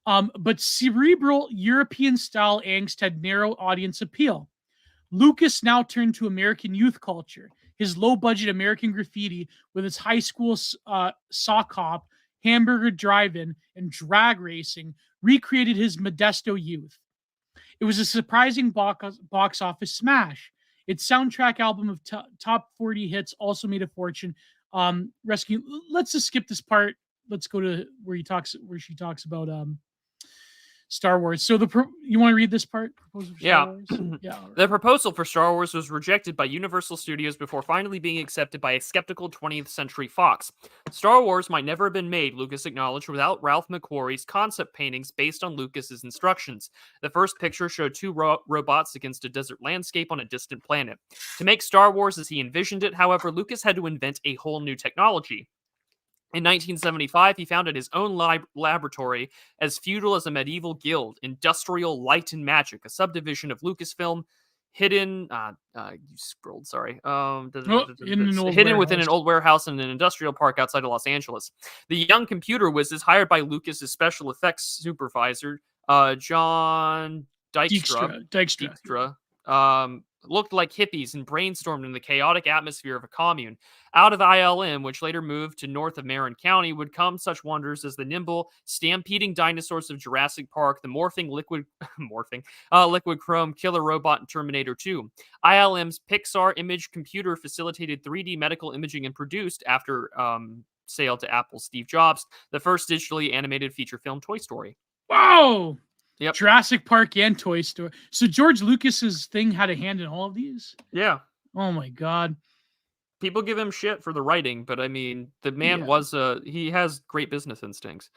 But cerebral European style angst had narrow audience appeal. Lucas now turned to American youth culture. His low budget American graffiti, with its high school sock hop, hamburger drive in, and drag racing, recreated his Modesto youth. It was a surprising box office smash. Its soundtrack album of top 40 hits also made a fortune. Rescue. Let's just skip this part. Let's go to where she talks about Star Wars. So you want to read this part? Proposal for Star Wars? Yeah. Right. The proposal for Star Wars was rejected by Universal Studios before finally being accepted by a skeptical 20th Century Fox. Star Wars might never have been made, Lucas acknowledged, without Ralph McQuarrie's concept paintings based on Lucas's instructions. The first picture showed two robots against a desert landscape on a distant planet. To make Star Wars as he envisioned it, however, Lucas had to invent a whole new technology. In 1975, he founded his own laboratory as feudal as a medieval guild, Industrial Light and Magic, a subdivision of Lucasfilm, hidden. You scrolled. Sorry. Hidden within an old warehouse in an industrial park outside of Los Angeles. The young computer whiz is hired by Lucas's special effects supervisor, John Dykstra. looked like hippies and brainstormed in the chaotic atmosphere of a commune. Out of ILM, which later moved to north of Marin County, would come such wonders as the nimble, stampeding dinosaurs of Jurassic Park, the morphing liquid chrome killer robot in Terminator 2. ILM's Pixar image computer facilitated 3D medical imaging and produced, after sale to Apple's Steve Jobs, the first digitally animated feature film, Toy Story. Whoa! Yep. Jurassic Park and Toy Story. So George Lucas's thing had a hand in all of these? Yeah. Oh my God. People give him shit for the writing, but I mean, the man he has great business instincts.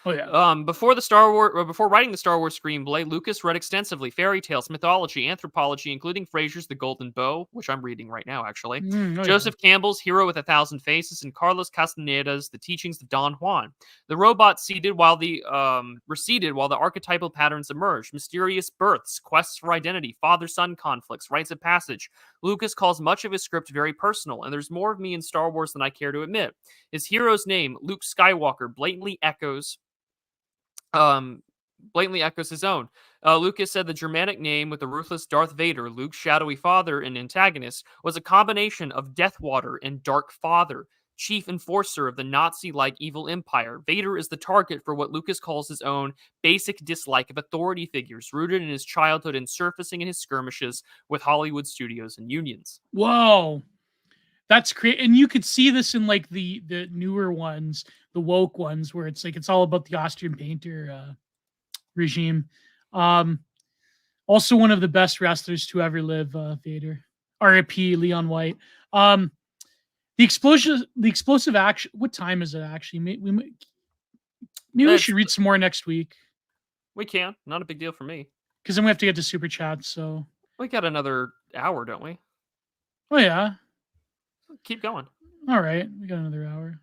Oh yeah. Before writing the Star Wars screenplay, Lucas read extensively fairy tales, mythology, anthropology, including Fraser's The Golden Bow, which I'm reading right now, actually. Joseph Campbell's Hero with a Thousand Faces, and Carlos Castaneda's The Teachings of Don Juan. The robot receded while the archetypal patterns emerged: mysterious births, quests for identity, father-son conflicts, rites of passage. Lucas calls much of his script very personal, and there's more of me in Star Wars than I care to admit. His hero's name, Luke Skywalker, blatantly echoes his own. Lucas said the Germanic name with the ruthless Darth Vader, Luke's shadowy father and antagonist, was a combination of Deathwater and Dark Father, chief enforcer of the Nazi-like evil empire. Vader is the target for what Lucas calls his own basic dislike of authority figures, rooted in his childhood and surfacing in his skirmishes with Hollywood studios and unions. Whoa. That's great. And you could see this in like the newer ones, the woke ones, where it's like it's all about the Austrian painter regime. Also one of the best wrestlers to ever live, Vader. R.I.P. Leon White. The explosive action. What time is it actually? Maybe we should read some more next week. We can. Not a big deal for me. Because then we have to get to super chats. So we got another hour, don't we? Oh yeah. Keep going. All right, we got another hour.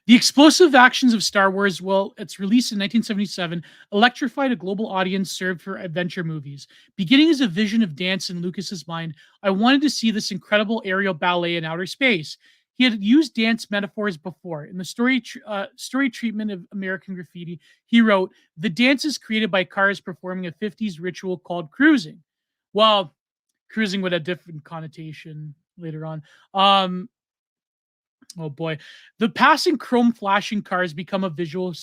The explosive actions of Star Wars, well, its release in 1977 electrified a global audience served for adventure movies. Beginning as a vision of dance in Lucas's mind, I wanted to see this incredible aerial ballet in outer space. He had used dance metaphors before. In the story treatment of American Graffiti, he wrote, "The dance is created by cars performing a 50s ritual called cruising." Well, cruising with a different connotation later on. Oh boy. The passing chrome flashing cars become a visual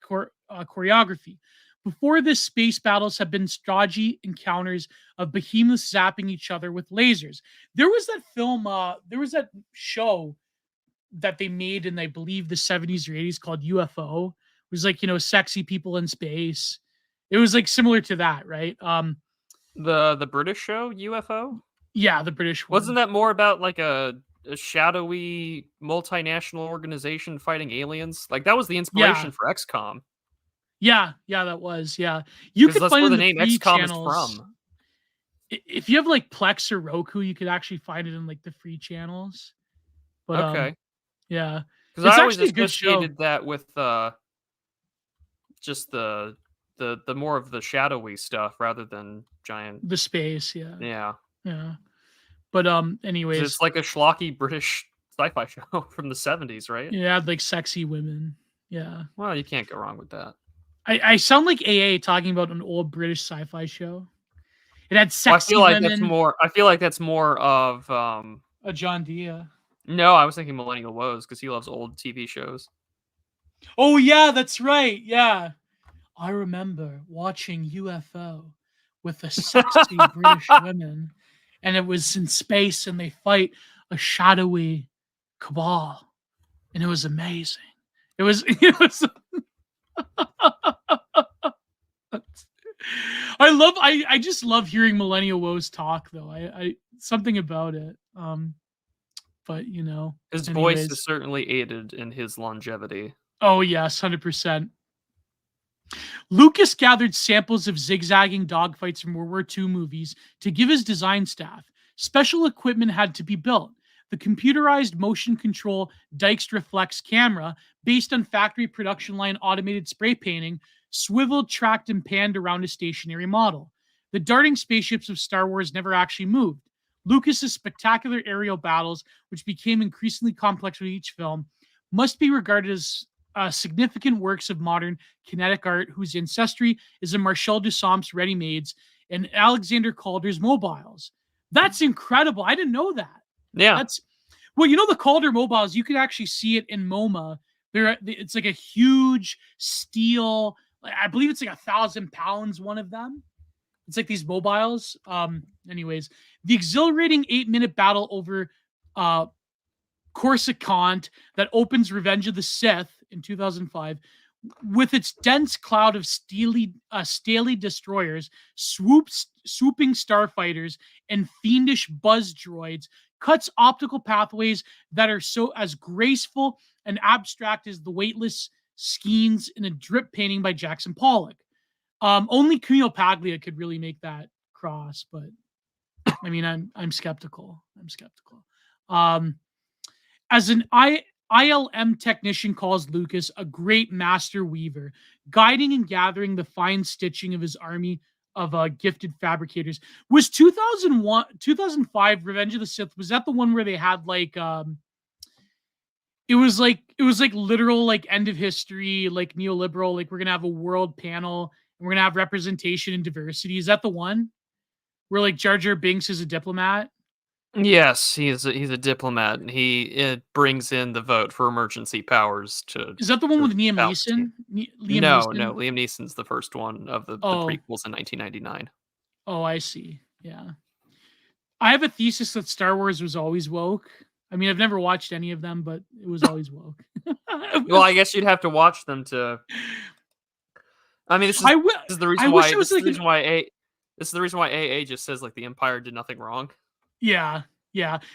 choreography. Before this, space battles have been stodgy encounters of behemoths zapping each other with lasers. There was that film, there was that show that they made in, I believe, the 70s or 80s called UFO. It was like, sexy people in space. It was like similar to that, right? The British show, UFO? Yeah, the British one. Wasn't that more about like a shadowy multinational organization fighting aliens? Like that was the inspiration for XCOM. Yeah, that was. Yeah. You could that's find where the name free XCOM channels. is from. If you have like Plex or Roku, you could actually find it in like the free channels. But okay. Yeah. Because I always associated that with just the more of the shadowy stuff rather than giant the space, yeah. But anyways, it's like a schlocky British sci-fi show from the 70s, right? Yeah, like sexy women. Yeah. Well, you can't go wrong with that. I sound like AA talking about an old British sci-fi show. It had sexy women. I feel like that's more of a John Dia. No, I was thinking Millennial Woes because he loves old TV shows. Oh yeah, that's right. Yeah. I remember watching UFO with the sexy British women, and it was in space, and they fight a shadowy cabal, and it was amazing. It was. I just love hearing Millennial Woes talk, though. I something about it. But his voice is certainly aided in his longevity. Oh yes, 100%. Lucas gathered samples of zigzagging dogfights from World War II movies to give his design staff. Special equipment had to be built. The computerized motion control Dijkstra Reflex camera, based on factory production line automated spray painting, swiveled, tracked, and panned around a stationary model. The darting spaceships of Star Wars never actually moved. Lucas's spectacular aerial battles, which became increasingly complex with each film, must be regarded as significant works of modern kinetic art whose ancestry is in Marcel Duchamp's ready-mades and Alexander Calder's mobiles. That's incredible. I didn't know that. Yeah. That's well, the Calder mobiles, you can actually see it in MoMA. It's like a huge steel, I believe it's like 1,000 pounds, one of them. It's like these mobiles. Anyways, the exhilarating 8-minute battle over Coruscant that opens Revenge of the Sith in 2005, with its dense cloud of steely destroyers, swooping starfighters, and fiendish buzz droids, cuts optical pathways that are so as graceful and abstract as the weightless skeins in a drip painting by Jackson Pollock. Only Camille Paglia could really make that cross, but I mean, I'm skeptical. As an ILM technician calls Lucas a great master weaver, guiding and gathering the fine stitching of his army of gifted fabricators. Was 2005 Revenge of the Sith, was that the one where they had like it was like literal like end of history, like neoliberal, like we're gonna have a world panel and we're gonna have representation and diversity? Is that the one where like Jar Jar Binks is a diplomat? Yes, he's a diplomat, and he brings in the vote for emergency powers to. Is that the one with Liam balance the Neeson? team. Liam No, Neeson? Liam Neeson's the first one of the Oh. prequels in 1999. Oh, I see. Yeah. I have a thesis that Star Wars was always woke. I mean, I've never watched any of them, but it was always woke. Well, I guess you'd have to watch them to. I mean, this is the reason why. This is the reason why AA just says like the Empire did nothing wrong. Yeah.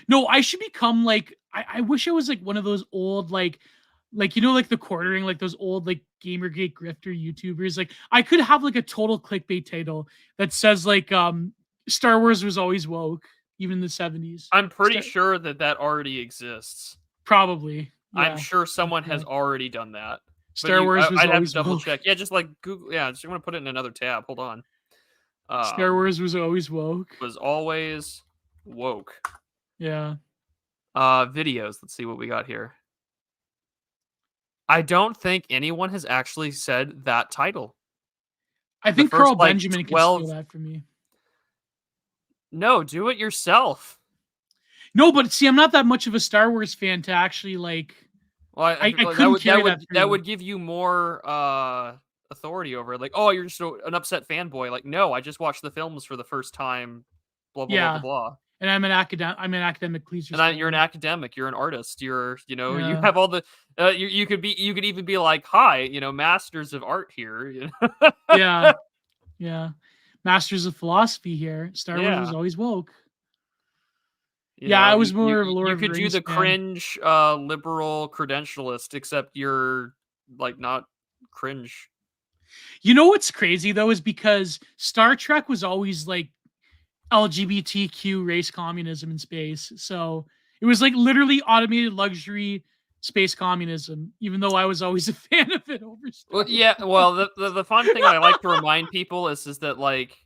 No, I should become like I wish I was like one of those old like like the quartering, like those old like Gamergate grifter YouTubers. Like I could have like a total clickbait title that says like Star Wars was always woke, even in the 70s. I'm pretty sure that already exists. Probably. Yeah. I'm sure someone has already done that. Star Wars was I'd have always to double woke. check. Yeah, just like Google. Yeah, just want to put it in another tab. Hold on. Star Wars was always woke. Was always woke. Yeah. Videos. Let's see what we got here. I don't think anyone has actually said that title. I think Carl Benjamin can steal that from me. No, do it yourself. No, but see, I'm not that much of a Star Wars fan to actually like. Well, I couldn't carry that. That would give you more authority over it. Like, oh, you're just an upset fanboy. Like, no, I just watched the films for the first time. Blah blah blah blah. And I'm an academic. Please. And you're an academic. You're an artist. You're, you have all the. You could even be like, hi, masters of art here. You know? Yeah. Masters of philosophy here. Star Wars was always woke. I was more of a Lord of the Rings. You could do the cringe liberal credentialist, except you're like not cringe. You know what's crazy though is because Star Trek was always like LGBTQ race communism in space. So it was like literally automated luxury space communism, even though I was always a fan of it over Star Wars. Well, the fun thing I like to remind people is that like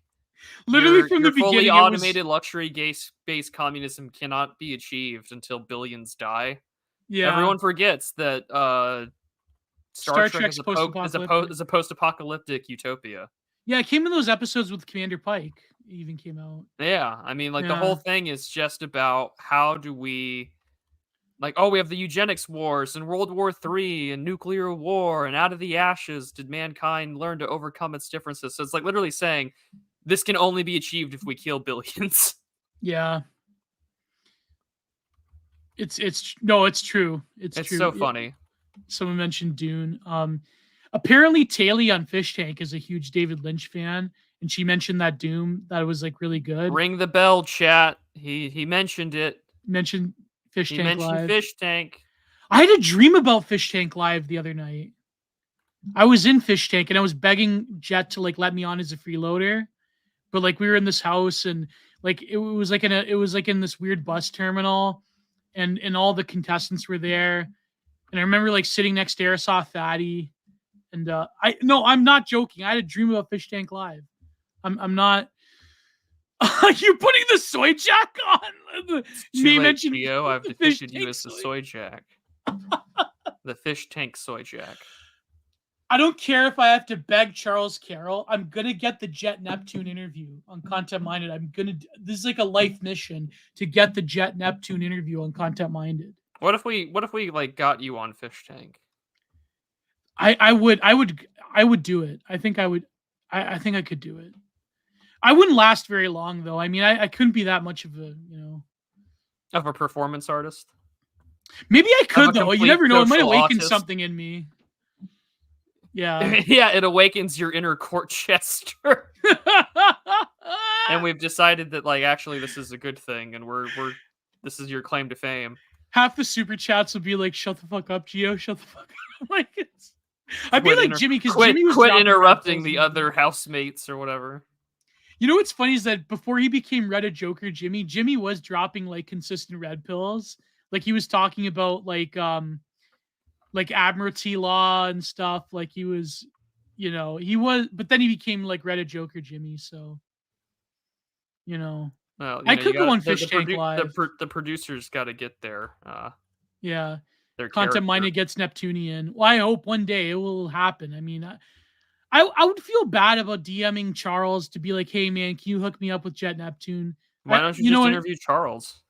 literally from the beginning, fully automated luxury space communism cannot be achieved until billions die. Yeah, everyone forgets that Star Trek is a post-apocalyptic utopia. Yeah, it came in those episodes with Commander Pike. It even came out. Yeah, I mean, like the whole thing is just about how do we, like, oh, we have the eugenics wars and World War III and nuclear war, and out of the ashes did mankind learn to overcome its differences. So it's like literally saying this can only be achieved if we kill billions. Yeah. It's true. It's true. It's so funny. Someone mentioned Dune. Apparently Taylor on Fish Tank is a huge David Lynch fan, and she mentioned that Doom that was like really good. Ring the bell, chat. He mentioned it. Mentioned Fish Tank. He mentioned Live. Fish Tank. I had a dream about Fish Tank Live the other night. I was in Fish Tank and I was begging Jet to like let me on as a freeloader, but like we were in this house and like it was like in this weird bus terminal, and all the contestants were there, and I remember like sitting next to Airsoft Fatty. And I'm not joking. I had a dream about Fish Tank Live. I'm not. You're putting the soy jack on. Me mentioned Gio. I've depicted you as the soy jack. The Fish Tank soy jack. I don't care if I have to beg Charles Carroll. I'm gonna get the Jet Neptune interview on Content Minded. This is like a life mission to get the Jet Neptune interview on Content Minded. What if we like got you on Fish Tank? I would do it. I think I would. I think I could do it. I wouldn't last very long though. I mean, I couldn't be that much of a of a performance artist. Maybe I could though. You never know. It might awaken autist. something in me. Yeah. Yeah, it awakens your inner court jester. And we've decided that like actually this is a good thing, and we're this is your claim to fame. Half the super chats would be like, "Shut the fuck up, Gio. Shut the fuck up." Like I'd be like Jimmy because Jimmy was quit interrupting the other housemates or whatever. You know what's funny is that before he became Reddit Joker, Jimmy was dropping like consistent red pills. Like he was talking about like admiralty law and stuff. Like he was, but then he became like Reddit Joker Jimmy. So, well, I could go on Fish Tank Live. The producers got to get there. Yeah. Their Content Minded gets Neptunian. Well, I hope one day it will happen. I mean, I would feel bad about DMing Charles to be like, "Hey man, can you hook me up with Jet Neptune?" Why don't you just interview Charles?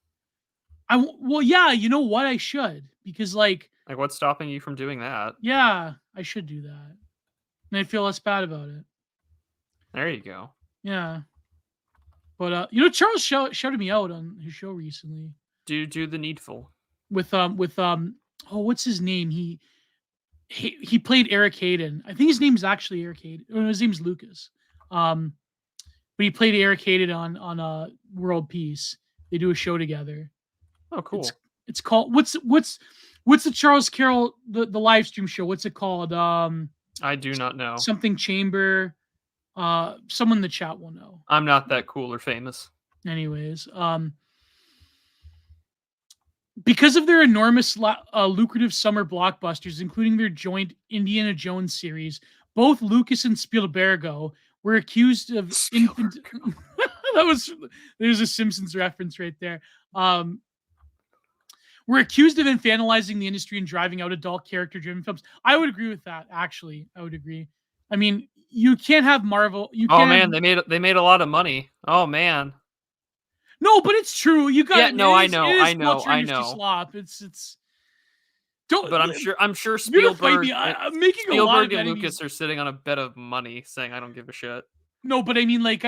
Well, yeah, you know what? I should, because like what's stopping you from doing that? Yeah, I should do that, and I'd feel less bad about it. There you go. Yeah, but Charles shouted me out on his show recently. Do the needful with what's his name? He played Eric Hayden. I think his name's actually Eric Hayden. Or his name's Lucas. But he played Eric Hayden on World Peace. They do a show together. Oh, cool. It's called what's the Charles Carroll the live stream show? What's it called? I do not know. Something Chamber. Someone in the chat will know. I'm not that cool or famous. Anyways, because of their enormous lucrative summer blockbusters, including their joint Indiana Jones series, both Lucas and Spielbergo were accused of there's a Simpsons reference right there. We're accused of infantilizing the industry and driving out adult character-driven films. I would agree with that. Actually, I would agree. I mean, you can't have Marvel. They made a lot of money. Oh man. No, but it's true. You got I know. Slop. It's. Don't. But I'm sure Spielberg. I'm making Spielberg a lot of and enemies. Lucas are sitting on a bed of money, saying, "I don't give a shit." No, but I mean, like,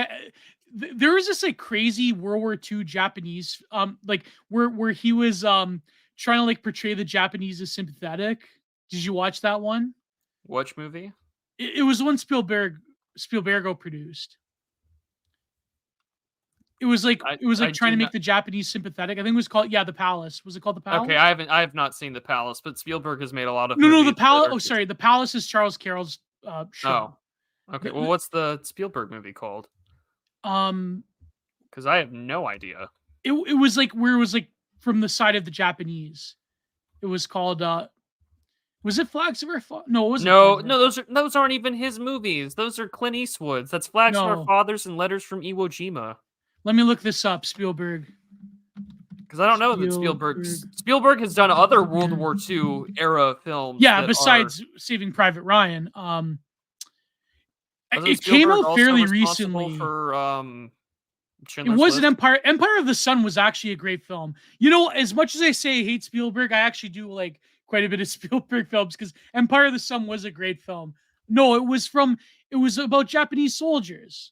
there was this like crazy World War II Japanese, like where he was trying to like portray the Japanese as sympathetic. Did you watch that one? Which movie? It was one Spielbergo produced. It was like trying to make the Japanese sympathetic. I think it was called The Palace. Was it called The Palace? Okay, I have not seen The Palace, but Spielberg has made a lot of The Palace. Oh, sorry, The Palace is Charles Carroll's show. Oh, okay. Well, what's the Spielberg movie called? Because I have no idea. It was like where it was like from the side of the Japanese. It was called. Was it Flags of Our Fathers? No, it wasn't. No, those aren't even his movies. Those are Clint Eastwood's. That's Flags of Our Fathers and Letters from Iwo Jima. Let me look this up, Spielberg. Because I don't know that Spielberg has done other World War II era films. Yeah, besides Saving Private Ryan. It came out fairly recently. It was an Empire. Empire of the Sun was actually a great film. As much as I say I hate Spielberg, I actually do like quite a bit of Spielberg films because Empire of the Sun was a great film. No, it was about Japanese soldiers.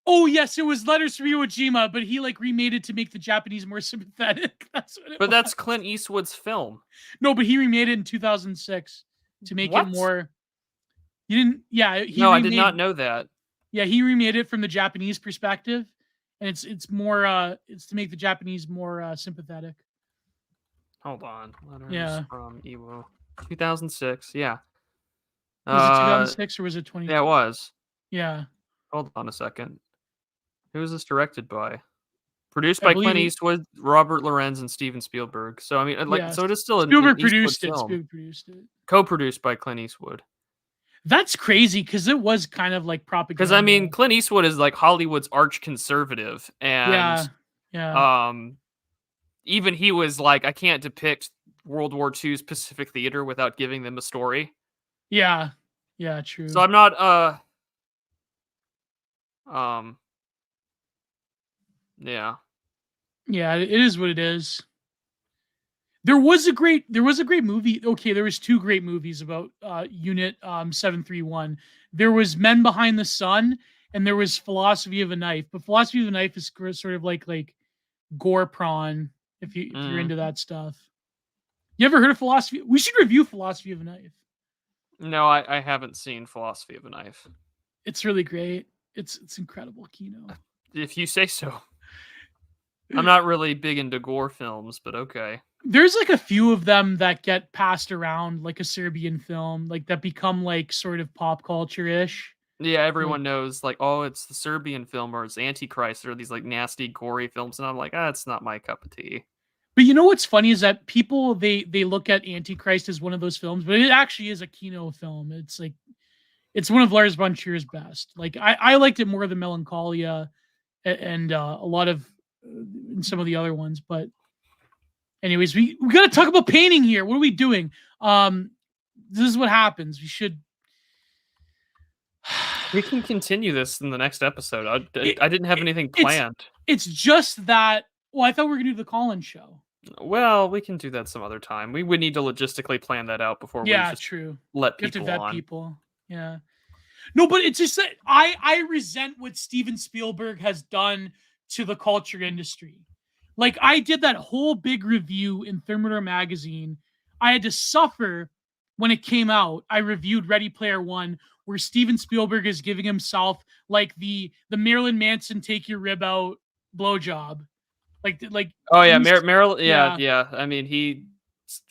Oh yes, it was Letters from Iwo Jima, but he like remade it to make the Japanese more sympathetic. That's Clint Eastwood's film. No, but he remade it in 2006 to make it more. You didn't? Yeah. I did not know that. Yeah, he remade it from the Japanese perspective, and it's more. It's to make the Japanese more sympathetic. Hold on. Letters from Iwo. 2006. Yeah. Was it 2006 or was it 20? Yeah, it was. Yeah. Hold on a second. Who is this directed by? Produced by Clint Eastwood, Robert Lorenz, and Steven Spielberg. So I mean, so it is still a Spielberg produced it. Spielberg produced it. Co-produced by Clint Eastwood. That's crazy because it was kind of like propaganda. Because I mean, Clint Eastwood is like Hollywood's arch conservative, and even he was like, I can't depict World War II's Pacific Theater without giving them a story. Yeah, true. So I'm not yeah. Yeah, it is what it is. There was a great movie. Okay, there was two great movies about Unit 731. There was Men Behind the Sun, and there was Philosophy of a Knife. But Philosophy of a Knife is sort of like gore prawn, if you're into that stuff. You ever heard of Philosophy? We should review Philosophy of a Knife. No, I haven't seen Philosophy of a Knife. It's really great. It's incredible, Kino. If you say so. I'm not really big into gore films, but okay. There's like a few of them that get passed around, like a Serbian film, like that become like sort of pop culture-ish. Yeah, everyone knows, like, oh, it's the Serbian film or it's Antichrist or these like nasty, gory films, and I'm like, it's not my cup of tea. But you know what's funny is that people they look at Antichrist as one of those films, but it actually is a Kino film. It's like it's one of Lars von Trier's best. Like I liked it more than Melancholia and a lot of some of the other ones. But anyways, we got to talk about painting here. What are we doing? This is what happens. We should. We can continue this in the next episode. I didn't have anything planned. It's just that. Well, I thought we were going to do the Collins show. Well, we can do that some other time. We would need to logistically plan that out before we just true. let You people have to vet on. people. Yeah. No, but it's just that I resent what Steven Spielberg has done to the culture industry. Like, I did that whole big review in Thermidor magazine. I had to suffer when it came out. I reviewed Ready Player One, where Steven Spielberg is giving himself like the Marilyn Manson take your rib out blowjob. Like oh yeah, Marilyn. Yeah. I mean,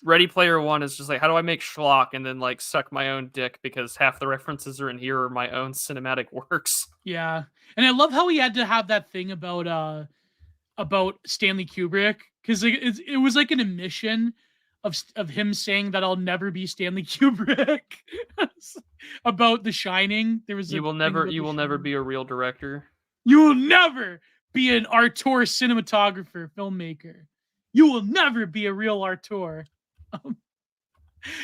Ready Player One is just like, how do I make schlock and then like suck my own dick because half the references are in here are my own cinematic works. Yeah, and I love how he had to have that thing about Stanley Kubrick, because it was like an admission of him saying that I'll never be Stanley Kubrick about The Shining. There was you will never be a real director. You will never be an auteur cinematographer, filmmaker. You will never be a real auteur.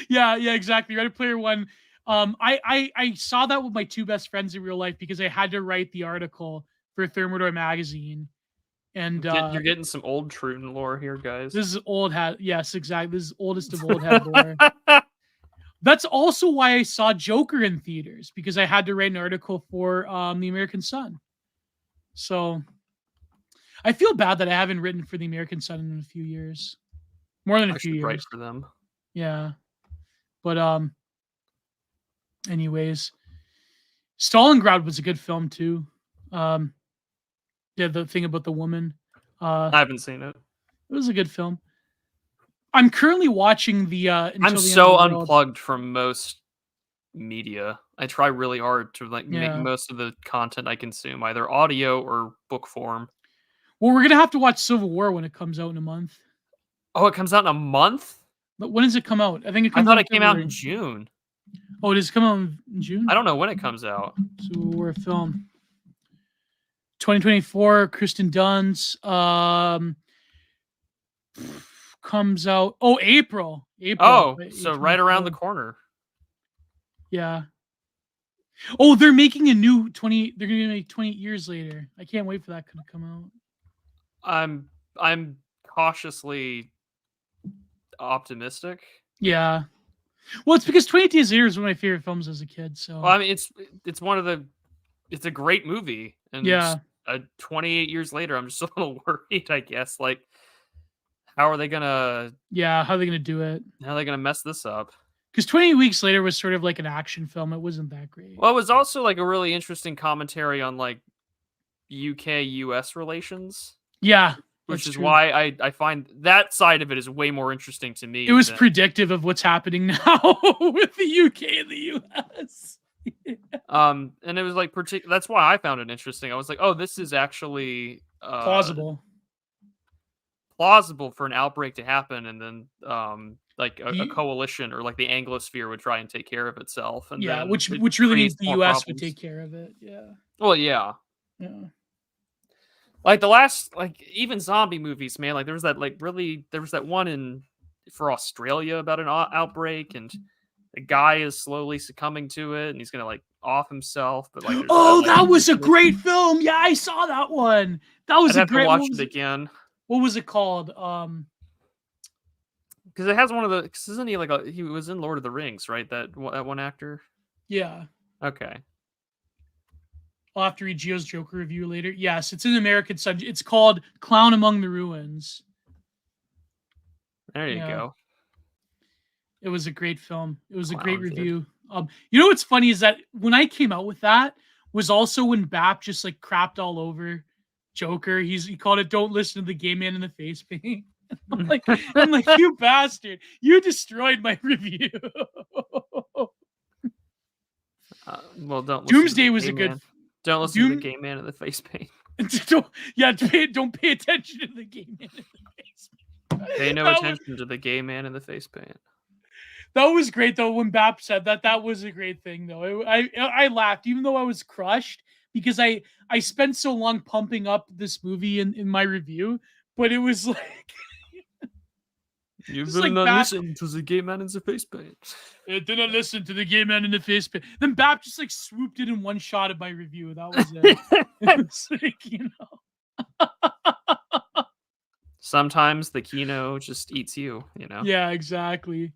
Yeah, exactly. Ready Player One. I saw that with my two best friends in real life because I had to write the article for Thermidor magazine. And you're getting some old Truden lore here, guys. This is old hat. Yes, exactly. This is oldest of old hat lore. That's also why I saw Joker in theaters, because I had to write an article for the American Sun. So I feel bad that I haven't written for the American Sun in a few years. More than a few years. Write for them. Yeah. But anyways, Stalingrad was a good film too. Yeah, the thing about the woman. I haven't seen it. It was a good film. I'm currently watching the I'm so unplugged from most media. I try really hard to make most of the content I consume either audio or book form. Well, we're gonna have to watch Civil War when it comes out in a month. Oh, it comes out in a month? But when does it come out? I think it comes out. I thought it came out in June. Oh, does it come out in June? I don't know when it comes out. Civil War film. 2024, Kristen Dunst. Comes out. Oh, April. Oh, so right around the corner. Yeah. Oh, they're making a new 20. They're gonna make 28 years later. I can't wait for that to come out. I'm cautiously optimistic. Yeah. Well, it's because 28 Days Later is one of my favorite films as a kid. So. Well, I mean, it's one of the. It's a great movie, and 28 years later, I'm just a little worried. I guess, like, how are they gonna? Yeah, how are they gonna do it? How are they gonna mess this up? Because 28 Weeks Later was sort of like an action film. It wasn't that great. Well, it was also like a really interesting commentary on like UK-US relations. Yeah. Which is true. Why I find that side of it is way more interesting to me. It was predictive of what's happening now with the UK and the US. And it was like that's why I found it interesting. I was like, oh, this is actually plausible for an outbreak to happen, and then like a coalition or like the Anglosphere would try and take care of itself. And yeah, which really means the US would take care of it. Yeah. Well, yeah. Yeah. Like the last, like even zombie movies, man. Like there was that one in for Australia about an outbreak, and the guy is slowly succumbing to it, and he's gonna like off himself. But like, that was a great film. Yeah, I saw that one. That was I'd a have great. to watch it again. What was it called? Because it has one of the. Cause isn't he like he was in Lord of the Rings, right? That one actor. Yeah. Okay. I'll have to read Gio's Joker review later. Yes, it's an American subject. It's called Clown Among the Ruins. There you go. It was a great film. It was a great review. You know what's funny is that when I came out with that was also when Bap just like crapped all over Joker. He called it "Don't listen to the gay man in the face paint." I'm like, you bastard! You destroyed my review. Well, don't. Doomsday was a good. Don't listen to the gay man in the face paint. Don't pay attention to the gay man in the face paint. Pay no attention to the gay man in the face paint. That was great though. When Bap said that, that was a great thing though. I laughed even though I was crushed because I spent so long pumping up this movie in my review, but it was like you better not listen to the gay man in the face paint. I didn't listen to the gay man in the face paint. Then Bap just like swooped it in one shot of my review. That was it. It was like, Sometimes the Kino just eats you, Yeah, exactly.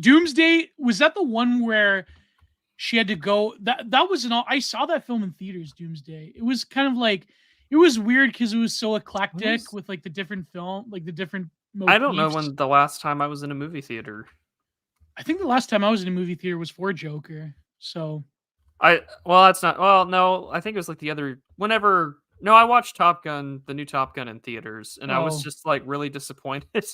Doomsday, was that the one where she had to go? That was I saw that film in theaters, Doomsday. It was kind of like, it was weird because it was so eclectic with like the different film, like the different motifs. I don't know when the last time I was in a movie theater. I think the last time I was in a movie theater was for Joker. So that's not, well, no, I think it was like no, I watched Top Gun, the new Top Gun in theaters, and I was just like really disappointed.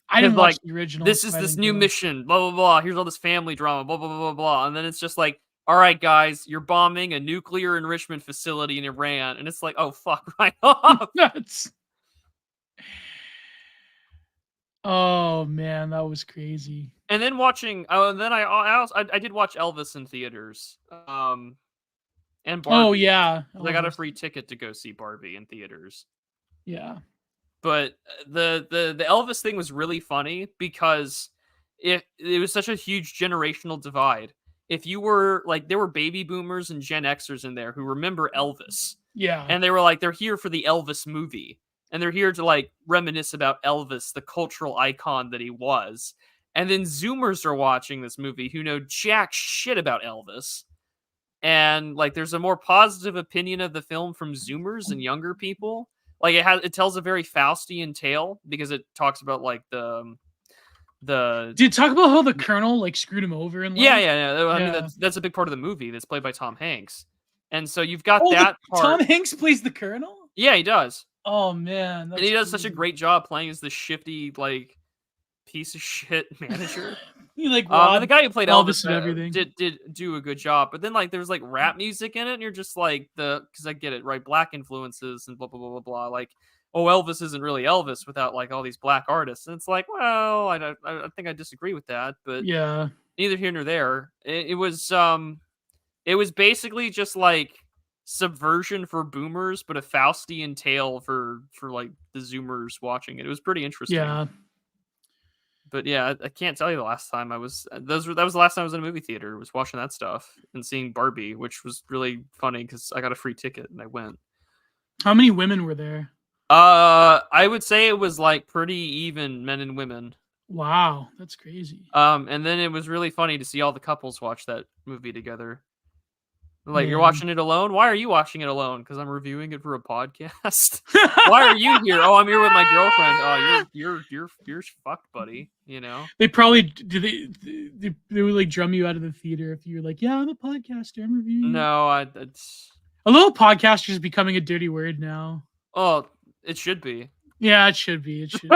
I didn't watch the original. This is this new mission, blah, blah, blah. Here's all this family drama, blah, blah, blah, blah, blah. And then it's just like, all right, guys, you're bombing a nuclear enrichment facility in Iran. And it's like, oh, fuck, right off. Oh, man, that was crazy. And then watching, I did watch Elvis in theaters. And Barbie. Oh, yeah. I got a free ticket to go see Barbie in theaters. Yeah. But the Elvis thing was really funny because it was such a huge generational divide. If you were like, there were baby boomers and Gen Xers in there who remember Elvis. Yeah. And they were like, they're here for the Elvis movie. And they're here to like reminisce about Elvis, the cultural icon that he was. And then Zoomers are watching this movie who know jack shit about Elvis. And like, there's a more positive opinion of the film from Zoomers and younger people. Like it tells a very Faustian tale because it talks about like the. Did it talk about how the Colonel like screwed him over and yeah. I mean that's a big part of the movie that's played by Tom Hanks, and so you've got that part. Tom Hanks plays the Colonel. Yeah, he does. Oh man, and he does such a great job playing as the shifty like piece of shit manager. He like the guy who played Elvis and everything did do a good job, but then like there's like rap music in it, and you're just like because I get it right, black influences and blah blah blah blah blah. Like, oh, Elvis isn't really Elvis without like all these black artists, and it's like, well, I think I disagree with that, but yeah, neither here nor there. It was basically just like subversion for boomers, but a Faustian tale for like the Zoomers watching it. It was pretty interesting. Yeah. But yeah, I can't tell you the last time that was the last time I was in a movie theater, was watching that stuff and seeing Barbie, which was really funny because I got a free ticket and I went. How many women were there? I would say it was like pretty even men and women. Wow, that's crazy. And then it was really funny to see all the couples watch that movie together. Like, you're watching it alone? Why are you watching it alone? Because I'm reviewing it for a podcast. Why are you here? Oh, I'm here with my girlfriend. Oh, you're fucked, buddy. You know? They probably they would like drum you out of the theater if you're like, yeah, I'm a podcaster. I'm reviewing. No, a little podcaster is becoming a dirty word now. Oh, it should be. Yeah, it should be. It should.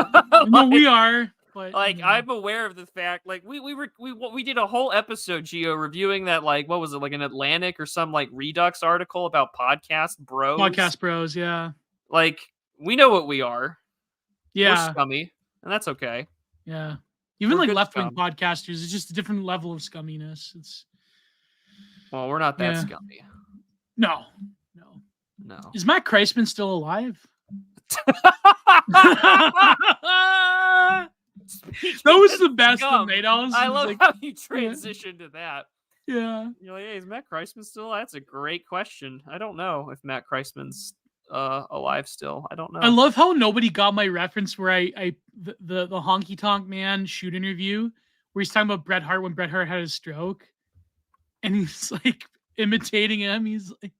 No, we are. But, like, I'm aware of the fact, like, we did a whole episode, Gio, reviewing that, like, what was it, like an Atlantic or some, like, Redux article about podcast bros. Podcast bros, yeah. Like, we know what we are. Yeah. We're scummy, and that's okay. Yeah. Even, like, left-wing podcasters, it's just a different level of scumminess. Well, we're not that scummy. No. Is Matt Kreisman still alive? That was the best of Night Owls. I love how you transitioned to that. Yeah. You're like, hey, is Matt Kreisman still? That's a great question. I don't know if Matt Kreisman's alive still. I don't know. I love how nobody got my reference where the honky tonk man shoot interview where he's talking about Bret Hart when Bret Hart had a stroke, and he's like imitating him. He's like,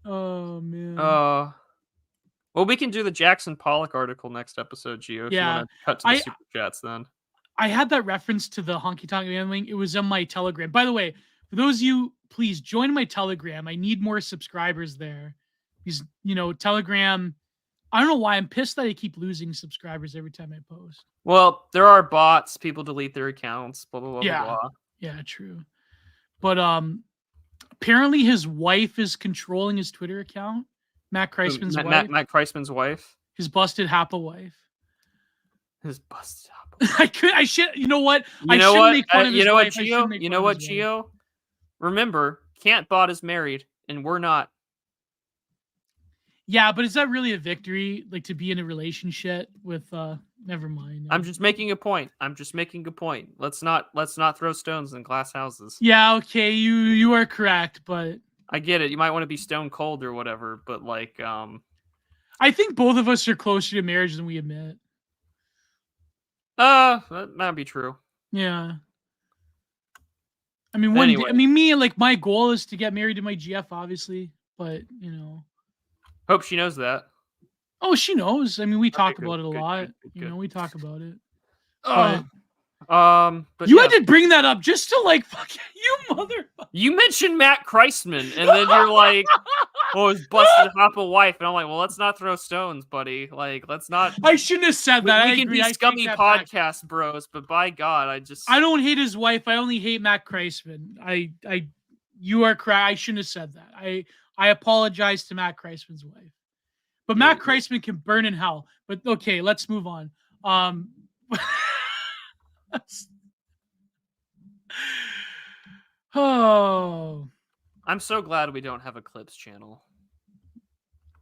oh man. Well, we can do the Jackson Pollock article next episode, Gio. If you want to cut to the super chats, then I had that reference to the honky tonk man link. It was on my Telegram. By the way, for those of you, please join my Telegram. I need more subscribers there. Because, Telegram, I don't know why. I'm pissed that I keep losing subscribers every time I post. Well, there are bots. People delete their accounts. Blah, blah, blah, yeah. blah. Yeah, true. But apparently his wife is controlling his Twitter account. Matt Kreisman's wife. Matt Kreisman's wife. His busted Happa wife. His busted Happa. I should. You know what? You know what? Gio? You know what, Gio? Remember, Cantbot is married, and we're not. Yeah, but is that really a victory? Like to be in a relationship with? Never mind. I'm just making a point. Let's not throw stones in glass houses. Yeah. Okay. You are correct, but I get it. You might want to be stone cold or whatever, but like, I think both of us are closer to marriage than we admit. That might be true. Yeah. I mean, anyway. Me, like, my goal is to get married to my GF, obviously, but Hope she knows that. Oh, she knows. I mean, we talk about it a lot. We talk about it. But you had to bring that up just to like fuck you, motherfucker. You mentioned Matt Kreisman, and then you're like, "Oh, his busted Happa wife," and I'm like, "Well, let's not throw stones, buddy. Like, let's not." I shouldn't have said that. We can be scummy podcast bros, but by God, I don't hate his wife. I only hate Matt Kreisman. You are correct. I shouldn't have said that. I apologize to Matt Kreisman's wife. But Matt Kreisman can burn in hell. But okay, let's move on. Oh, I'm so glad we don't have a clips channel.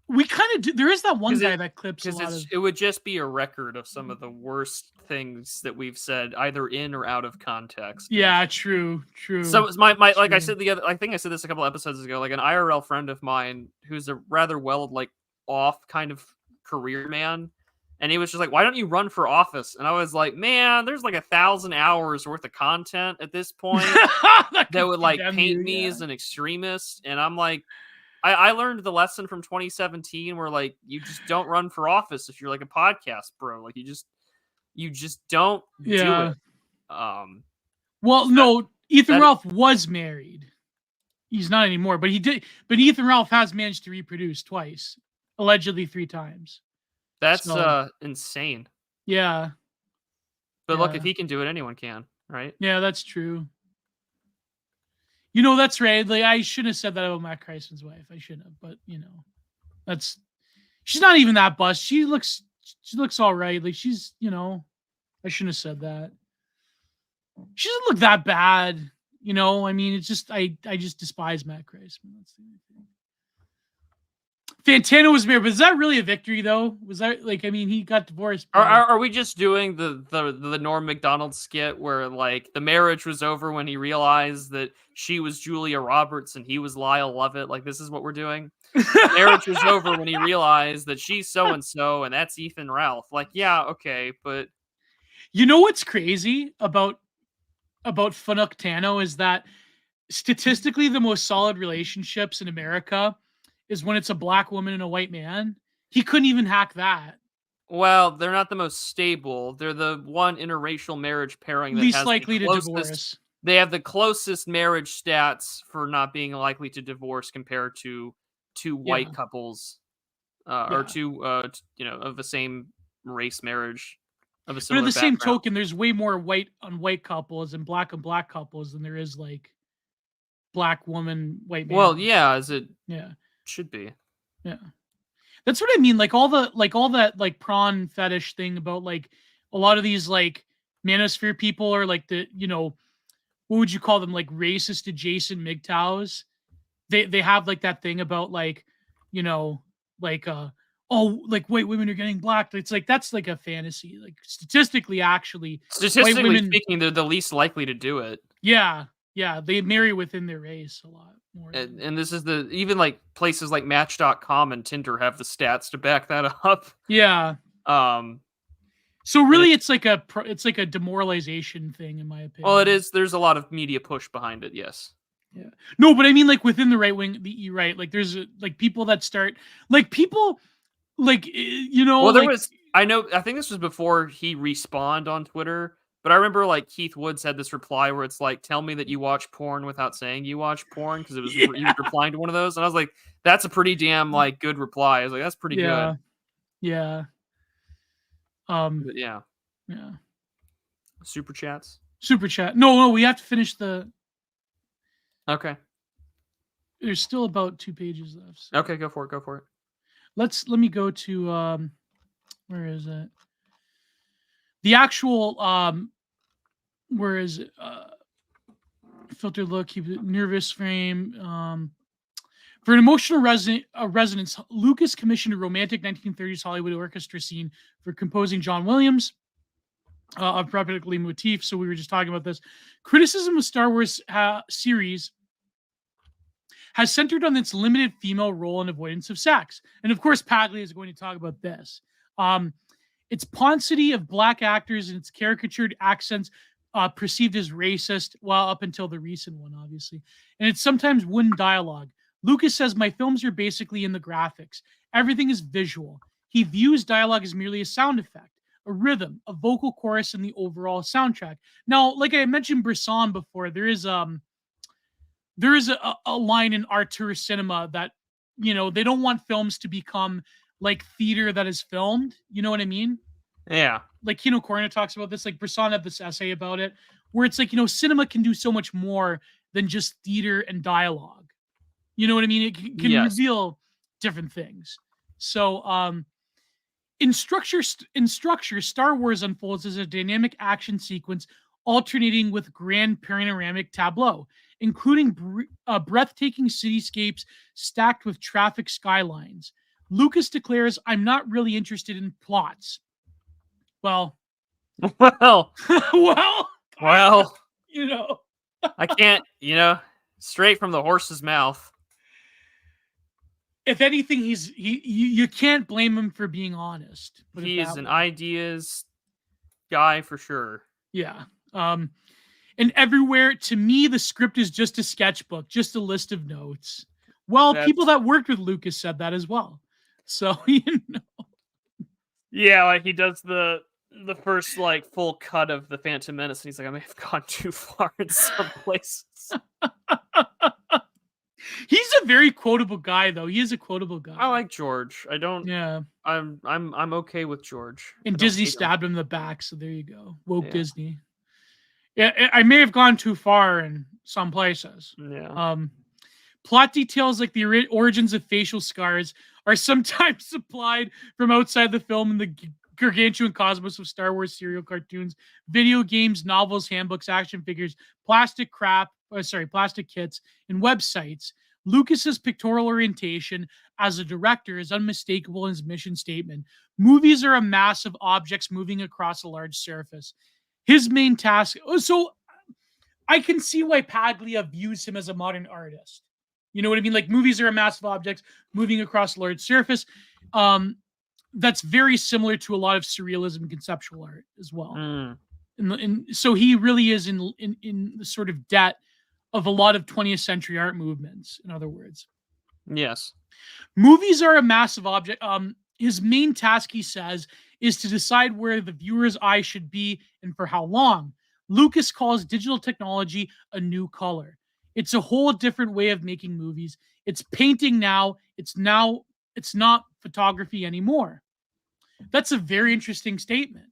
We kind of do. There is that one guy that clips a lot of... It would just be a record of some of the worst things that we've said, either in or out of context. Yeah, true. So it's my like I said I think I said this a couple episodes ago. Like an IRL friend of mine who's a rather off kind of career man. And he was just like, why don't you run for office? And I was like, man, there's like 1,000 hours worth of content at this point that would like paint me as an extremist. And I'm like, I learned the lesson from 2017 where like, you just don't run for office if you're like a podcast bro. Like you just don't do it. No, Ethan Ralph was married. He's not anymore, but he did. But Ethan Ralph has managed to reproduce twice, allegedly 3 times. That's insane. Yeah. But look, if he can do it, anyone can, right? Yeah, that's true. That's right. Like I shouldn't have said that about Matt Kreisman's wife. I shouldn't have, but she's not even that bust. She looks all right. Like she's, I shouldn't have said that. She doesn't look that bad. I mean, it's just I just despise Matt Kreisman. That's the only thing. Fantano was married, but is that really a victory though? Was that he got divorced? Are we just doing the Norm Macdonald skit where like the marriage was over when he realized that she was Julia Roberts and he was Lyle Lovett? Like this is what we're doing. The marriage was over when he realized that she's so and so and that's Ethan Ralph. Like yeah, okay, but what's crazy about Fanuc-Tano is that statistically the most solid relationships in America is when it's a black woman and a white man. He couldn't even hack that. Well, they're not the most stable. They're the one interracial marriage pairing that least likely to divorce. They have the closest marriage stats for not being likely to divorce compared to two white couples, or two of the same race marriage of a similar. But at the same token, there's way more white on white couples and black on black couples than there is like black woman white man. Well, yeah, should be. Yeah. That's what I mean. Like all that like prawn fetish thing about like a lot of these like manosphere people are like the, what would you call them? Like racist adjacent MGTOWs. They have like that thing about like, like oh, like white women are getting black. It's like that's like a fantasy. Like statistically, actually, white women, speaking, they're the least likely to do it. yeah, they marry within their race a lot more. And this is even like places like Match.com and Tinder have the stats to back that up. Yeah. Um, So really, it's like a demoralization thing, in my opinion. Well, it is. There's a lot of media push behind it. Yes. Yeah. No, but I mean, like within the right wing, right? Like there's like people that start like people like Well, there like, was. I think this was before he respawned on Twitter. But I remember like Keith Woods had this reply where it's like, "Tell me that you watch porn without saying you watch porn," because it was he was replying to one of those, and I was like, "That's a pretty damn like good reply." I was like, "That's pretty good." Yeah. But yeah. Yeah. Super chats. Super chat. No, we have to finish the. Okay. There's still about 2 pages left. So. Okay, go for it. Let me go to where is it? The actual where is it? Filtered look, keep it nervous frame. For an emotional resonance, Lucas commissioned a romantic 1930s Hollywood orchestra scene for composing John Williams of practically motif. So we were just talking about this. Criticism of Star Wars series has centered on its limited female role and avoidance of sex. And of course, Paglia is going to talk about this. Its paucity of black actors and its caricatured accents perceived as racist, well, up until the recent one, obviously. And it's sometimes wooden dialogue. Lucas says, "My films are basically in the graphics. Everything is visual. He views dialogue as merely a sound effect, a rhythm, a vocal chorus, and the overall soundtrack." Now, like I mentioned Bresson before, there is a line in Artur cinema that, they don't want films to become like theater that is filmed. You know what I mean? Yeah. Like Kino Corner talks about this. Like Bresson had this essay about it, where it's like, cinema can do so much more than just theater and dialogue. You know what I mean? It can reveal different things. So, in structure, Star Wars unfolds as a dynamic action sequence alternating with grand panoramic tableau, including breathtaking cityscapes stacked with traffic skylines. Lucas declares, "I'm not really interested in plots." Well, well, I can't, straight from the horse's mouth. If anything, you can't blame him for being honest. He is an ideas guy for sure. Yeah. And everywhere, to me, the script is just a sketchbook, just a list of notes. Well, people that worked with Lucas said that as well. So, Yeah, like he does the first like full cut of the Phantom Menace, and he's like, "I may have gone too far in some places." He's a very quotable guy, though. He is a quotable guy. I like George. I don't. Yeah. I'm okay with George. And Disney stabbed him in the back, so there you go. Woke Disney. Yeah, I may have gone too far in some places. Yeah. Plot details like the origins of facial scars are sometimes supplied from outside the film in the gargantuan cosmos of Star Wars serial cartoons, video games, novels, handbooks, action figures, plastic kits, and websites. Lucas's pictorial orientation as a director is unmistakable in his mission statement. Movies are a mass of objects moving across a large surface. His main task. So I can see why Paglia views him as a modern artist. You know what I mean? Like, movies are a mass of objects moving across a large surface. That's very similar to a lot of surrealism and conceptual art as well. And so he really is in the sort of debt of a lot of 20th century art movements, in other words. Yes. Movies are a massive object. His main task, he says, is to decide where the viewer's eye should be and for how long. Lucas calls digital technology a new color. It's a whole different way of making movies. It's painting now. It's not photography anymore. That's a very interesting statement.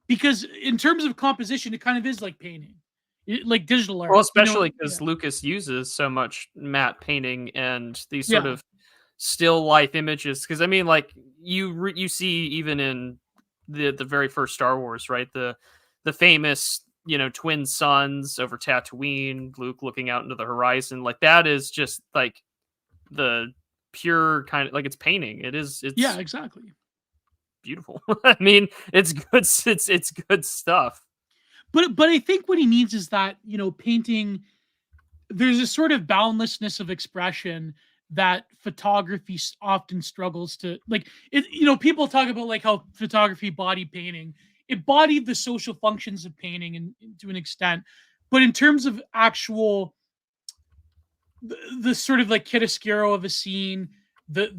Because in terms of composition, it kind of is like painting. Like digital art. Well, especially because Lucas uses so much matte painting and these sort of still life images. Because I mean, like you see even in the very first Star Wars, right? The famous twin suns over Tatooine, Luke looking out into the horizon. Like that is just like the pure kind of like it's painting. It's Yeah, exactly. beautiful. I mean, it's good. It's good stuff. But I think what he means is that, painting, there's a sort of boundlessness of expression that photography often struggles to, like, it. People talk about like how photography bodied painting. It bodied the social functions of painting and to an extent, but in terms of actual the sort of like chiaroscuro of a scene, the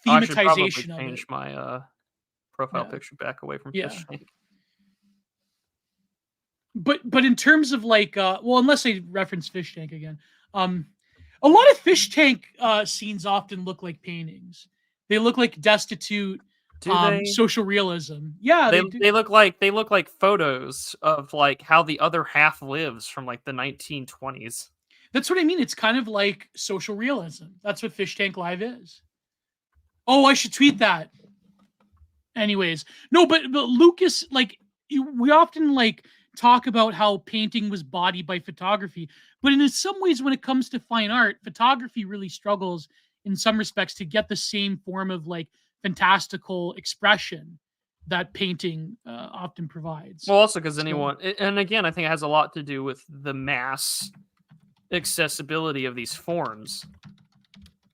I should probably thematization of it. change my profile Yeah. picture back away from Yeah. fish tank. But in terms of like well, unless I reference Fish Tank again, a lot of Fish Tank scenes often look like paintings. They look like destitute Do they? social realism. Yeah, They they do. they look like photos of like how the other half lives from like the 1920s. That's what I mean. It's kind of like social realism. That's what Fish Tank Live is. Oh, I should tweet that. Anyways, no, but Lucas, like, we often like talk about how painting was bodied by photography, but in some ways, when it comes to fine art, photography really struggles in some respects to get the same form of like fantastical expression that painting often provides. Well, also because So and again, I think it has a lot to do with the mass accessibility of these forms.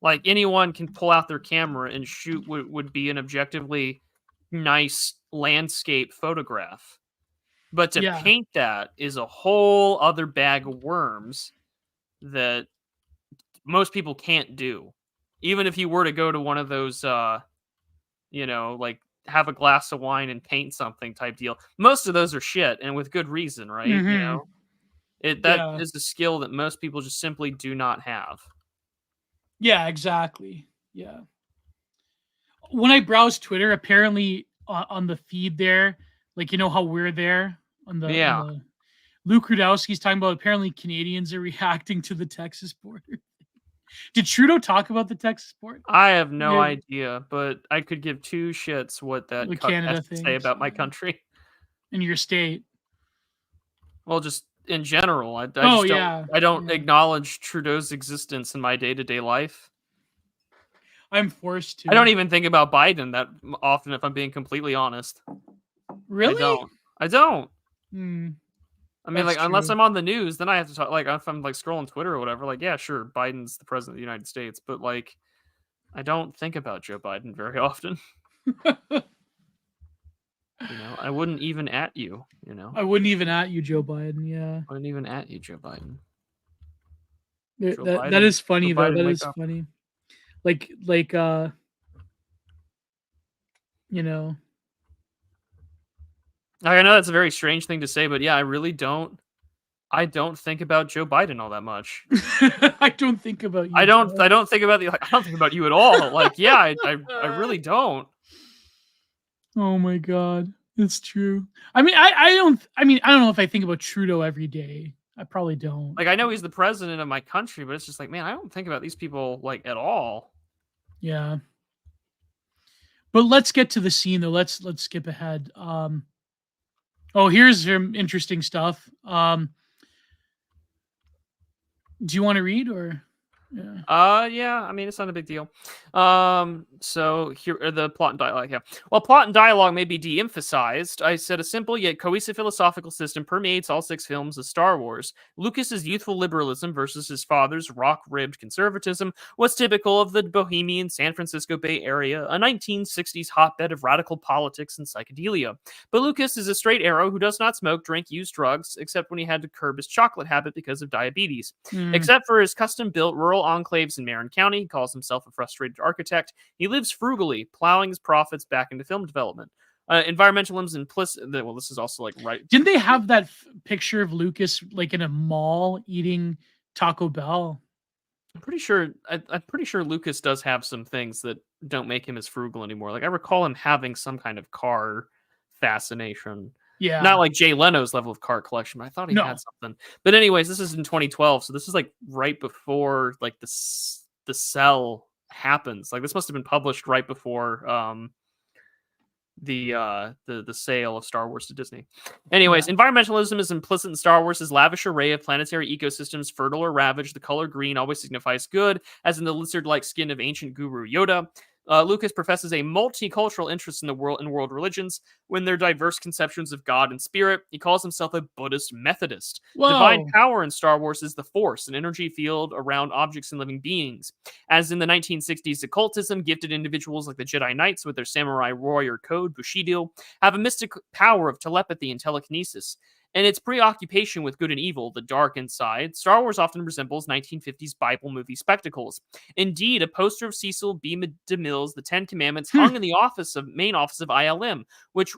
Like anyone can pull out their camera and shoot what would be an objectively nice landscape photograph. But to yeah. paint that is a whole other bag of worms that most people can't do. Even if you were to go to one of those like have a glass of wine and paint something type deal. Most of those are shit and with good reason, right? Hmm. That Yeah. is a skill that most people just simply do not have. Yeah, exactly. Yeah. When I browse Twitter, apparently on the feed there, like, how we're there on Yeah. the Luke Rudowski's talking about apparently Canadians are reacting to the Texas border. Did Trudeau talk about the Texas border? I have no Yeah, idea, but I could give two shits what that what cuck has Canada to say thinks, about my country. in your state. Well, just in general, I Oh just don't yeah, I don't yeah. acknowledge Trudeau's existence in my day-to-day life. I'm forced I don't to. even think about Biden that often, if I'm being completely honest. I Really? don't. I don't. Hmm, I mean, that's like, unless true. I'm on the news, then I have to talk. Like, if I'm like scrolling Twitter or whatever, like, yeah, sure, Biden's the president of the United States, but like, I don't think about Joe Biden very often. I wouldn't even at you. I wouldn't even at you, Joe Biden. Yeah, I wouldn't even at you, Joe Biden. Joe that Biden. is funny Joe though. Biden, That wake is up. funny. Like you know, Like, I know that's a very strange thing to say, but yeah, I really don't. I don't think about Joe Biden all that much. I don't think about you I at don't. I all. don't think about the. Like, I don't think about you at all. Like, yeah, I really don't. Oh my god, it's true. I don't know if I think about Trudeau every day. I probably don't. Like, I know he's the president of my country, but it's just like, man, I don't think about these people like at all. Yeah. But let's get to the scene though. Let's skip ahead. Oh, here's some interesting stuff. Do you want to read or yeah. Yeah, I mean, it's not a big deal. So here are the plot and dialogue. Yeah. While plot and dialogue may be de-emphasized, I said a simple yet cohesive philosophical system permeates all 6 films of Star Wars. Lucas's youthful liberalism versus his father's rock-ribbed conservatism was typical of the bohemian San Francisco Bay Area, a 1960s hotbed of radical politics and psychedelia. But Lucas is a straight arrow who does not smoke, drink, use drugs, except when he had to curb his chocolate habit because of diabetes. Mm, Except for his custom-built rural enclaves in Marin County, he calls himself a frustrated architect. He lives frugally, plowing his profits back into film development. Environmentalism implicit. Well, this is also like right. didn't they have that picture of Lucas like in a mall eating Taco Bell? I'm pretty sure. I'm pretty sure Lucas does have some things that don't make him as frugal anymore. Like I recall him having some kind of car fascination. Not Yeah. like Jay Leno's level of car collection, but I thought he had No. something. But anyways, this is in 2012, so this is like right before like the Cell happens. Like this must have been published right before the sale of Star Wars to Disney. Anyways, Yeah. environmentalism is implicit in Star Wars' lavish array of planetary ecosystems, fertile or ravaged. The color green always signifies good, as in the lizard-like skin of ancient guru Yoda. Lucas professes a multicultural interest in the world and world religions when their diverse conceptions of God and spirit. He calls himself a Buddhist Methodist. Divine Whoa. power in Star Wars is the Force, an energy field around objects and living beings. As in the 1960s occultism, gifted individuals like the Jedi Knights with their samurai warrior code, Bushido, have a mystic power of telepathy and telekinesis. In its preoccupation with good and evil, the dark inside, Star Wars often resembles 1950s Bible movie spectacles. Indeed, a poster of Cecil B. DeMille's The Ten Commandments Hmm. hung in the main office of ILM, which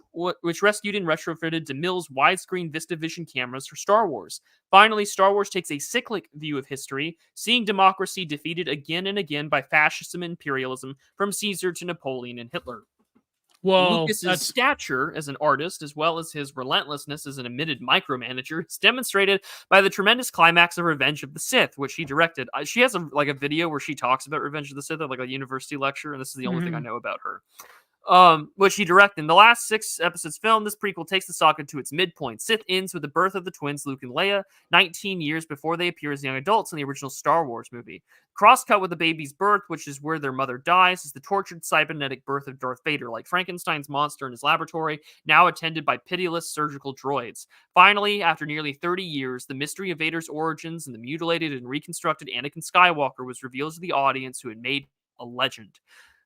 rescued and retrofitted DeMille's widescreen VistaVision cameras for Star Wars. Finally, Star Wars takes a cyclic view of history, seeing democracy defeated again and again by fascism and imperialism, from Caesar to Napoleon and Hitler. Whoa. Lucas's stature as an artist, as well as his relentlessness as an admitted micromanager, is demonstrated by the tremendous climax of Revenge of the Sith, which he directed. She has a video where she talks about Revenge of the Sith at like a university lecture, and this is the only thing I know about her. Which he directed. In the last 6 episodes film, this prequel takes the saga to its midpoint. Sith ends with the birth of the twins Luke and Leia, 19 years before they appear as young adults in the original Star Wars movie. Cross-cut with the baby's birth, which is where their mother dies, is the tortured cybernetic birth of Darth Vader, like Frankenstein's monster in his laboratory, now attended by pitiless surgical droids. Finally, after nearly 30 years, the mystery of Vader's origins and the mutilated and reconstructed Anakin Skywalker was revealed to the audience, who had made a legend.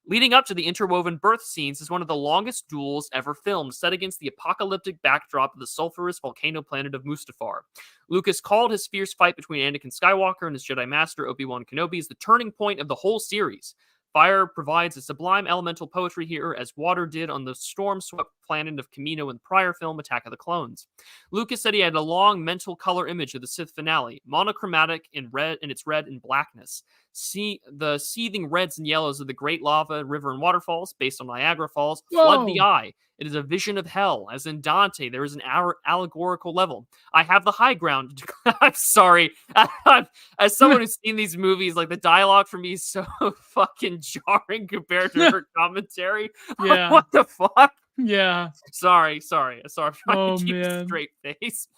Leading up to the interwoven birth scenes is one of the longest duels ever filmed, set against the apocalyptic backdrop of the sulfurous volcano planet of Mustafar. Lucas called his fierce fight between Anakin Skywalker and his Jedi Master Obi-Wan Kenobi as the turning point of the whole series. Fire provides a sublime elemental poetry here, as water did on the storm-swept planet of Kamino in the prior film Attack of the Clones. Lucas said he had a long mental color image of the Sith finale, monochromatic in its red and blackness. See the seething reds and yellows of the great lava, river, and waterfalls, based on Niagara Falls, flood the eye. It is a vision of hell. As in Dante, there is an allegorical level. I have the high ground. I'm sorry. As someone who's seen these movies, like, the dialogue for me is so fucking jarring compared to her commentary. Yeah. What the fuck? Yeah. Sorry. I'm trying to keep a straight face.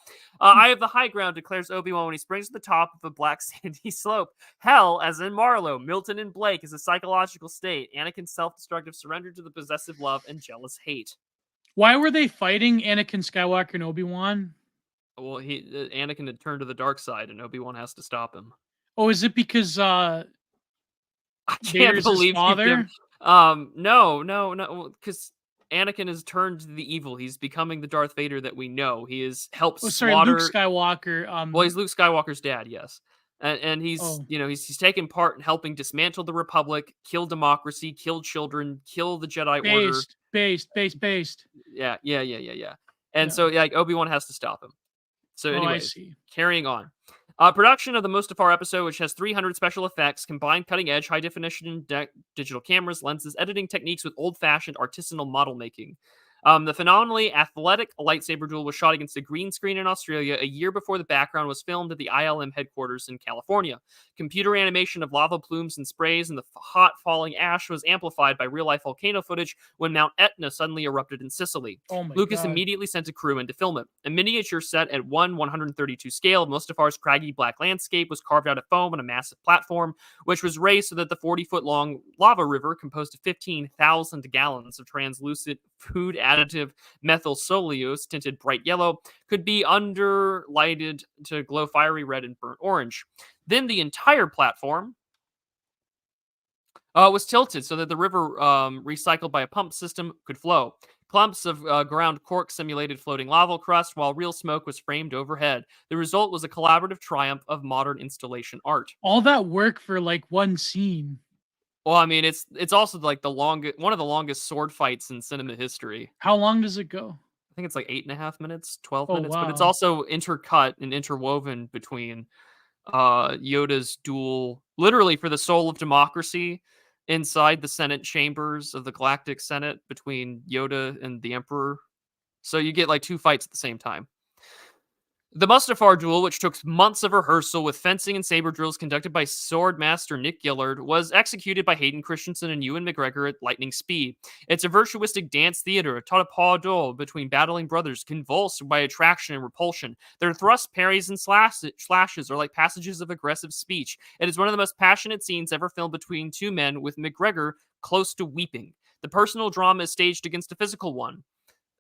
I have the high ground, declares Obi-Wan when he springs to the top of a black sandy slope. Hell, as in Marlowe, Milton, and Blake, is a psychological state. Anakin's self-destructive surrender to the possessive love and jealous hate. Why were they fighting Anakin Skywalker and Obi-Wan? Well, Anakin had turned to the dark side, and Obi-Wan has to stop him. Oh, is it because I can't Vader's believe his father? No, because Anakin has turned to the evil. He's becoming the Darth Vader that we know. He has helped slaughter. Luke Skywalker. Well, he's Luke Skywalker's dad, yes. And he's, he's taken part in helping dismantle the Republic, kill democracy, kill children, kill the Jedi Order. Based. Yeah. And so, like, Obi-Wan has to stop him. So, anyways, carrying on. Production of the Mustafar episode, which has 300 special effects, combined cutting-edge, high-definition digital cameras, lenses, editing techniques with old-fashioned artisanal model making. The phenomenally athletic lightsaber duel was shot against a green screen in Australia a year before the background was filmed at the ILM headquarters in California. Computer animation of lava plumes and sprays and the hot falling ash was amplified by real-life volcano footage when Mount Etna suddenly erupted in Sicily. Lucas immediately sent a crew in to film it. A miniature set at 1/132 scale of Mustafar's craggy black landscape was carved out of foam on a massive platform, which was raised so that the 40-foot-long lava river, composed of 15,000 gallons of translucent food additive methyl solose tinted bright yellow, could be underlighted to glow fiery red and burnt orange. Then the entire platform was tilted so that the river, recycled by a pump system, could flow. Clumps of ground cork simulated floating lava crust, while real smoke was framed overhead. The result was a collaborative triumph of modern installation art. All that work for, like, one scene. Well, I mean, it's also like one of the longest sword fights in cinema history. How long does it go? I think it's like 8.5 minutes, 12 minutes, but it's also intercut and interwoven between Yoda's duel, literally for the soul of democracy, inside the Senate chambers of the Galactic Senate between Yoda and the Emperor. So you get like 2 fights at the same time. The Mustafar duel, which took months of rehearsal with fencing and saber drills conducted by sword master Nick Gillard, was executed by Hayden Christensen and Ewan McGregor at lightning speed. It's a virtuistic dance theater, taught a pas duel between battling brothers, convulsed by attraction and repulsion. Their thrusts, parries, and slashes are like passages of aggressive speech. It is one of the most passionate scenes ever filmed between two men, with McGregor close to weeping. The personal drama is staged against a physical one.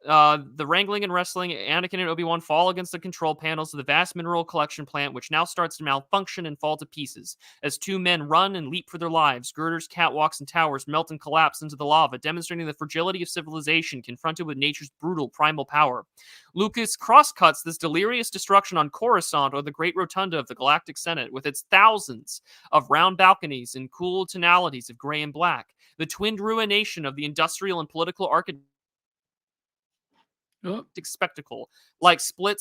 The wrangling and wrestling, Anakin and Obi-Wan fall against the control panels of the vast mineral collection plant, which now starts to malfunction and fall to pieces. As two men run and leap for their lives, girders, catwalks, and towers melt and collapse into the lava, demonstrating the fragility of civilization confronted with nature's brutal primal power. Lucas crosscuts this delirious destruction on Coruscant, or the Great Rotunda of the Galactic Senate, with its thousands of round balconies and cool tonalities of gray and black. The twinned ruination of the industrial and political architecture spectacle, like split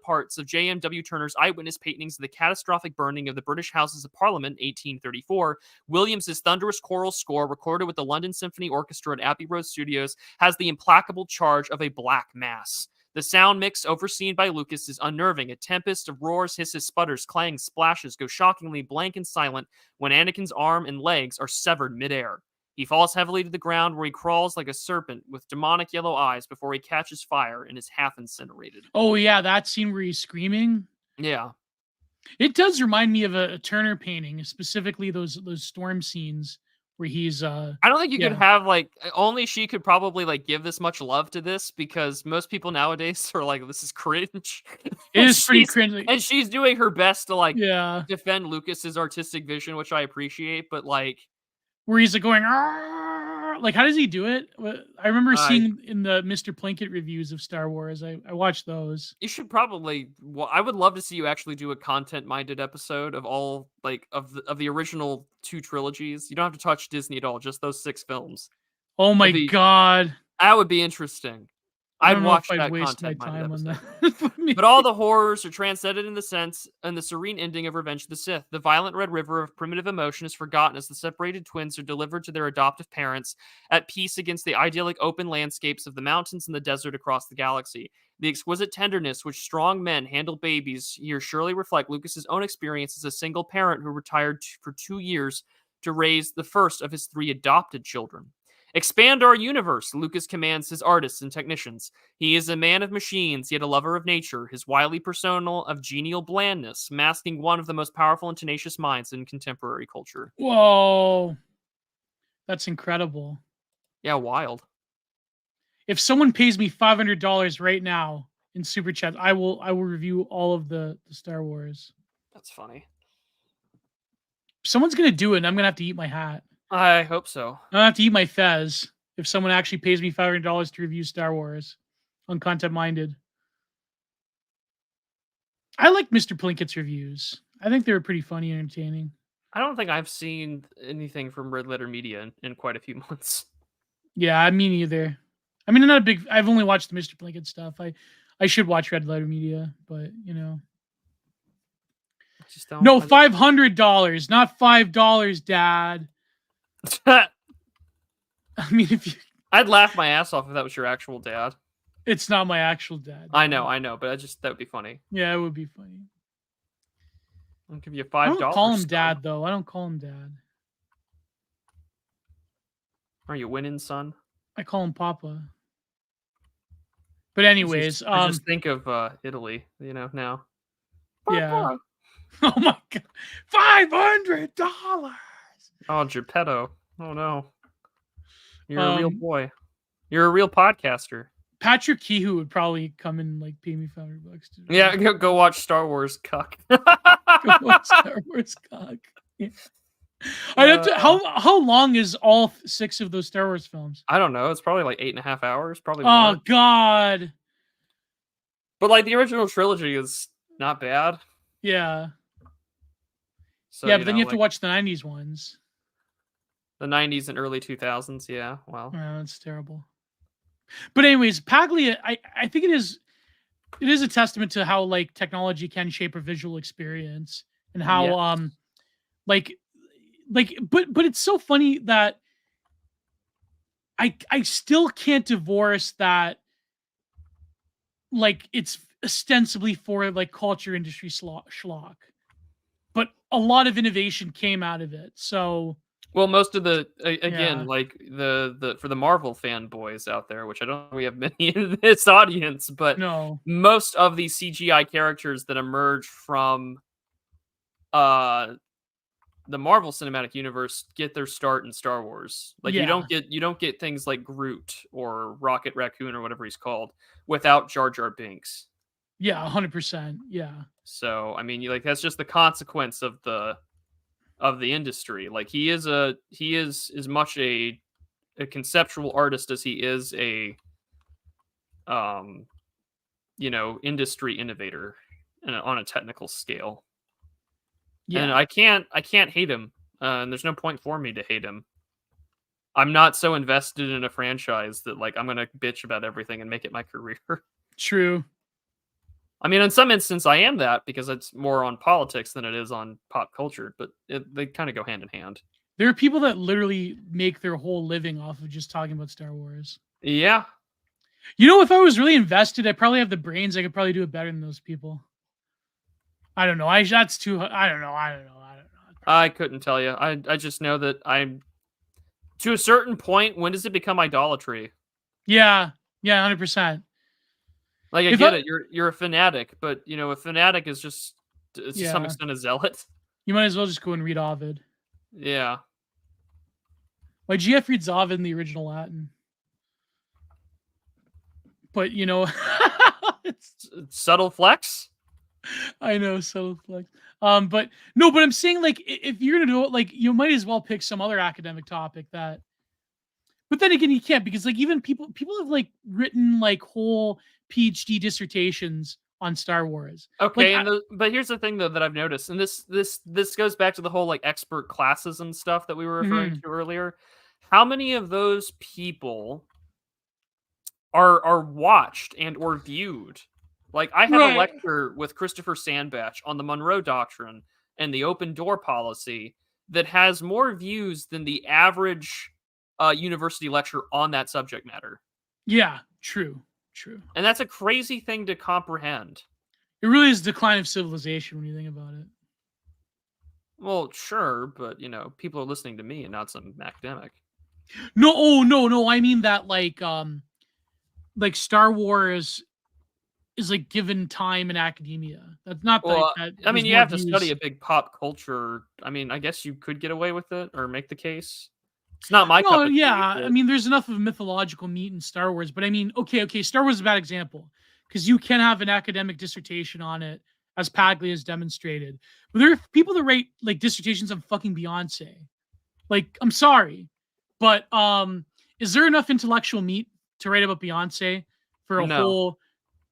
parts of J.M.W. Turner's eyewitness paintings of the catastrophic burning of the British Houses of Parliament in 1834. Williams's thunderous choral score, recorded with the London Symphony Orchestra at Abbey Road Studios, has the implacable charge of a black mass. The sound mix overseen by Lucas is unnerving. A tempest of roars, hisses, sputters, clangs, splashes go shockingly blank and silent when Anakin's arm and legs are severed midair. He falls heavily to the ground, where he crawls like a serpent with demonic yellow eyes before he catches fire and is half incinerated. Oh yeah, that scene where he's screaming. Yeah. It does remind me of a Turner painting, specifically those storm scenes where he's I don't think you could have, like, only she could probably, like, give this much love to this, because most people nowadays are like, this is cringe. It is pretty cringe. And she's doing her best to, like, yeah, defend Lucas's artistic vision, which I appreciate, but, like, where he's like going, "Arr!" Like, how does he do it? I remember seeing in the Mr. Plinkett reviews of Star Wars. I watched those. You should probably. Well, I would love to see you actually do a content-minded episode of all, like, of the original 2 trilogies. You don't have to touch Disney at all; just those 6 films. Oh my god, that would be interesting. I'd watch that. I'd waste my time on that. But all the horrors are transcended in the sense and the serene ending of Revenge of the Sith. The violent red river of primitive emotion is forgotten as the separated twins are delivered to their adoptive parents, at peace against the idyllic open landscapes of the mountains and the desert across the galaxy. The exquisite tenderness which strong men handle babies here surely reflect Lucas's own experience as a single parent who retired for 2 years to raise the first of his 3 adopted children. Expand our universe, Lucas commands his artists and technicians. He is a man of machines, yet a lover of nature, his wily persona of genial blandness, masking one of the most powerful and tenacious minds in contemporary culture. Whoa. That's incredible. Yeah, wild. If someone pays me $500 right now in Super Chat, I will review all of the Star Wars. That's funny. Someone's going to do it, and I'm going to have to eat my hat. I hope so. I'll have to eat my fez if someone actually pays me $500 to review Star Wars on Content Minded. I like Mr. Plinkett's reviews. I think they were pretty funny and entertaining. I don't think I've seen anything from Red Letter Media in quite a few months. Yeah, me neither. I mean, I'm not a big... I've only watched the Mr. Plinkett stuff. I should watch Red Letter Media, but, you know... No, $500, not $5, Dad. I mean, if you... I'd laugh my ass off if that was your actual dad. It's not my actual dad. I know, but that would be funny. Yeah, it would be funny. I'll give you $5. I don't call him Dad, though. I don't call him Dad. Are you winning, son? I call him Papa. But anyways, I just think of Italy, now. Papa. Yeah. Oh my god, $500. Oh, Geppetto. Oh no. You're a real boy. You're a real podcaster. Patrick Kehoe would probably come and like pay me $500. Yeah, go watch Star Wars Cuck. Go watch Star Wars Cuck. Yeah. I have to, how long is all 6 of those Star Wars films? I don't know. It's probably like 8.5 hours. Probably. Oh more. god. But like the original trilogy is not bad. Yeah. So, yeah, but then you have to watch the 90s ones. The 90s and early 2000s, yeah. Wow. Yeah, that's terrible. But anyways, Paglia, I think it is a testament to how like technology can shape a visual experience and how but it's so funny that I still can't divorce that like it's ostensibly for like culture industry schlock, but a lot of innovation came out of it. So Well, most of the again, yeah, like the for the Marvel fanboys out there, which I don't think we have many in this audience, but no, most of these CGI characters that emerge from uh the Marvel Cinematic Universe get their start in Star Wars. Like yeah, you don't get things like Groot or Rocket Raccoon or whatever he's called without Jar Jar Binks. yeah, 100%, yeah, So I mean, like that's just the consequence of the industry. Like he is as much a conceptual artist as he is a um industry innovator on a technical scale. And yeah. I can't hate him. And there's no point for me to hate him. I'm not so invested in a franchise that like I'm gonna bitch about everything and make it my career. True. I mean, in some instance, I am that because it's more on politics than it is on pop culture, but they kind of go hand in hand. There are people that literally make their whole living off of just talking about Star Wars. Yeah, You know, if I was really invested, I probably have the brains. I could probably do it better than those people. I don't know. That's too. I don't know. I don't know. I don't know. I couldn't tell you. I just know that I'm to a certain point. When does it become idolatry? Yeah. Yeah. 100%. Like I If get I, it, you're a fanatic, but a fanatic is just to some yeah, extent a zealot. you might as well just go and read Ovid. Yeah, My GF reads Ovid in the original Latin, but it's, subtle flex. I know, so flex. But no, but I'm saying like if you're gonna do it, like you might as well pick some other academic topic that. But then again, you can't because like even people have like written like whole PhD dissertations on Star Wars. Like, Okay, but here's the thing though that I've noticed, and this goes back to the whole like expert classes and stuff that we were referring to mhm. earlier. How many of those people are watched and or viewed? Like I have a Right. lecture with Christopher Sandbach on the Monroe Doctrine and the open door policy that has more views than the average university lecture on that subject matter. Yeah, true, true. And that's a crazy thing to comprehend. It really is decline of civilization when you think about it. Well, sure, but people are listening to me and not some academic. No, oh no, no. I mean that like Star Wars is like given time in academia. That's not like Well, that. I There's mean, you more have to study views. a big pop culture. I mean, I guess you could get away with it or make the case. It's not my No, cup of yeah. tea, I but mean, there's enough of mythological meat in Star Wars, but I mean, okay. Star Wars is a bad example because you can have an academic dissertation on it, as Paglia has demonstrated. But there are people that write like dissertations on fucking Beyonce. Like, I'm sorry, but is there enough intellectual meat to write about Beyonce for a no. whole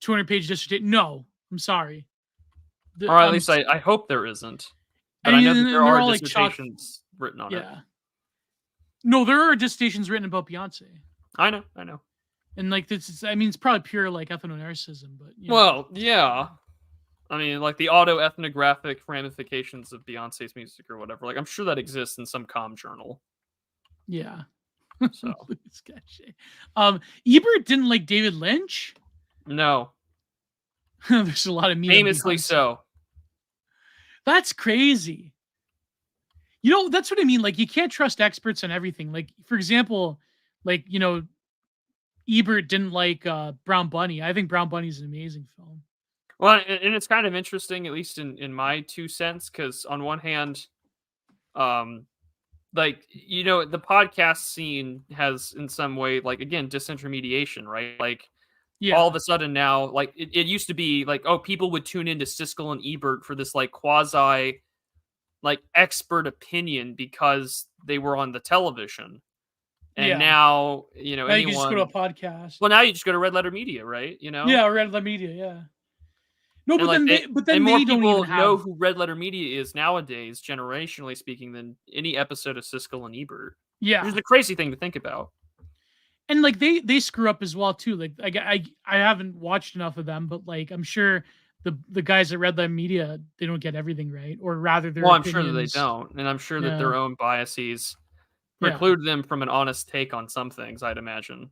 200-page dissertation? No, I'm sorry. Or at least I hope there isn't. I But I mean, know that there and they're are all like chalk. dissertations written on it. Yeah, no, there are dissertations written about Beyonce, I know, I know. and like this is, I mean, it's probably pure like ethnonarcissism, but Well, yeah. I mean, like the autoethnographic ramifications of Beyonce's music or whatever. Like, I'm sure that exists in some comm journal. yeah. So, Ebert didn't like David Lynch. no. There's a lot of meat on Famously Beyonce. so. That's crazy. That's what I mean. Like, you can't trust experts on everything. Like, for example, like, Ebert didn't like Brown Bunny. I think Brown Bunny is an amazing film. Well, and it's kind of interesting, at least in my 2 cents, because on one hand, um, like the podcast scene has in some way, like again, disintermediation, right? Like all of Yeah. a sudden now, like it used to be like, oh, people would tune into Siskel and Ebert for this like quasi like expert opinion because they were on the television. And Yeah. now, Now you can just go to a anyone, podcast. well, now you just go to Red Letter Media, right? Yeah, Red Letter Media, yeah. No, And but like then they, they but and then more they don't even people know have. who Red Letter Media is nowadays, generationally speaking, than any episode of Siskel and Ebert. Which is Yeah. a crazy thing to think about. And like they screw up as well too. Like I haven't watched enough of them, but like I'm sure the guys at Red Letter Media, they don't get everything right, or rather their Well, I'm sure that they opinions. don't, and I'm sure that Yeah. their own biases Yeah. preclude them from an honest take on some things, I'd imagine.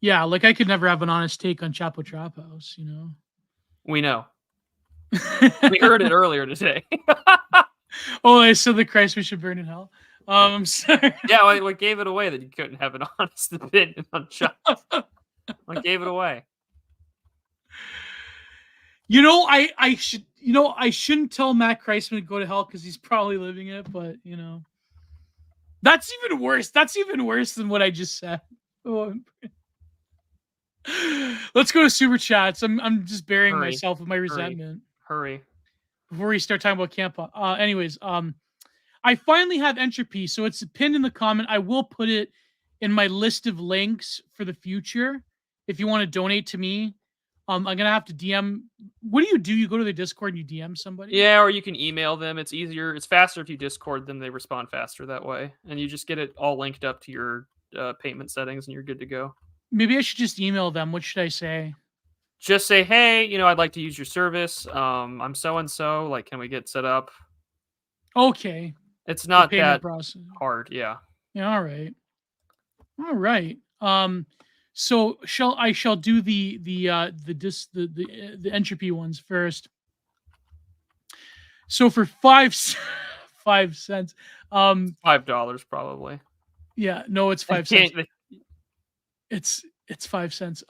Yeah, like I could never have an honest take on Chapo Trap House, you know. We know. We heard it earlier today. Oh, I said the Christ we should burn in hell. I'm sorry. Yeah, what gave it away that you couldn't have an honest opinion on Chapo? What gave it away? You know, I shouldn't tell Matt Kreisman to go to hell because he's probably living it, but you know. That's even worse. That's even worse than what I just said. Oh, let's go to super chats. I'm just burying Hurry. myself with my resentment. Hurry. Before we start talking about camp. Anyways, I finally have entropy, so it's pinned in the comment. I will put it in my list of links for the future. If you want to donate to me, I'm gonna have to DM. What do? You go to the Discord and you DM somebody? Yeah, or you can email them. It's easier. It's faster if you Discord them. They respond faster that way, and you just get it all linked up to your payment settings, and you're good to go. Maybe I should just email them. What should I say? Just say, hey, I'd like to use your service. I'm so and so. Like, can we get set up? Okay. It's not that process. hard. Yeah. Yeah. All right. So I shall do the entropy ones first. So for 5 cents, $5 probably. Yeah, no, it's 5 cents. It's 5 cents.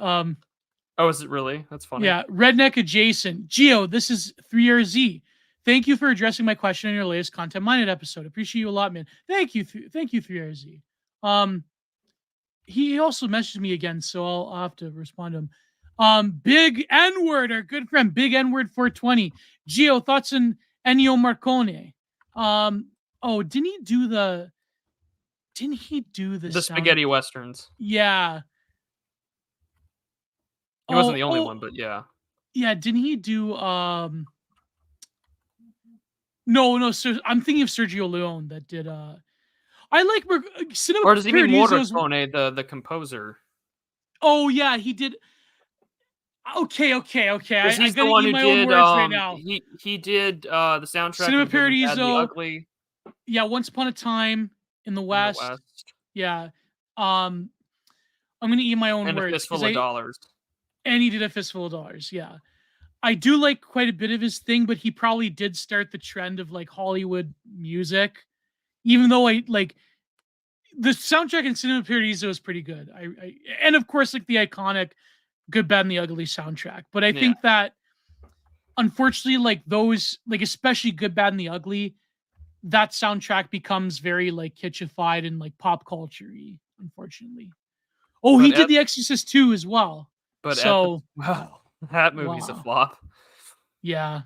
Oh, is it really? That's funny. Yeah, redneck adjacent. Gio, this is 3RZ. Thank you for addressing my question in your latest Content Minded episode. Appreciate you a lot, man. Thank you, 3RZ. He also messaged me again, so I'll have to respond to him. Big N-word, our good friend, Big N-word 420. Gio, thoughts on Ennio Morricone? Didn't he do the spaghetti westerns? Yeah. He wasn't the only one, but yeah. Yeah, didn't he do No, so I'm thinking of Sergio Leone that did I like Cinema Or does he mean Paradiso's... Morricone, the composer? Oh yeah, he did. Okay. He's the one who did right now. He did the soundtrack Cinema Paradiso, Ugly. Yeah, Once Upon a Time in the West. Yeah. I'm gonna eat my own words. And a Fistful of Dollars. And he did A Fistful of Dollars, yeah. I do like quite a bit of his thing, but he probably did start the trend of like Hollywood music. Even though I like the soundtrack in Cinema Paradiso is pretty good. And of course like the iconic Good, Bad, and the Ugly soundtrack. But I think that unfortunately, like those, like especially Good, Bad, and the Ugly, that soundtrack becomes very like kitschified and like pop culture-y, unfortunately. Oh, he did The Exorcist 2 as well. But that movie's a flop. Yeah.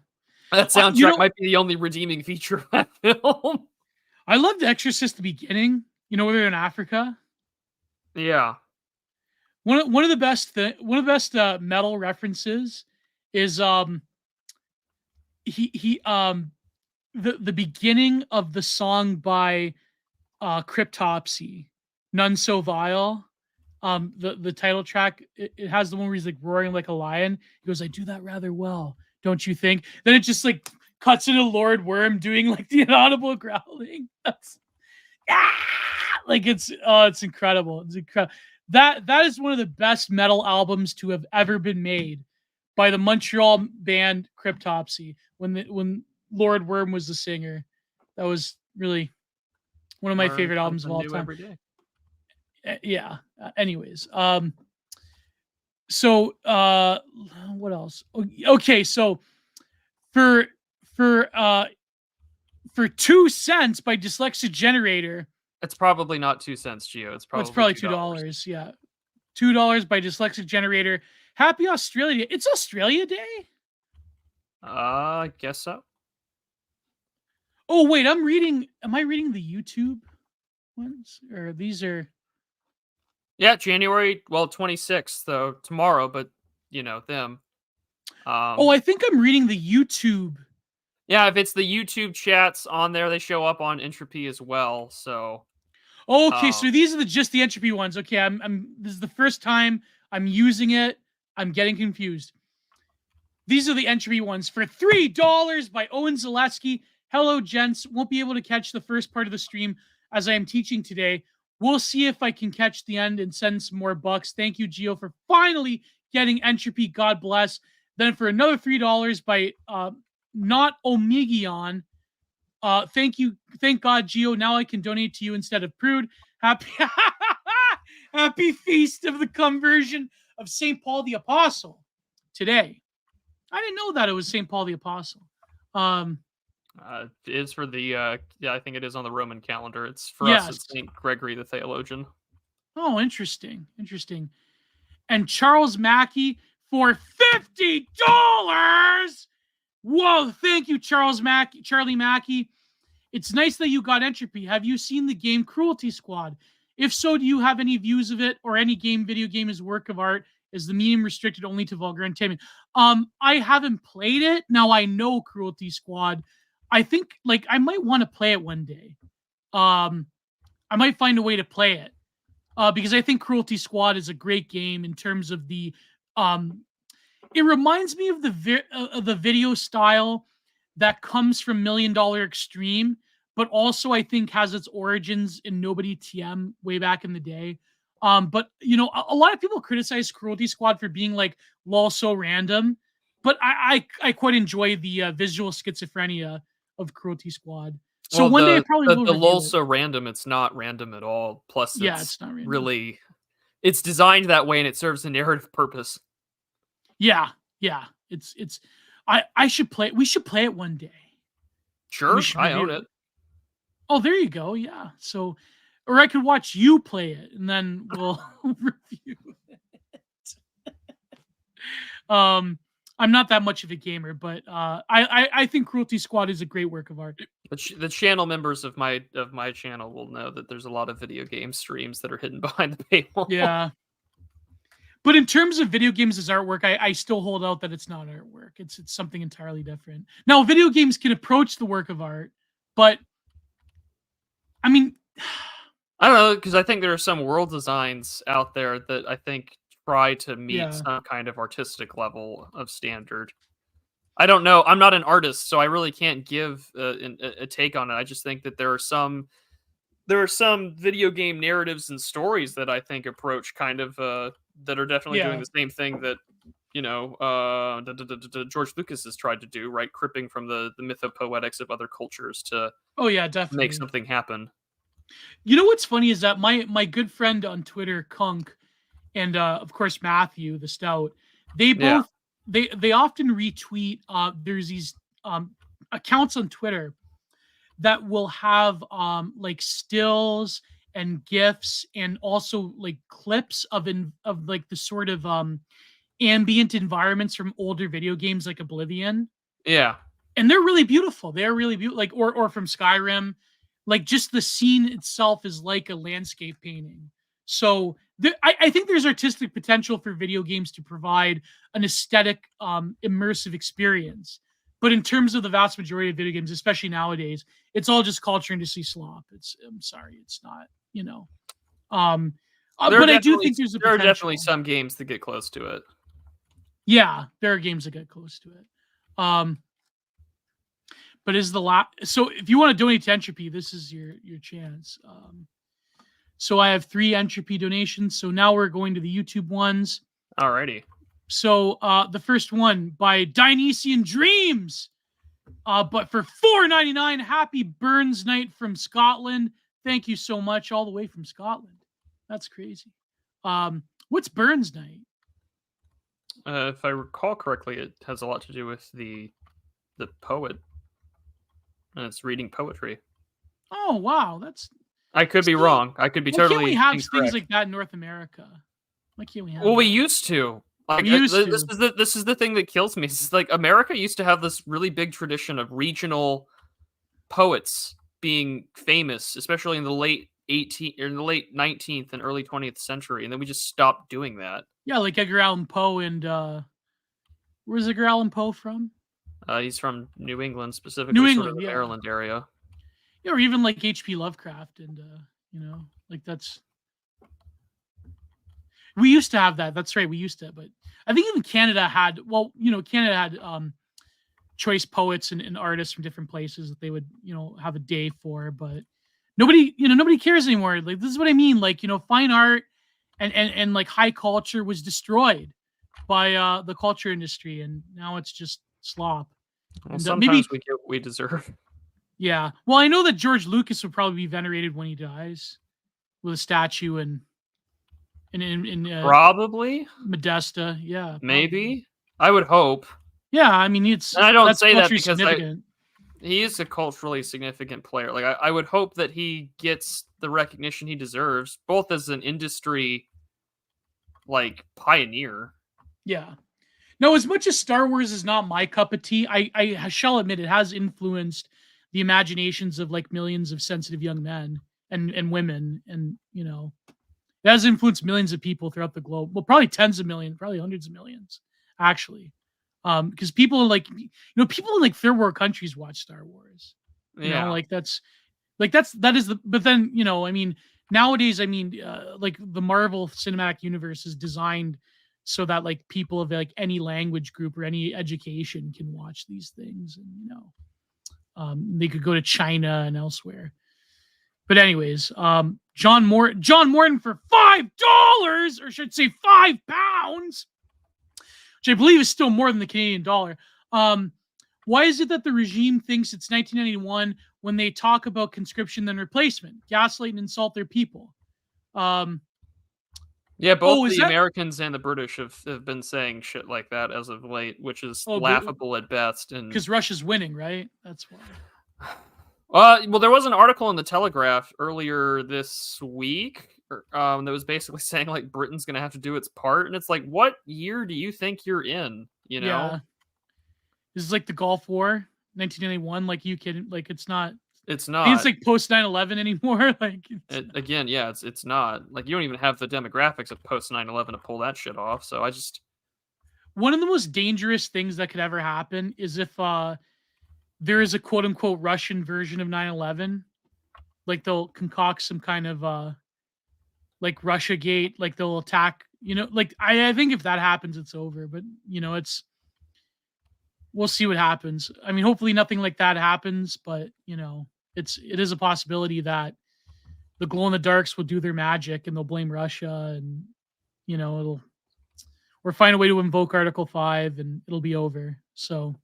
That soundtrack might be the only redeeming feature of that film. I love The Exorcist the beginning. Where they're in Africa. Yeah. One of the best metal references is the beginning of the song by Cryptopsy, None So Vile. The title track, it has the one where he's like roaring like a lion. He goes, I do that rather well, don't you think? Then it just like cuts into Lord Worm doing like the inaudible growling. That's like it's incredible. It's incredible. That is one of the best metal albums to have ever been made by the Montreal band Cryptopsy when Lord Worm was the singer. That was really one of my favorite albums of all time. Every day. Yeah. Anyways, so what else? Okay, so for 2 cents by Dyslexic Generator. It's probably not 2 cents, Gio. It's probably $2. Yeah, $2 by Dyslexic Generator. Happy Australia Day. It's Australia Day. I guess so. Oh wait, am I reading the YouTube ones, or these are? Yeah, January 26th, though tomorrow, but them. I think I'm reading the YouTube. Yeah, if it's the YouTube chats on there, they show up on Entropy as well. So. Okay, so these are just the Entropy ones. Okay, this is the first time I'm using it. I'm getting confused. These are the Entropy ones for $3 by Owen Zaleski. Hello, gents. Won't be able to catch the first part of the stream as I am teaching today. We'll see if I can catch the end and send some more bucks. Thank you, Gio, for finally getting Entropy. God bless. Then for another $3 by Not Omegion. Thank you. Thank God, Gio. Now I can donate to you instead of Prude. Happy Happy Feast of the Conversion of St. Paul the Apostle today. I didn't know that it was St. Paul the Apostle. It is for the I think it is on the Roman calendar. It's for us. Yes. It's Saint Gregory the Theologian. Oh, interesting. And Charles Mackey for $50. Whoa! Thank you, Charlie Mackey. It's nice that you got Entropy. Have you seen the game Cruelty Squad? If so, do you have any views of it or any video game as a work of art? Is the medium restricted only to vulgar entertainment? I haven't played it. Now I know Cruelty Squad. I think I might want to play it one day. I might find a way to play it because I think Cruelty Squad is a great game in terms of the. It reminds me of the video style that comes from $1 Million Extreme, but also I think has its origins in Nobody TM way back in the day. But a lot of people criticize Cruelty Squad for being lol so random, but I quite enjoy the visual schizophrenia of Cruelty Squad. So one day I probably will. The lol so random, it's not random at all. Plus, it's not random. Really, it's designed that way and it serves a narrative purpose. Yeah. It's. I should play. We should play it one day. Sure, I own it. Oh, there you go. Yeah. So, or I could watch you play it and then we'll review it. I'm not that much of a gamer, but I think Cruelty Squad is a great work of art. The channel members of my channel will know that there's a lot of video game streams that are hidden behind the paywall. Yeah. But in terms of video games as artwork, I still hold out that it's not artwork. It's something entirely different. Now, video games can approach the work of art, but I mean, I don't know, because I think there are some world designs out there that I think try to meet some kind of artistic level of standard. I don't know. I'm not an artist, so I really can't give a take on it. I just think that there are some video game narratives and stories that I think approach kind of that are definitely doing the same thing that George Lucas has tried to do, right? Cribbing from the mythopoetics of other cultures to definitely make something happen. You know what's funny is that my good friend on Twitter, Kunk, and of course Matthew the Stout, they both they often retweet. There's these accounts on Twitter that will have stills and GIFs and also clips of the sort of ambient environments from older video games like Oblivion. Yeah. And they're really beautiful. They're really beautiful. Or from Skyrim. Just the scene itself is like a landscape painting. So I think there's artistic potential for video games to provide an aesthetic, immersive experience. But in terms of the vast majority of video games, especially nowadays, it's all just culture industry slop. I'm sorry, it's not, but I do think there are definitely some games that get close to it. Yeah, there are games that get close to it. But is so if you want to donate to Entropy, this is your chance. So I have 3 Entropy donations. So now we're going to the YouTube ones. Alrighty. So the first one by Dionysian Dreams. But for $4.99, happy Burns Night from Scotland. Thank you so much, all the way from Scotland. That's crazy. What's Burns Night? If I recall correctly, it has a lot to do with the poet. And it's reading poetry. Oh wow, I could be wrong. I could be totally. Can't we have incorrect. things like that in North America? Why can't we have? Well, we used to. This is the thing that kills me. It's America used to have this really big tradition of regional poets being famous, especially in the late 19th and early 20th century, and then we just stopped doing that. Yeah, like Edgar Allan Poe and where's Edgar Allan Poe from? He's from New England, specifically sort of the Maryland area. Yeah, or even like H.P. Lovecraft, and that's. We used to have that. That's right, we used to. But I think even Canada had. Well, Canada had choice poets and artists from different places that they would have a day for. But nobody cares anymore. Like, this is what I mean. Like, fine art and like high culture was destroyed by the culture industry, and now it's just slop. Well, And sometimes we get what we deserve. yeah. Well, I know that George Lucas would probably be venerated when he dies with a statue in Probably. Modesta. Yeah. Maybe. I would hope. Yeah, I mean, And I don't that's say that culturally because significant. he is a culturally significant player. Like, I would hope that he gets the recognition he deserves, both as an industry, like, pioneer. Yeah. No, as much as Star Wars is not my cup of tea, I shall admit it has influenced the imaginations of like millions of sensitive young men and women, and it has influenced millions of people throughout the globe. Well, probably tens of millions, probably hundreds of millions, actually. Because people people in like third world countries watch Star Wars. Like that is the. But then I mean, nowadays, I mean, like the Marvel Cinematic Universe is designed so that like people of like any language group or any education can watch these things, and they could go to China and elsewhere. But anyways, John Morton for $5, or should I say £5, which I believe is still more than the Canadian dollar. Why is it that the regime thinks it's 1991 when they talk about conscription then replacement, gaslight and insult their people? Yeah, both the Americans and the British have been saying shit like that as of late, which is laughable at best. And because Russia's winning, right? That's why. Well, there was an article in the Telegraph earlier this week that was basically saying like Britain's going to have to do its part, and it's like, what year do you think you're in? Yeah. This is like the Gulf War, 1991. Like, you kidding? Like, it's not. It's not. It's like post 9/11 anymore. Like, again, yeah, it's not. Like, you don't even have the demographics of post 9/11 to pull that shit off. So I just. One of the most dangerous things that could ever happen is if there is a quote unquote Russian version of 9/11. Like, they'll concoct some kind of like Russiagate. Like, they'll attack. Like I think if that happens, it's over. But we'll see what happens. I mean, hopefully nothing like that happens. But it is a possibility that the glow in the darks will do their magic and they'll blame Russia, and or find a way to invoke Article 5 and it'll be over. So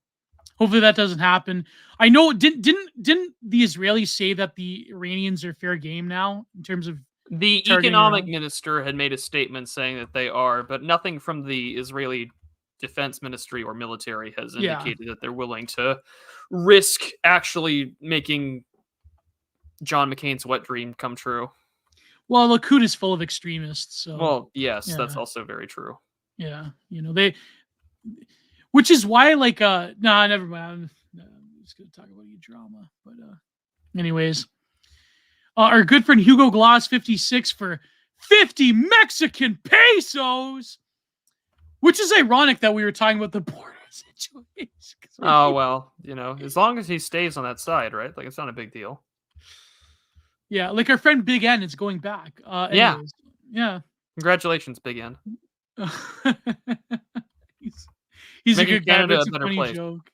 hopefully that doesn't happen. I know didn't the Israelis say that the Iranians are fair game now in terms of the economic minister had made a statement saying that they are, but nothing from the Israeli defense ministry or military has indicated that they're willing to risk actually making John McCain's wet dream come true. Well, Likud is full of extremists. So well, yes, that's also very true. Yeah, which is why like never mind. I'm just gonna talk about your drama. But anyways, our good friend Hugo Gloss 56 for 50 Mexican pesos. Which is ironic that we were talking about the border situation. Oh, well, as long as he stays on that side, right? Like, it's not a big deal. Yeah, like our friend Big N is going back. Anyways. Yeah. Congratulations, Big N. he's a good guy. That's a funny joke.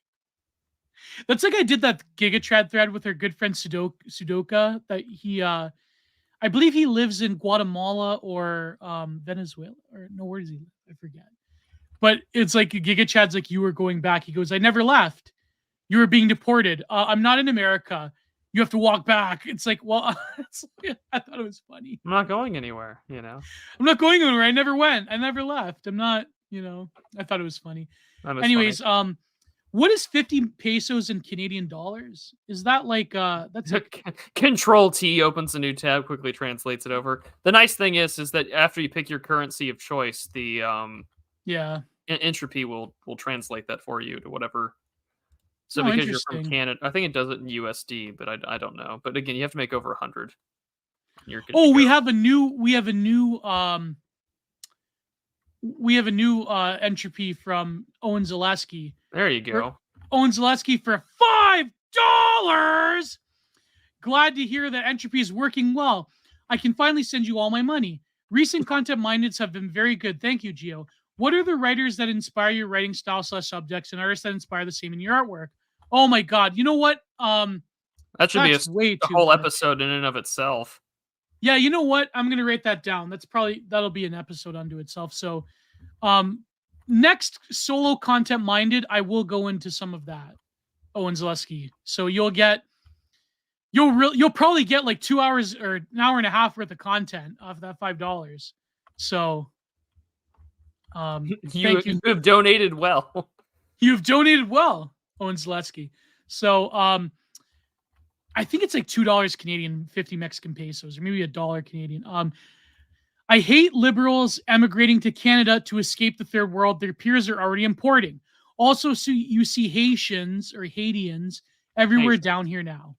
That's like I did that Gigatrad thread with our good friend Sudoka that he, I believe he lives in Guatemala or Venezuela. Or no, where does he live? I forget. But it's like Gigachad's like, you were going back. He goes, I never left. You were being deported. I'm not in America. You have to walk back. It's like, well, I thought it was funny. I'm not going anywhere, I'm not going anywhere. I never went. I never left. I'm not, I thought it was funny. Anyways, funny. What is 50 pesos in Canadian dollars? Is that like, that's like... Control T opens a new tab, quickly translates it over. The nice thing is that after you pick your currency of choice, the, entropy will translate that for you to whatever. So because you're from Canada, I think it does it in USD, but I don't know. But again, you have to make over 100. We have a new entropy from Owen Zaleski. There you go. Owen Zaleski for $5. Glad to hear that entropy is working well. I can finally send you all my money. Recent content mindeds have been very good. Thank you, Gio. What are the writers that inspire your writing style / subjects and artists that inspire the same in your artwork? Oh my God. You know what? That should be That's way a too whole much. episode in and of itself. Yeah, you know what? I'm gonna write that down. That'll be an episode unto itself. So, next solo content minded, I will go into some of that. Owen Zaleski. So you'll probably get like 2 hours or an hour and a half worth of content off that $5. So, thank you. You have donated well. You've donated well, Owen Zaleski. So, I think it's like $2 Canadian, 50 Mexican pesos, or maybe $1 Canadian. I hate liberals emigrating to Canada to escape the third world their peers are already importing. Also, so you see Haitians or Haitians everywhere down here now.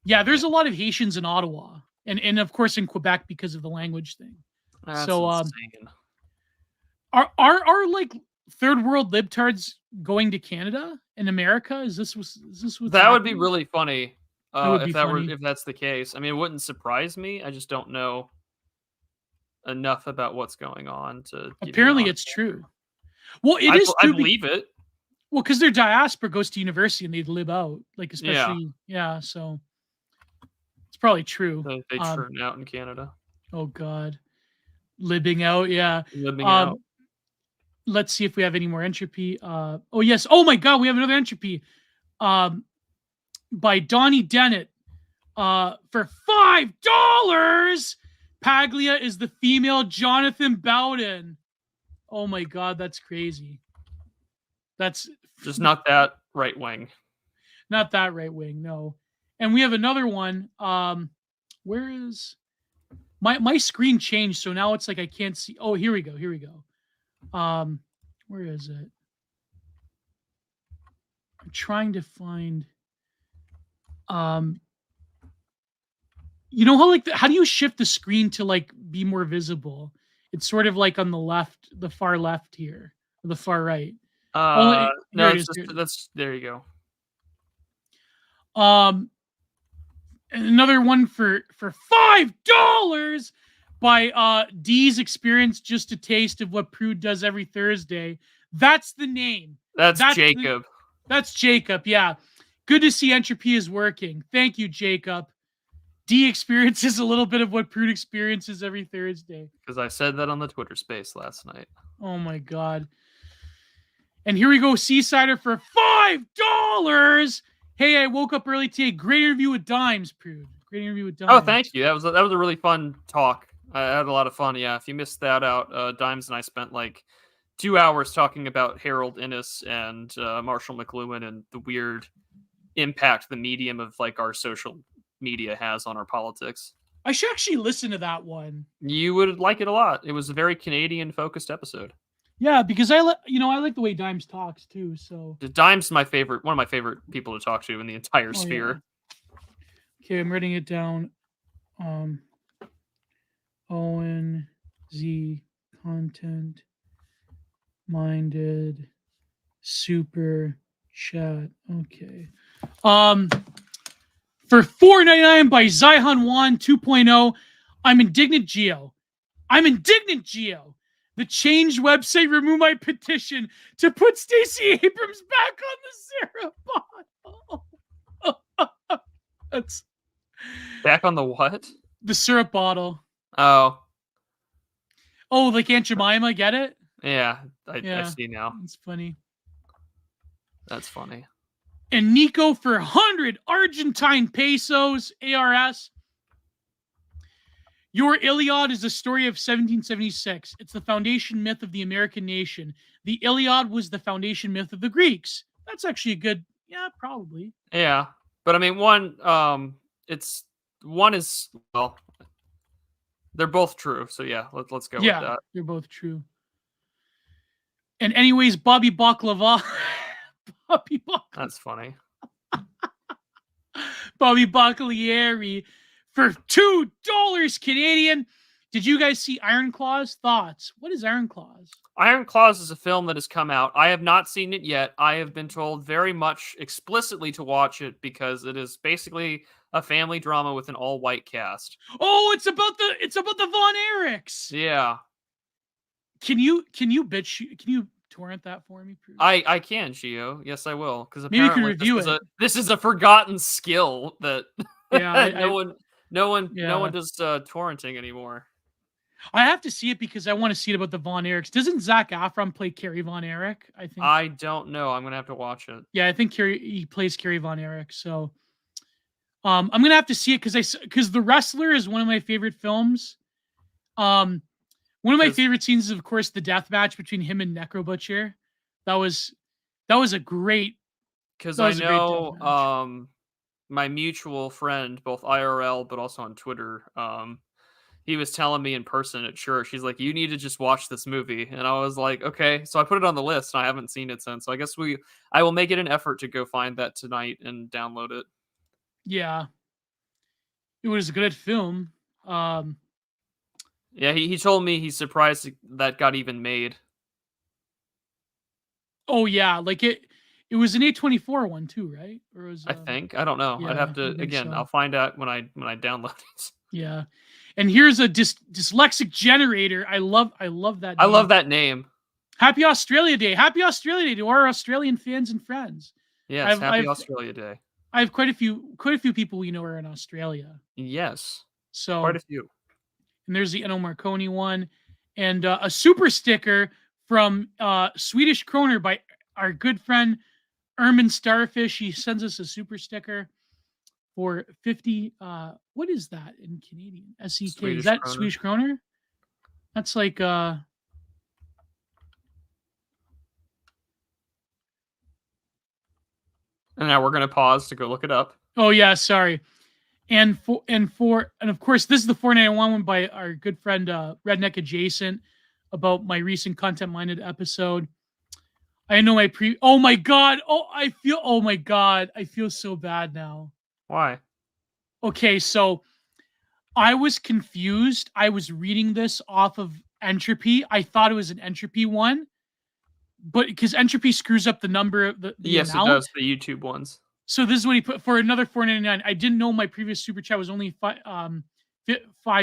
Yeah, there's a lot of Haitians in Ottawa, and of course in Quebec because of the language thing. That's so, insane. Are like third world libtards going to Canada and America? Is this what's that would be happening? really funny. Would be funny. If that's the case. I mean, it wouldn't surprise me. I just don't know enough about what's going on to. Apparently, it's true. Well, it is true. I believe it. Well, because their diaspora goes to university and they live out, like especially, so it's probably true. They turn out in Canada. Oh God, living out, yeah. Living out. Let's see if we have any more entropy. Oh yes. Oh my God, we have another entropy. By Donnie Dennett. For $5. Paglia is the female Jonathan Bowden. Oh my God, that's crazy. That's just not that right wing. Not that right wing, no. And we have another one. Where is my screen changed? So now it's like I can't see. Oh, here we go. Where is it? I'm trying to find. You know how how do you shift the screen to like be more visible? It's sort of like on the left, the far left here, or the far right. No, that's there you go. Another one for $5 by Dee's Experience, just a taste of what Prude does every Thursday. That's the name. That's Jacob. That's Jacob. Yeah. Good to see entropy is working. Thank you, Jacob. Dee experiences a little bit of what Prude experiences every Thursday. Because I said that on the Twitter space last night. Oh my God. And here we go, Seasider for $5. Hey, I woke up early today. Great interview with Dimes, Prude. Great interview with Dimes. Oh, thank you. That was a really fun talk. I had a lot of fun. Yeah, if you missed that out, Dimes and I spent like 2 hours talking about Harold Innis and Marshall McLuhan and the weird impact the medium of like our social media has on our politics. I should actually listen to that one. You would like it a lot. It was a very Canadian focused episode. Yeah, because I like the way Dimes talks too. So Dimes is one of my favorite people to talk to in the entire sphere. Yeah. Okay, I'm writing it down. Owen Z content minded super chat. Okay. For $4.99 by Zihan Wan 2.0. I'm indignant, Gio. The Change website removed my petition to put Stacey Abrams back on the syrup bottle. That's back on the what? The syrup bottle. Oh, like Aunt Jemima, get it? Yeah, I see now. It's funny. That's funny. And Nico for 100 Argentine pesos, ARS. Your Iliad is the story of 1776. It's the foundation myth of the American nation. The Iliad was the foundation myth of the Greeks. That's actually a good, probably. Yeah, but I mean, one is well, they're both true. So yeah, let's go with that. Yeah, they're both true. And anyways, Bobby Baklava. Bobby Baklava. That's funny. Bobby Baccalieri for $2 Canadian. Did you guys see Iron Claws? Thoughts? What is Iron Claws? Iron Claws is a film that has come out. I have not seen it yet. I have been told very much explicitly to watch it because it is basically a family drama with an all-white cast. Oh, it's about the Von Erichs. Yeah. Can you torrent that for me, Prue? I can, Gio. Yes, I will. Because Maybe you could apparently review it. this is a forgotten skill that Yeah, no one yeah. does torrenting anymore. I have to see it because I want to see it about the Von Erichs. Doesn't Zac Efron play Carrie Von Erich? I think. I don't know. I'm gonna have to watch it. Yeah, I think he plays Carrie Von Erich. So, I'm gonna have to see it because The Wrestler is one of my favorite films. One of my favorite scenes is, of course, the death match between him and Necro Butcher. That was a great. Because I know my mutual friend, both IRL but also on Twitter, he was telling me in person at church, he's like, you need to just watch this movie. And I was like, okay. So I put it on the list and I haven't seen it since. So I guess I will make it an effort to go find that tonight and download it. Yeah. It was a good film. Yeah, he told me he's surprised that got even made. Oh yeah, like it was an A24 one too, right? Or was I think. I don't know. Yeah, I'd have to so. I'll find out when I download it. Yeah. And here's a dyslexic generator. I love that name. I love that name. Happy Australia Day. Happy Australia Day to our Australian fans and friends. Yes, happy Australia Day. I have quite a few people we know are in Australia. Yes. So quite a few. And there's the Ennio Marconi one. And a super sticker from Swedish Kroner by our good friend Ermin Starfish. He sends us a super sticker for 50. What is that in Canadian? SEK. Is that Kroner. Swedish Kroner? That's like and now we're gonna pause to go look it up. Oh yeah, sorry. And of course this is the 491 one by our good friend Redneck Adjacent about my recent Content Minded episode. I know oh my god. I feel so bad now. Why? Okay, so I was confused. I was reading this off of Entropy. I thought it was an Entropy one, but because Entropy screws up the number of the yes, amount. It does, the YouTube ones. So this is what he put for another $4.99. I didn't know my previous super chat was only 5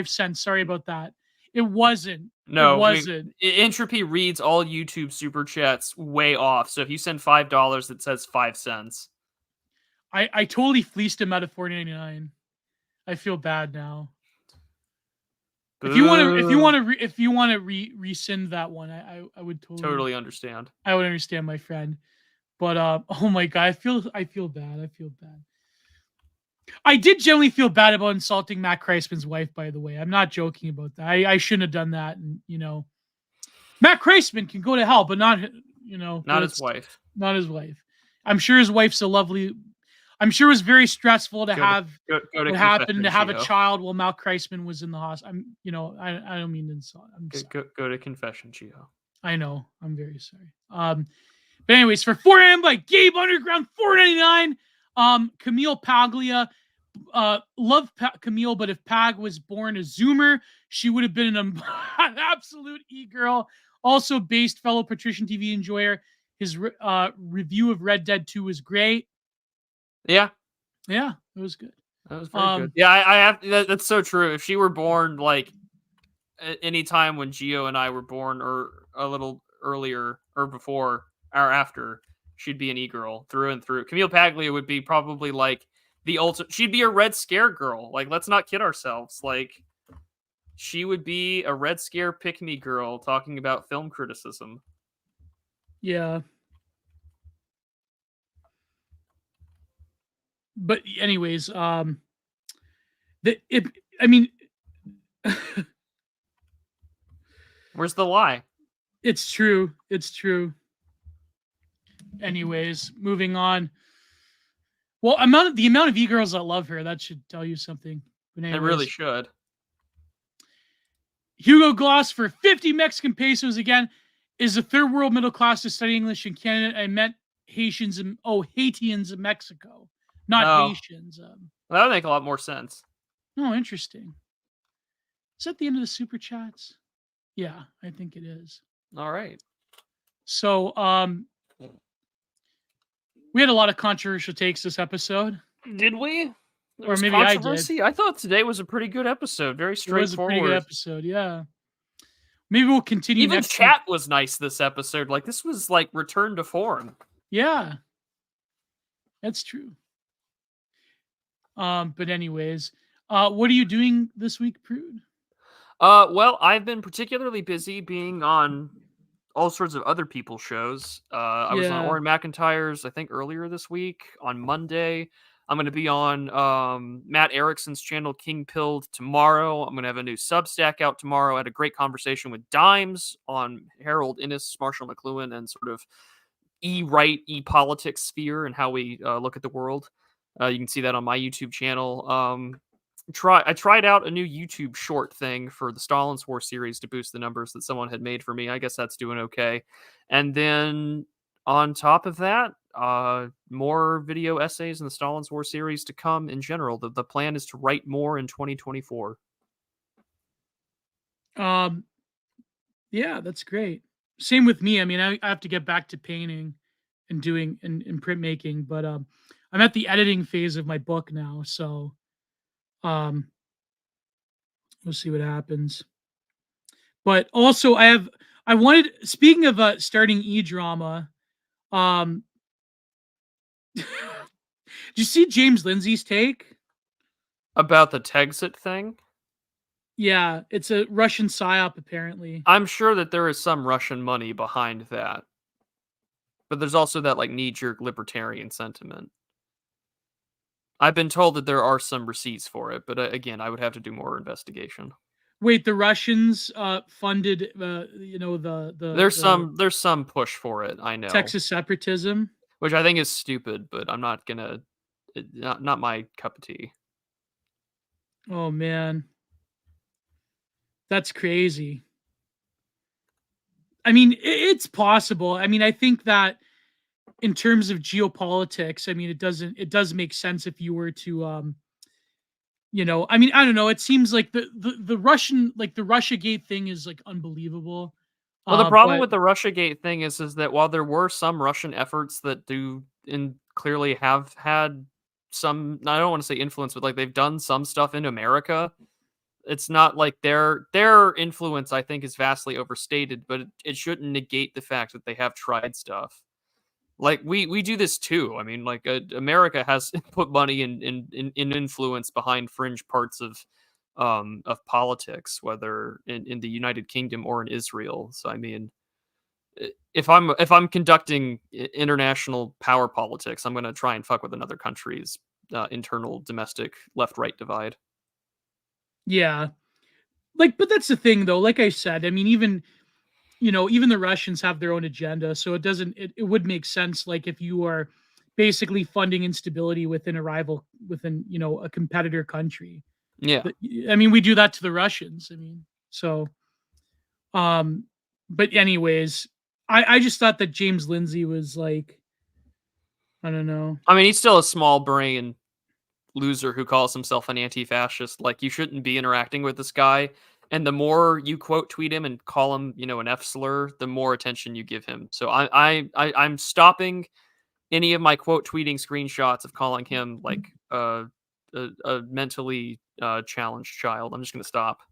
cents. Sorry about that. It wasn't. No, it wasn't. Entropy reads all YouTube super chats way off. So if you send $5, it says 5 cents. I totally fleeced him out of $4.99. I feel bad now. If you want to rescind that one, I would totally understand. I would understand, my friend. But oh my god, I feel bad. I did generally feel bad about insulting Matt Kreisman's wife, by the way. I'm not joking about that. I shouldn't have done that. And Matt Kreisman can go to hell, but not not his wife. Not his wife. I'm sure his wife's a lovely. I'm sure it was very stressful to have what happened to have a child while Matt Kreisman was in the hospital. I don't mean to insult. Go to confession, Gio. I know. I'm very sorry. But anyways, for $4.99 by Gabe Underground, $4.99. Camille Paglia, love Camille, but if Pag was born a Zoomer, she would have been an absolute e-girl. Also based fellow Patrician TV enjoyer. His review of Red Dead 2 was great. Yeah, it was good. That was very good. Yeah, I have. That's so true. If she were born like any time when Gio and I were born, or a little earlier, or before, or after, she'd be an e-girl through and through. Camille Paglia would be probably like the ultimate. She'd be a Red Scare girl. Like, let's not kid ourselves. Like, she would be a Red Scare pick-me girl talking about film criticism. Yeah. But anyways, where's the lie? It's true. Anyways, moving on. Well, the amount of e-girls that love her, that should tell you something. It really should. Hugo Gloss for 50 Mexican pesos again. Is a third world middle class to study English in Canada? I met Haitians in Mexico. Not Haitians. That would make a lot more sense. Oh, interesting. Is that the end of the super chats? Yeah, I think it is. All right. So, we had a lot of controversial takes this episode. Did we? Or maybe I did. I thought today was a pretty good episode. Very straightforward. It was a pretty good episode, yeah. Maybe we'll continue Even next chat was nice this episode. Like, this was like return to form. Yeah. That's true. But anyways, what are you doing this week, Prude? Well, I've been particularly busy being on all sorts of other people's shows. I was on Yeah. Oren McIntyre's, I think, earlier this week. On Monday, I'm going to be on Matt Erickson's channel, King Pilled, tomorrow. I'm going to have a new Substack out tomorrow. I had a great conversation with Dimes on Harold Innis, Marshall McLuhan, and sort of e-right, e-politics sphere and how we look at the world. You can see that on my YouTube channel. I tried out a new YouTube short thing for the Stalin's War series to boost the numbers that someone had made for me. I guess that's doing okay. And then on top of that, more video essays in the Stalin's War series to come in general. The plan is to write more in 2024. Yeah, that's great. Same with me. I mean, I have to get back to painting and doing and printmaking, but I'm at the editing phase of my book now, so um we'll see what happens. But also I wanted, speaking of starting e-drama, um did you see James Lindsay's take? About the Texit thing? Yeah, it's a Russian psyop apparently. I'm sure that there is some Russian money behind that. But there's also that like knee-jerk libertarian sentiment. I've been told that there are some receipts for it, but again, I would have to do more investigation. Wait, the Russians funded There's some push for it, I know. Texas separatism, which I think is stupid, but I'm not gonna not my cup of tea. Oh man. That's crazy. I mean, it's possible. I mean, I think that in terms of geopolitics, I mean, it does make sense if you were to I mean, I don't know, it seems like the Russian, like the Russiagate thing is like unbelievable. Well, the problem But with the Russiagate thing is that while there were some Russian efforts that do and clearly have had some, I don't want to say influence, but like they've done some stuff in America, it's not like their influence, I think, is vastly overstated, but it shouldn't negate the fact that they have tried stuff. Like we do this too. I mean, like America has put money in influence behind fringe parts of politics, whether in the United Kingdom or in Israel. So I mean, if I'm conducting international power politics, I'm going to try and fuck with another country's internal domestic left-right divide. yeah. Like, but that's the thing though. Like I said, I mean, even even the Russians have their own agenda, so it would make sense, like if you are basically funding instability within a competitor country. Yeah. I mean, we do that to the Russians. I mean, so but anyways, I just thought that James Lindsay was like, I don't know. I mean, he's still a small brain loser who calls himself an anti-fascist. Like, you shouldn't be interacting with this guy. And the more you quote tweet him and call him, an F slur, the more attention you give him. So I'm stopping any of my quote tweeting screenshots of calling him like a mentally challenged child. I'm just gonna stop.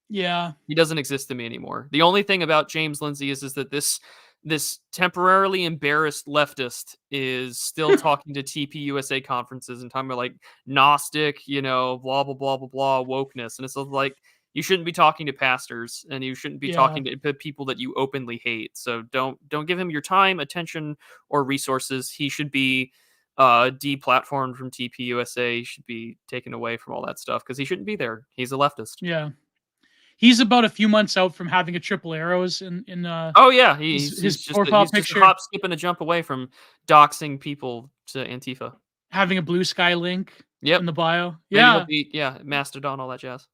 Yeah. He doesn't exist to me anymore. The only thing about James Lindsay is that this temporarily embarrassed leftist is still talking to TP USA conferences and talking about like Gnostic, blah blah blah blah blah wokeness, and it's like you shouldn't be talking to pastors and you shouldn't be talking to people that you openly hate. So don't give him your time, attention, or resources. He should be deplatformed from TP USA. He should be taken away from all that stuff because he shouldn't be there. He's a leftist. Yeah. He's about a few months out from having a triple arrows in oh yeah, his just profile he's picture. Just a hop, skip, and a jump away from doxing people to Antifa. Having a blue sky link in the bio. Maybe Yeah. he'll be, Mastodon, all that jazz.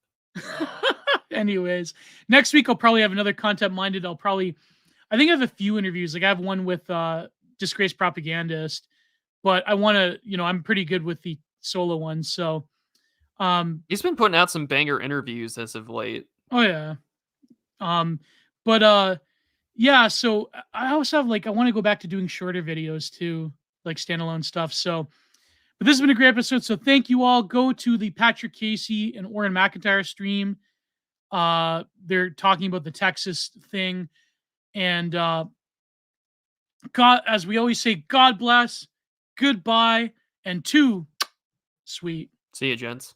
Anyways, next week I'll probably have another content minded. I think I have a few interviews. Like I have one with Disgraced Propagandist, but I want to, I'm pretty good with the solo ones. So he's been putting out some banger interviews as of late. Oh yeah. Yeah, so I also have I want to go back to doing shorter videos too, like standalone stuff. So but this has been a great episode. So thank you all. Go to the Patrick Casey and Oren McIntyre stream. They're talking about the Texas thing, and God, as we always say, God bless, goodbye, and two, sweet. See you, gents.